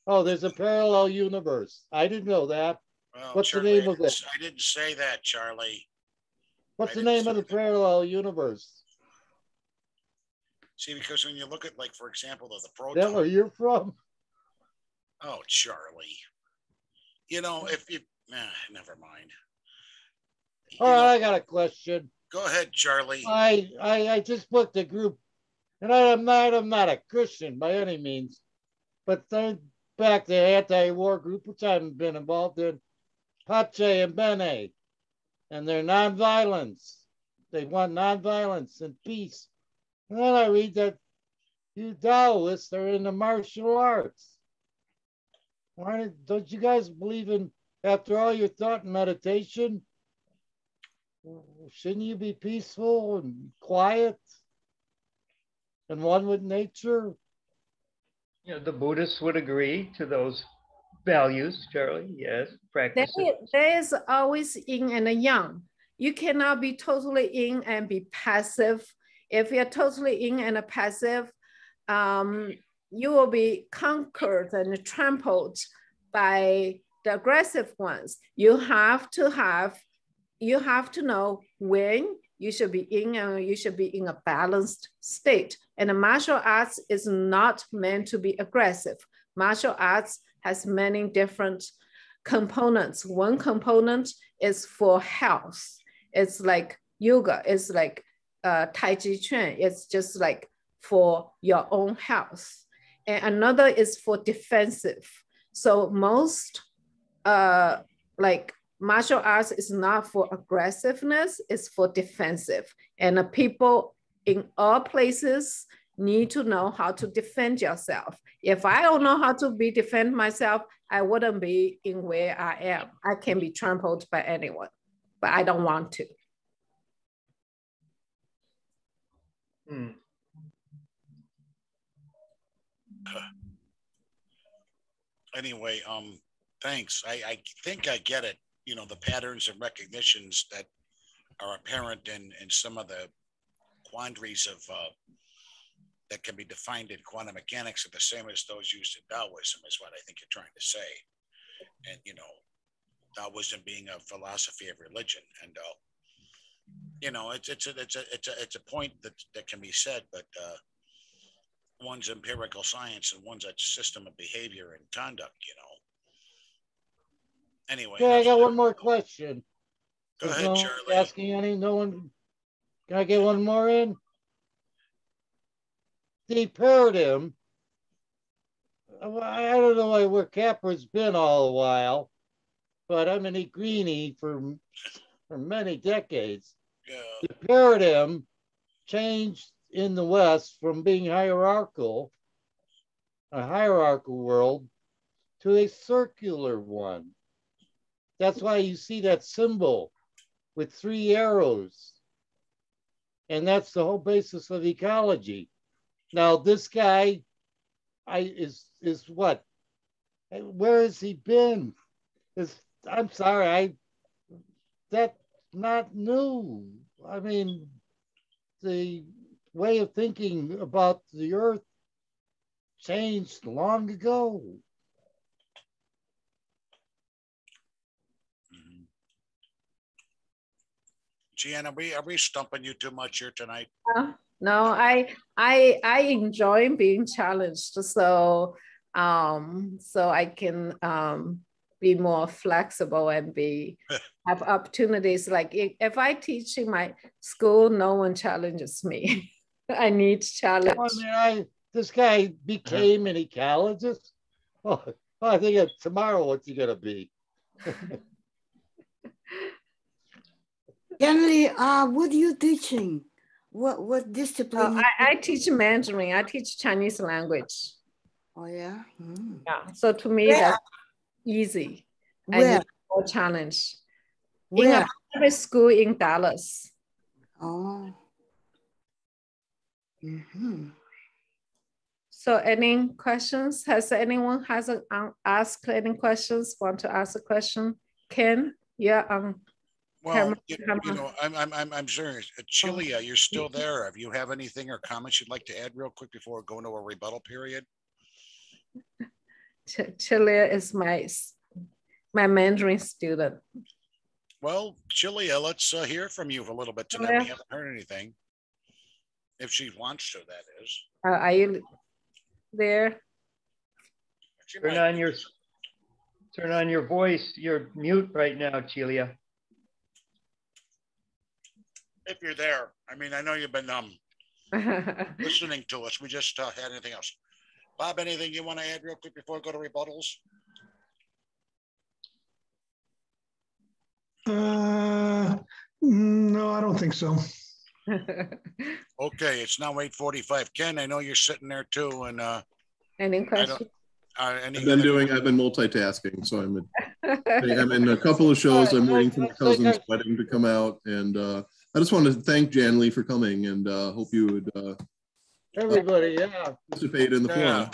Oh, there's a parallel universe. I didn't know that. Well, what's Charlie, the name of it? I didn't say that, Charlie. What's the name of the parallel universe? See, because when you look at, like, for example, the proton. That's where you're from. Oh, Charlie. If you, never mind. All right, I got a question. Go ahead, Charlie. I just booked a group, and I'm not a Christian by any means, but they're back to anti-war group, which I haven't been involved in, Pache and Bene, and they're nonviolence. They want nonviolence and peace. And then I read that you Taoists are in the martial arts. Don't you guys believe in, after all your thought and meditation, shouldn't you be peaceful and quiet and one with nature? The Buddhists would agree to those values, Charlie. Yes, practice. There is always yin and a yang. You cannot be totally yin and be passive. If you're totally yin and a passive, you will be conquered and trampled by the aggressive ones. You have to have you have to know when you should be in and you should be in a balanced state. And the martial arts is not meant to be aggressive. Martial arts has many different components. One component is for health. It's like yoga, it's like Tai Chi Chuan. It's just like for your own health. And another is for defensive. So most like martial arts is not for aggressiveness, it's for defensive. And the people in all places need to know how to defend yourself. If I don't know how to defend myself, I wouldn't be in where I am. I can be trampled by anyone, but I don't want to. Anyway, thanks. I think I get it. You know, the patterns and recognitions that are apparent in some of the quandaries of that can be defined in quantum mechanics are the same as those used in Daoism, is what I think you're trying to say. And you know, Daoism being a philosophy of religion, and you know, it's a point that can be said, but one's empirical science and one's a system of behavior and conduct. You know. Anyway, okay, I got one more question. Go ahead, no Charlie. Asking any, no one. Can I get one more in? The paradigm. I don't know where Capra's been all the while, but I'm an Greenie for many decades. Yeah. The paradigm changed in the West from being hierarchical, a hierarchical world, to a circular one. That's why you see that symbol with 3 arrows. And that's the whole basis of ecology. Now, this guy is what? Where has he been? I'm sorry, that's not new. I mean, the way of thinking about the earth changed long ago. Jian, are we stumping you too much here tonight? No, I enjoy being challenged, so I can be more flexible and have opportunities. Like if I teach in my school, no one challenges me. I need challenge. I mean, this guy became an ecologist. Oh, I think tomorrow, what's he gonna be? Jian Li, what are you teaching? What discipline? I teach Mandarin. I teach Chinese language. Oh yeah. Yeah. So to me, that's easy. Where? And more challenge. Where? In a private school in Dallas. Oh. So any questions? Has anyone asked any questions? Want to ask a question? Ken? Yeah. Well, you know, I'm serious. Chilia, you're still there. If you have anything or comments you'd like to add real quick before we go into a rebuttal period? Chilia is my Mandarin student. Well, Chilia, let's hear from you for a little bit tonight. We haven't heard anything. If she wants to, that is. Are you there? Turn on your voice. You're mute right now, Chilia. If you're there. I mean, I know you've been listening to us. We just had anything else. Bob, anything you want to add real quick before we go to rebuttals? No, I don't think so. Okay, it's now 8:45. Ken, I know you're sitting there too. And any questions? I've been multitasking, so I'm in a couple of shows. I'm waiting for my cousin's wedding to come out, and I just want to thank Jian Li for coming, and hope you would everybody, participate in the forum.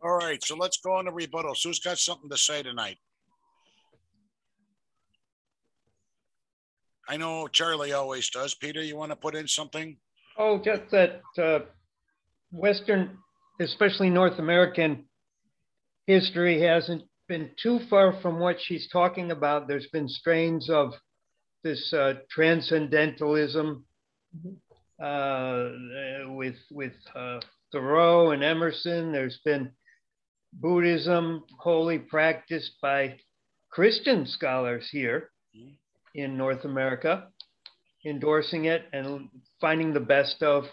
All right, so let's go on to rebuttals. Who's got something to say tonight? I know Charlie always does. Peter, you want to put in something? Oh, just that Western, especially North American history hasn't been too far from what she's talking about. There's been strains of this transcendentalism with Thoreau and Emerson. There's been Buddhism wholly practiced by Christian scholars here in North America, endorsing it and finding the best of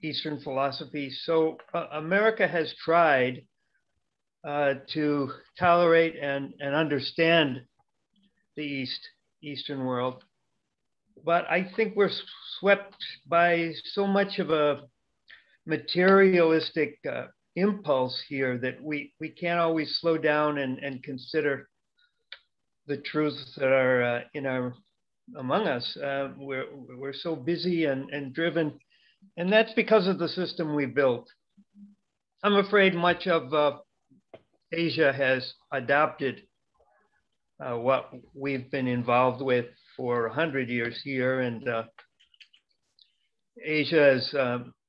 Eastern philosophy. So America has tried to tolerate and understand the Eastern world. But I think we're swept by so much of a materialistic impulse here that we can't always slow down and consider the truths that are among us. We're so busy and driven, and that's because of the system we built. I'm afraid much of Asia has adopted what we've been involved with for 100 years here, and Asia has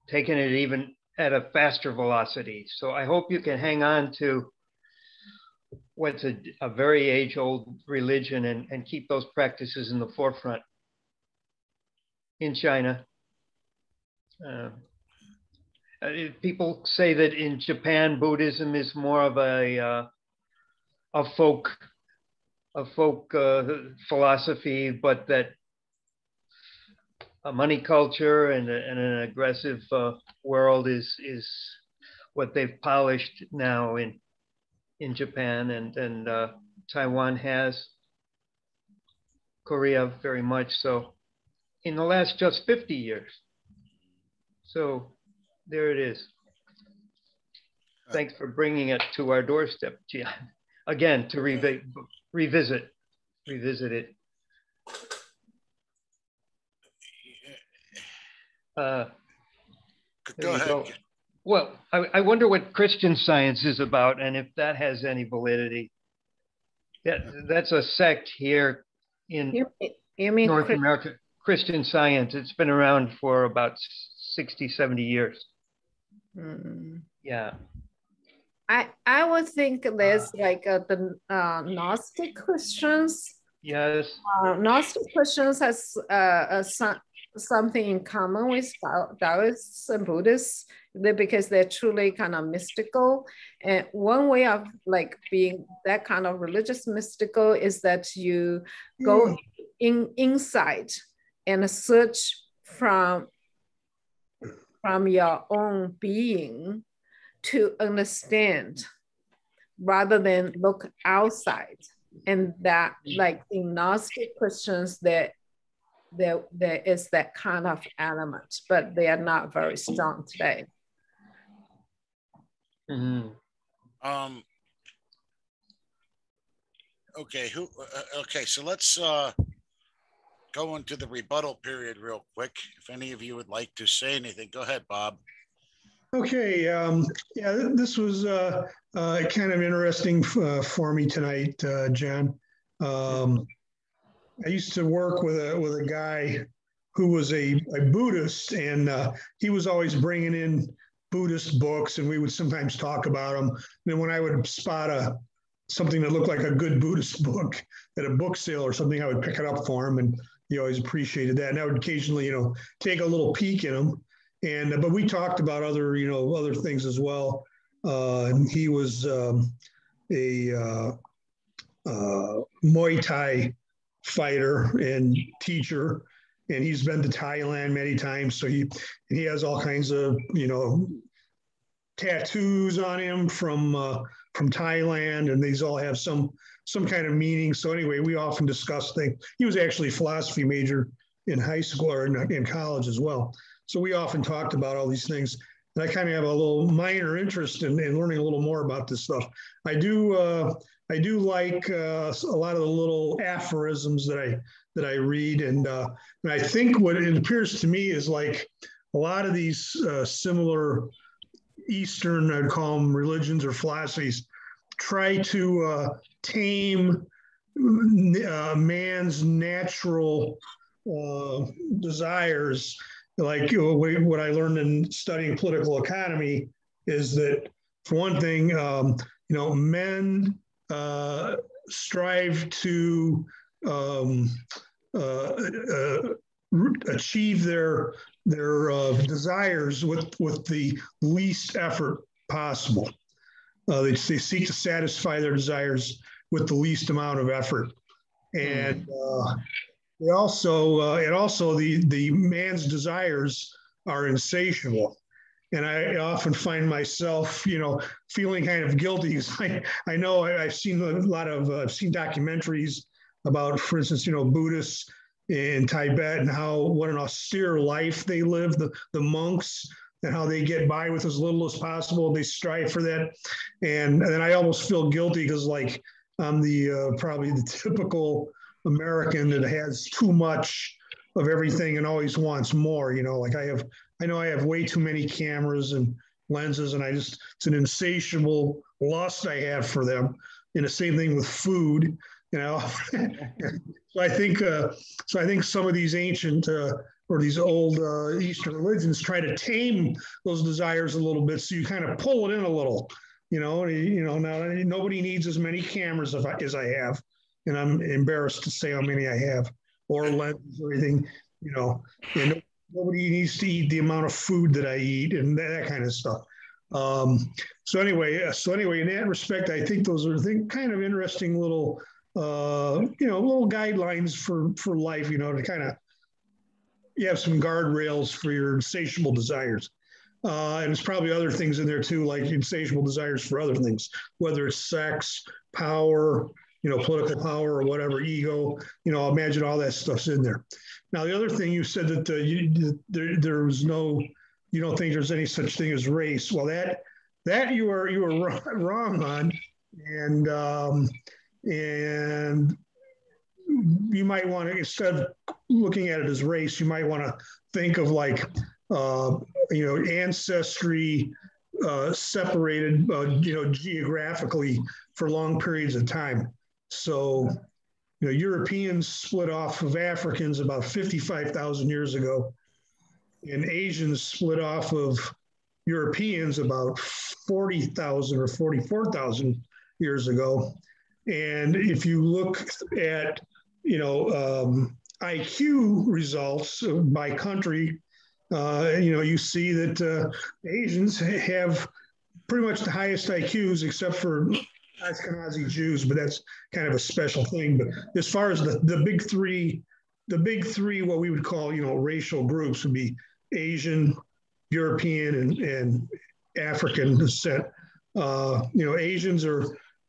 taken it even at a faster velocity. So I hope you can hang on to what's a very age-old religion and keep those practices in the forefront. In China, people say that in Japan, Buddhism is more of a folk philosophy, but that a money culture and an aggressive world is what they've polished now in Japan, and Taiwan has, Korea very much so, in the last just 50 years. So there it is. Thanks for bringing it to our doorstep, Jian. Again, to revisit it. Go ahead. Go. Well, I wonder what Christian Science is about, and if that has any validity. That's a sect here in you mean North America. Christian Science. It's been around for about 60, 70 years. Yeah. I would think there's like the Gnostic Christians. Yes. Gnostic Christians has something in common with Taoists and Buddhists, because they're truly kind of mystical. And one way of like being that kind of religious mystical is that you go inside and search from your own being to understand rather than look outside. And that, like in Gnostic Christians, there is that kind of element, but they are not very strong today. Mm-hmm. Okay, okay, so let's go into the rebuttal period real quick. If any of you would like to say anything, go ahead, Bob. Okay, yeah, this was kind of interesting for me tonight, John. I used to work with a guy who was a Buddhist, and he was always bringing in Buddhist books, and we would sometimes talk about them. And then when I would spot something that looked like a good Buddhist book at a book sale or something, I would pick it up for him, and he always appreciated that. And I would occasionally, take a little peek in them. And but we talked about other things as well. He was a Muay Thai fighter and teacher, and he's been to Thailand many times. So he has all kinds of tattoos on him from Thailand, and these all have some kind of meaning. So anyway, we often discuss things. He was actually a philosophy major in high school or in college as well. So we often talked about all these things, and I kind of have a little minor interest in learning a little more about this stuff. I do like a lot of the little aphorisms that I read, and I think what it appears to me is like a lot of these similar Eastern, I'd call them religions or philosophies, try to tame man's natural desires. Like what I learned in studying political economy is that, for one thing, men strive to achieve their desires with the least effort possible. They seek to satisfy their desires with the least amount of effort, and it also the man's desires are insatiable. And I often find myself, feeling kind of guilty because I know I've seen a lot of I've seen documentaries about, for instance, Buddhists in Tibet and what an austere life they live, the monks, and how they get by with as little as possible. They strive for that, and then I almost feel guilty because like I'm the probably the typical American that has too much of everything and always wants more. Like I know I have way too many cameras and lenses, and it's an insatiable lust I have for them. And the same thing with food, So I think some of these ancient or these old Eastern religions try to tame those desires a little bit, so you kind of pull it in a little. Now nobody needs as many cameras as I have, and I'm embarrassed to say how many I have, or lenses or anything. And nobody needs to eat the amount of food that I eat and that kind of stuff. So anyway, in that respect, I think those are kind of interesting little, little guidelines for life, to kind of, you have some guardrails for your insatiable desires. And there's probably other things in there too, like insatiable desires for other things, whether it's sex, power, political power or whatever, ego, imagine all that stuff's in there. Now, the other thing you said that there was you don't think there's any such thing as race. Well, that you were wrong on, and you might want to, instead of looking at it as race, you might want to think of like, ancestry separated, geographically for long periods of time. So, Europeans split off of Africans about 55,000 years ago, and Asians split off of Europeans about 40,000 or 44,000 years ago. And if you look at, IQ results by country, you see that Asians have pretty much the highest IQs, except for Ashkenazi Jews, but that's kind of a special thing. But as far as the big three, what we would call, racial groups would be Asian, European, and African descent. Asians are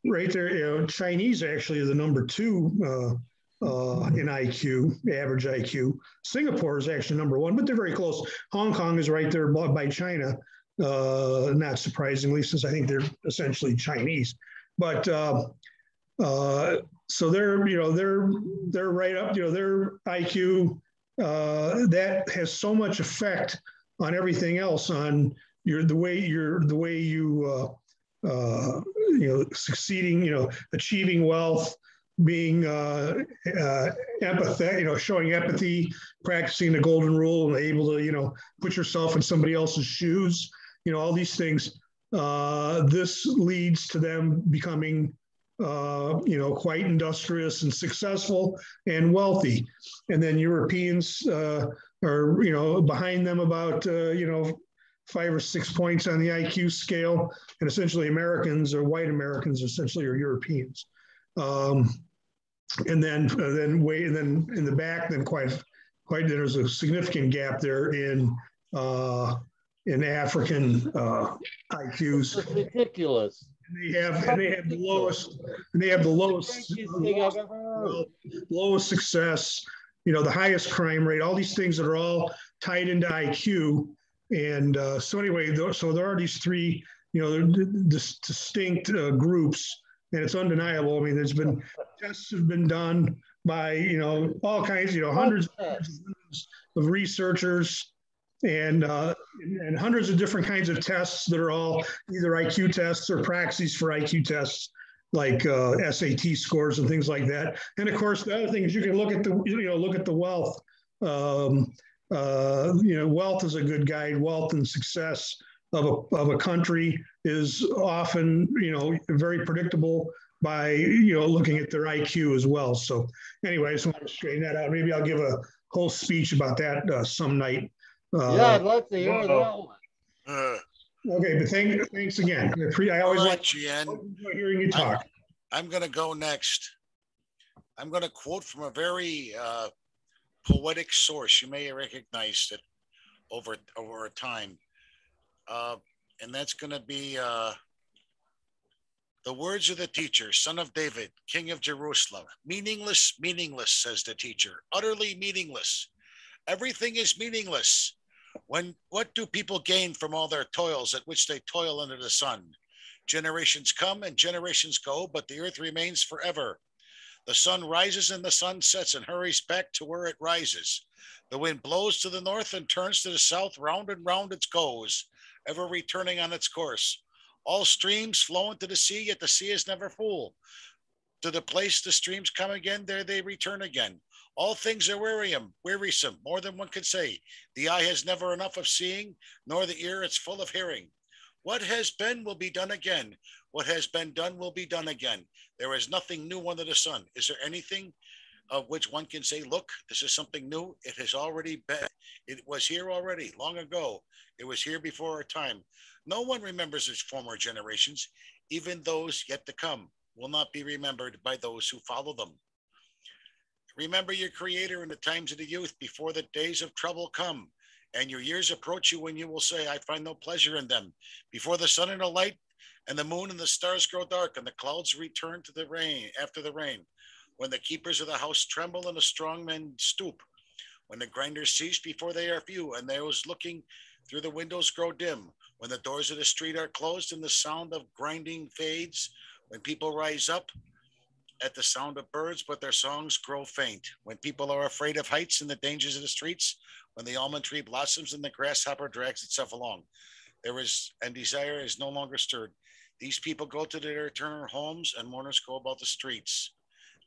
right there. Chinese actually are the number 2 in IQ, average IQ. Singapore is actually number 1, but they're very close. Hong Kong is right there by China, not surprisingly, since I think they're essentially Chinese. But so they're right up. Their IQ that has so much effect on everything else, on the way you succeeding, achieving wealth, being empathetic, showing empathy, practicing the golden rule, and able to put yourself in somebody else's shoes, all these things. This leads to them becoming quite industrious and successful and wealthy. And then Europeans are behind them about 5 or 6 points on the IQ scale, and essentially Americans, or white Americans, essentially are Europeans. And then in the back, then quite there's a significant gap there in African IQs. It's ridiculous. They have the lowest success, the highest crime rate, all these things that are all tied into IQ. And so anyway, so there are these 3, distinct groups, and it's undeniable. I mean, there's been tests have been done by, all kinds, hundreds of researchers, and hundreds of different kinds of tests that are all either IQ tests or proxies for IQ tests, like SAT scores and things like that. And of course, the other thing is you can look at the wealth. Wealth is a good guide. Wealth and success of a country is often, very predictable by looking at their IQ as well. So anyway, I just want to straighten that out. Maybe I'll give a whole speech about that some night. Yeah, I'd love to hear that one. Okay, but thanks again. I always like hearing you talk. I'm going to go next. I'm going to quote from a very poetic source. You may have recognized it over a time. And that's going to be the words of the teacher, son of David, king of Jerusalem. Meaningless, meaningless, says the teacher. Utterly meaningless. Everything is meaningless. What do people gain from all their toils at which they toil under the sun? Generations come and generations go, but the earth remains forever. The sun rises and the sun sets and hurries back to where it rises. The wind blows to the north and turns to the south, round and round it goes, ever returning on its course. All streams flow into the sea, yet the sea is never full. To the place the streams come again, there they return again. All things are wearisome, more than one can say. The eye has never enough of seeing, nor the ear it's full of hearing. What has been will be done again. What has been done will be done again. There is nothing new under the sun. Is there anything of which one can say, look, this is something new? It has already been. It was here already, long ago. It was here before our time. No one remembers its former generations. Even those yet to come will not be remembered by those who follow them. Remember your Creator in the times of the youth before the days of trouble come, and your years approach you when you will say, I find no pleasure in them. Before the sun and the light and the moon and the stars grow dark and the clouds return to the rain after the rain, when the keepers of the house tremble and the strong men stoop, when the grinders cease before they are few and those looking through the windows grow dim, when the doors of the street are closed and the sound of grinding fades, when people rise up at the sound of birds, but their songs grow faint, when people are afraid of heights and the dangers of the streets, when the almond tree blossoms and the grasshopper drags itself along, and desire is no longer stirred. These people go to their eternal homes and mourners go about the streets.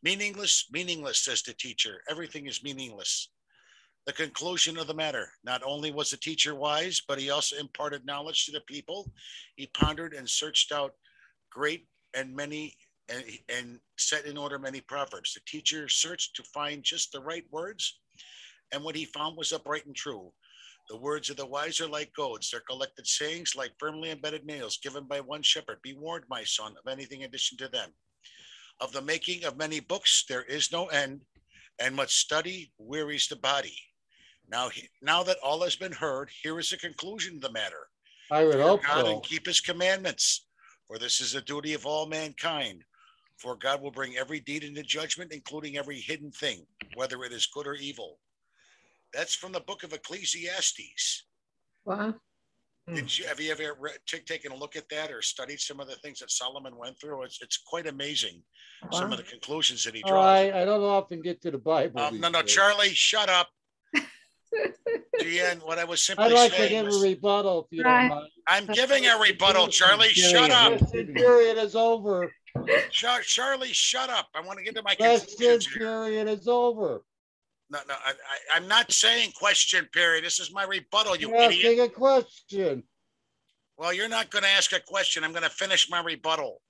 Meaningless, meaningless, says the teacher. Everything is meaningless. The conclusion of the matter. Not only was the teacher wise, but he also imparted knowledge to the people. He pondered and searched out great and many and set in order many proverbs. The teacher searched to find just the right words, and what he found was upright and true. The words of the wise are like goads, their collected sayings like firmly embedded nails given by one shepherd. Be warned, my son, of anything in addition to them. Of the making of many books there is no end, and much study wearies the body. Now that all has been heard, here is the conclusion of the matter. I would hope God so. and keep his commandments, for this is the duty of all mankind. For God will bring every deed into judgment, including every hidden thing, whether it is good or evil. That's from the book of Ecclesiastes. Wow. Have you ever taken a look at that or studied some of the things that Solomon went through? It's quite amazing, some of the conclusions that he draws. I don't often get to the Bible. No, Charlie, shut up. Jian, what I was simply I'd like saying to give was, a rebuttal if you don't mind. I'm giving a rebuttal, Charlie. Shut up. Question period is over. Charlie, shut up. I want to get to my question period is over. No, I'm not saying question period. This is my rebuttal, you You're idiot. asking a question. Well, you're not going to ask a question. I'm going to finish my rebuttal.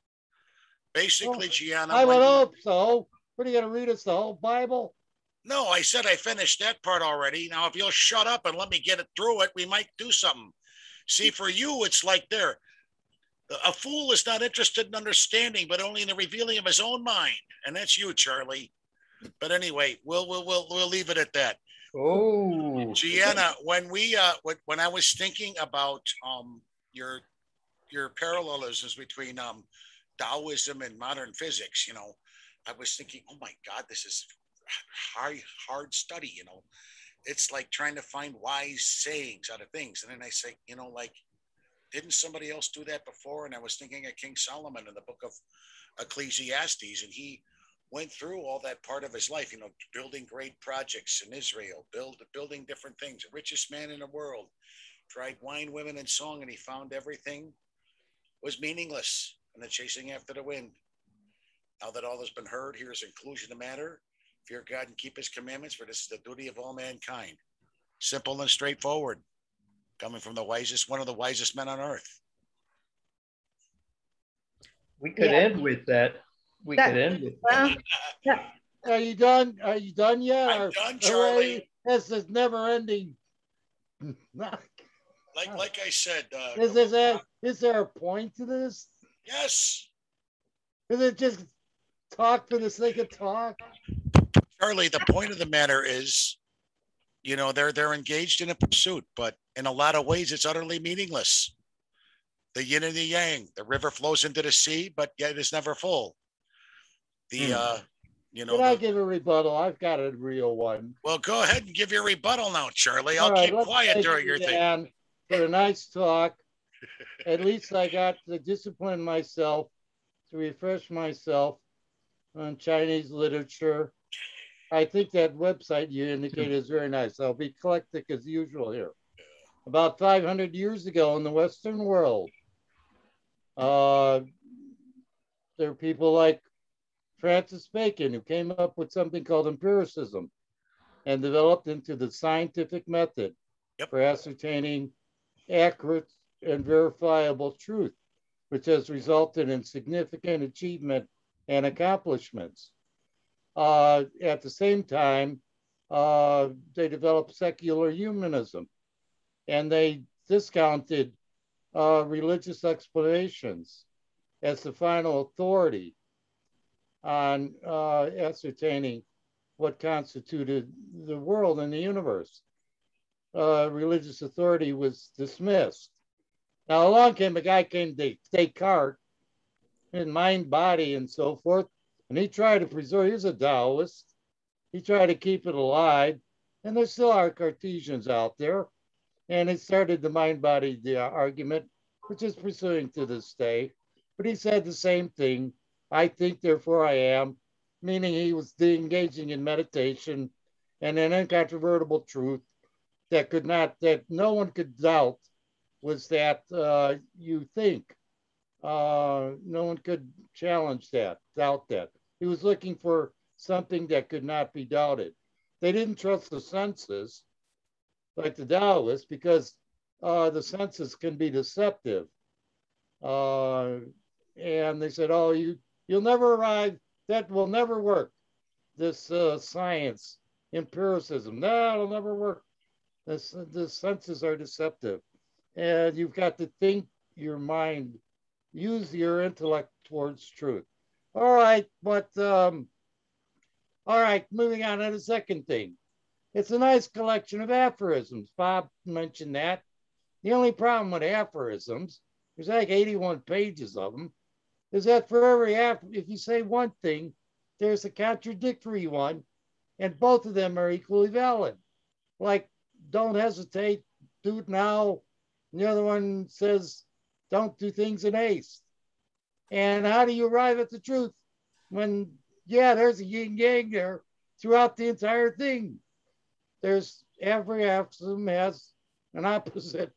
Basically, Gianna. I would hope so. What are you going to read us, the whole Bible? No, I said I finished that part already. Now, if you'll shut up and let me get it through it, we might do something. See, for you, it's like there. A fool is not interested in understanding, but only in the revealing of his own mind. And that's you, Charlie. But anyway, we'll leave it at that. Oh, Gianna, when I was thinking about your parallelisms between Taoism and modern physics, I was thinking, oh my God, this is hard study. It's like trying to find wise sayings out of things. And then I say, didn't somebody else do that before? And I was thinking of King Solomon in the book of Ecclesiastes, and he went through all that part of his life, building great projects in Israel, building different things. The richest man in the world, tried wine, women, and song, and he found everything was meaningless and the chasing after the wind. Now that all has been heard, here's a conclusion of the matter. Fear God and keep his commandments, for this is the duty of all mankind. Simple and straightforward, coming from one of the wisest men on earth. We could end with that. we could end it. Well, Are you done? Are you done yet? I'm done, Charlie. This is never ending. Like I said, is there a point to this? yes. Is it just talk for the sake of talk? Charlie, the point of the matter is, you know, they're engaged in a pursuit, but in a lot of ways, it's utterly meaningless. The yin and the yang. The river flows into the sea, but yet it's never full. You know. Can I give a rebuttal? I've got a real one. Well, go ahead and give your rebuttal now, Charlie. I'll keep quiet during your thing. For a nice talk. At least I got to discipline myself, to refresh myself on Chinese literature. I think that website you indicated is very nice. I'll be eclectic as usual here. About 500 years ago in the Western world, there are people like Francis Bacon who came up with something called empiricism and developed into the scientific method for ascertaining accurate and verifiable truth, which has resulted in significant achievement and accomplishments. At the same time, they developed secular humanism, and they discounted religious explanations as the final authority on ascertaining what constituted the world and the universe. Religious authority was dismissed. Now along came a guy named Descartes, in mind, body, and so forth, and he tried to preserve. He was a Taoist. He tried to keep it alive, and there still are Cartesians out there. And he started the mind-body argument, which is pursuing to this day. But he said the same thing. I think, therefore I am, meaning he was engaging in meditation and an incontrovertible truth that no one could doubt was that you think. No one could challenge that, doubt that. He was looking for something that could not be doubted. They didn't trust the senses like the Taoists because the senses can be deceptive. And they said, oh, you'll never arrive. That will never work. This science, empiricism, no, it'll never work. The senses are deceptive. And you've got to think your mind, use your intellect towards truth. All right, but all right, moving on to the second thing. It's a nice collection of aphorisms. Bob mentioned that. The only problem with aphorisms, there's like 81 pages of them, is that for every if you say one thing, there's a contradictory one, and both of them are equally valid. Like, don't hesitate, do it now. And the other one says, don't do things in haste. And how do you arrive at the truth when, yeah, there's a yin yang there throughout the entire thing? There's every aphorism has an opposite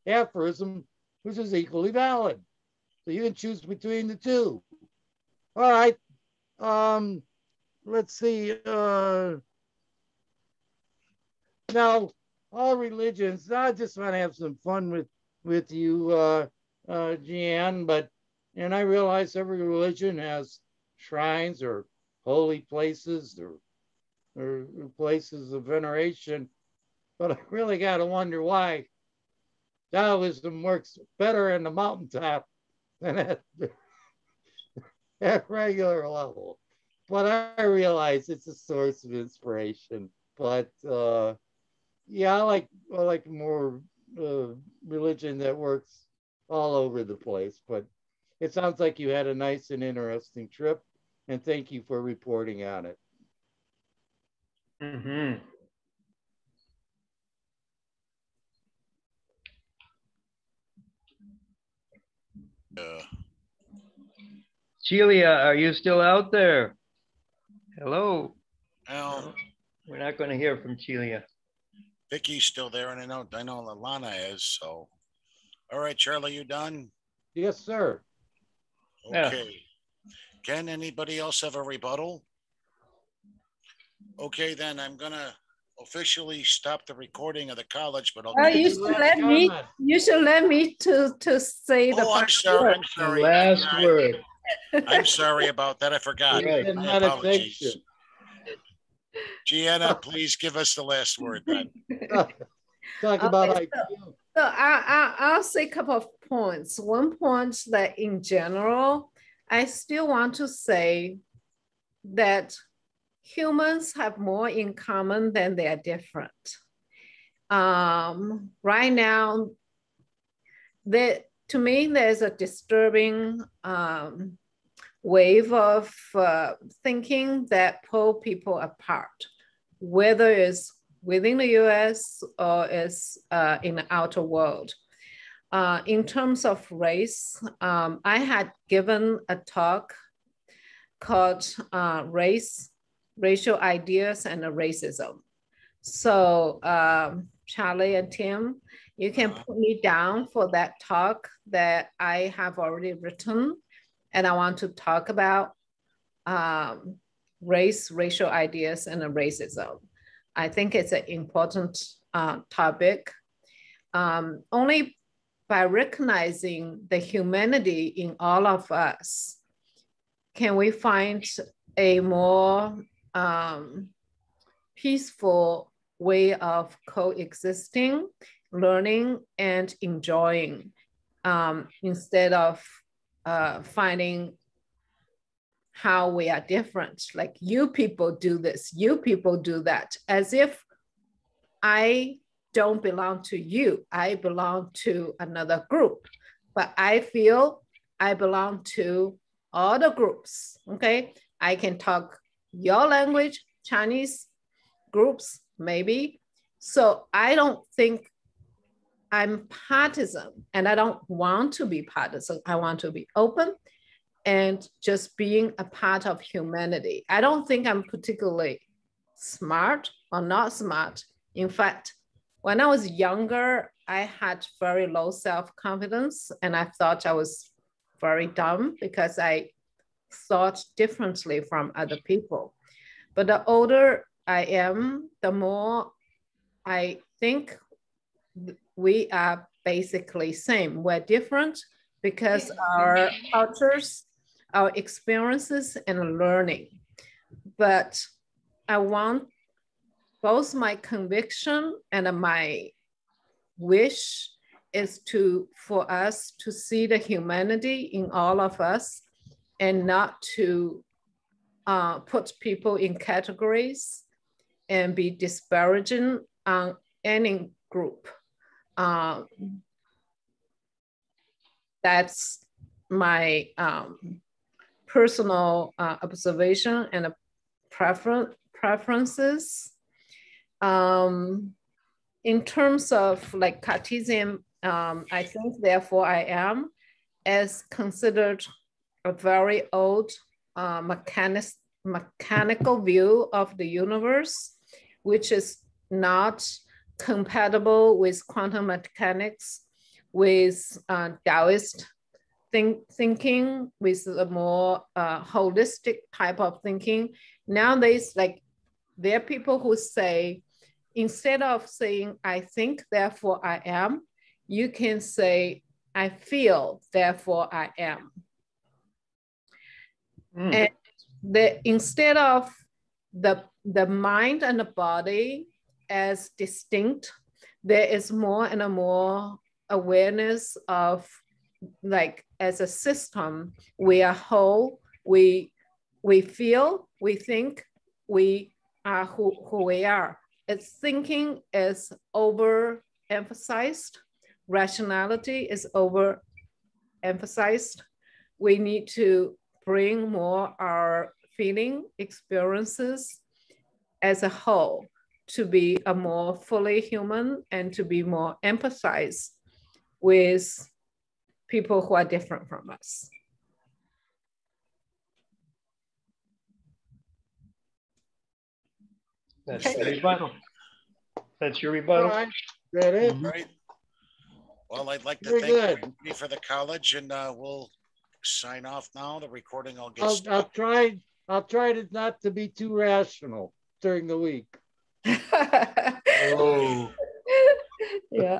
aphorism, which is equally valid. So you can choose between the two. All right. Let's see. Now, all religions, I just want to have some fun with you, Jian, and I realize every religion has shrines or holy places or places of veneration, but I really got to wonder why Taoism works better in the mountaintop than at regular level. But I realize it's a source of inspiration. But yeah, I like more religion that works all over the place. But it sounds like you had a nice and interesting trip, and thank you for reporting on it. Mm-hmm. Celia, are you still out there? Hello. Well, we're not going to hear from Celia. Vicky's still there, and I know Alana is. So, all right, Charlie, you done? Yes, sir. Okay. Yeah. Can anybody else have a rebuttal? Okay, then I'm gonna officially stop the recording of the college, but I'll. You should let me. You should let me to say the. I'm sorry. Last word. I'm sorry about that. I forgot. Right. My apologies. Gianna, please give us the last word then. Talk about IQ. So I'll say a couple of points. One point that in general, I still want to say that humans have more in common than they are different. Right now, to me, there's a disturbing wave of thinking that pull people apart, whether it's within the US or it's in the outer world. In terms of race, I had given a talk called Racial Ideas and Racism. So Charlie and Tim, you can put me down for that talk that I have already written. And I want to talk about racial ideas and racism. I think it's an important topic. Only by recognizing the humanity in all of us, can we find a more peaceful way of coexisting, learning, and enjoying, instead of finding how we are different. Like, you people do this, you people do that, as if I don't belong to you, I belong to another group, but I feel I belong to all the groups, okay? I can talk your language, Chinese groups, maybe. So I don't think I'm partisan, and I don't want to be partisan. I want to be open and just being a part of humanity. I don't think I'm particularly smart or not smart. In fact, when I was younger, I had very low self-confidence, and I thought I was very dumb because I thought differently from other people. But the older I am, the more I think we are basically same. We're different because our cultures, our experiences, and learning. But I want both my conviction and my wish is for us to see the humanity in all of us and not to put people in categories and be disparaging on any group. That's my personal observation and preferences. In terms of like Cartesian, I think therefore I am as considered a very old mechanical view of the universe, which is not compatible with quantum mechanics, with Taoist thinking, with a more holistic type of thinking. Nowadays, like, there are people who say, instead of saying, I think, therefore I am, you can say, I feel, therefore I am. And instead of the mind and the body as distinct, there is more and more awareness of, like, as a system, we are whole, we feel, we think, we are who we are. Its thinking is overemphasized, rationality is overemphasized. We need to bring more our feeling experiences as a whole to be a more fully human and to be more empathized with people who are different from us. That's the rebuttal. That's your rebuttal. All right. That it? Right. Well, I'd like to Very thank good. everybody for the college, and we'll sign off now. The recording will get I'll stopped. try to not to be too rational during the week. Oh. Yeah.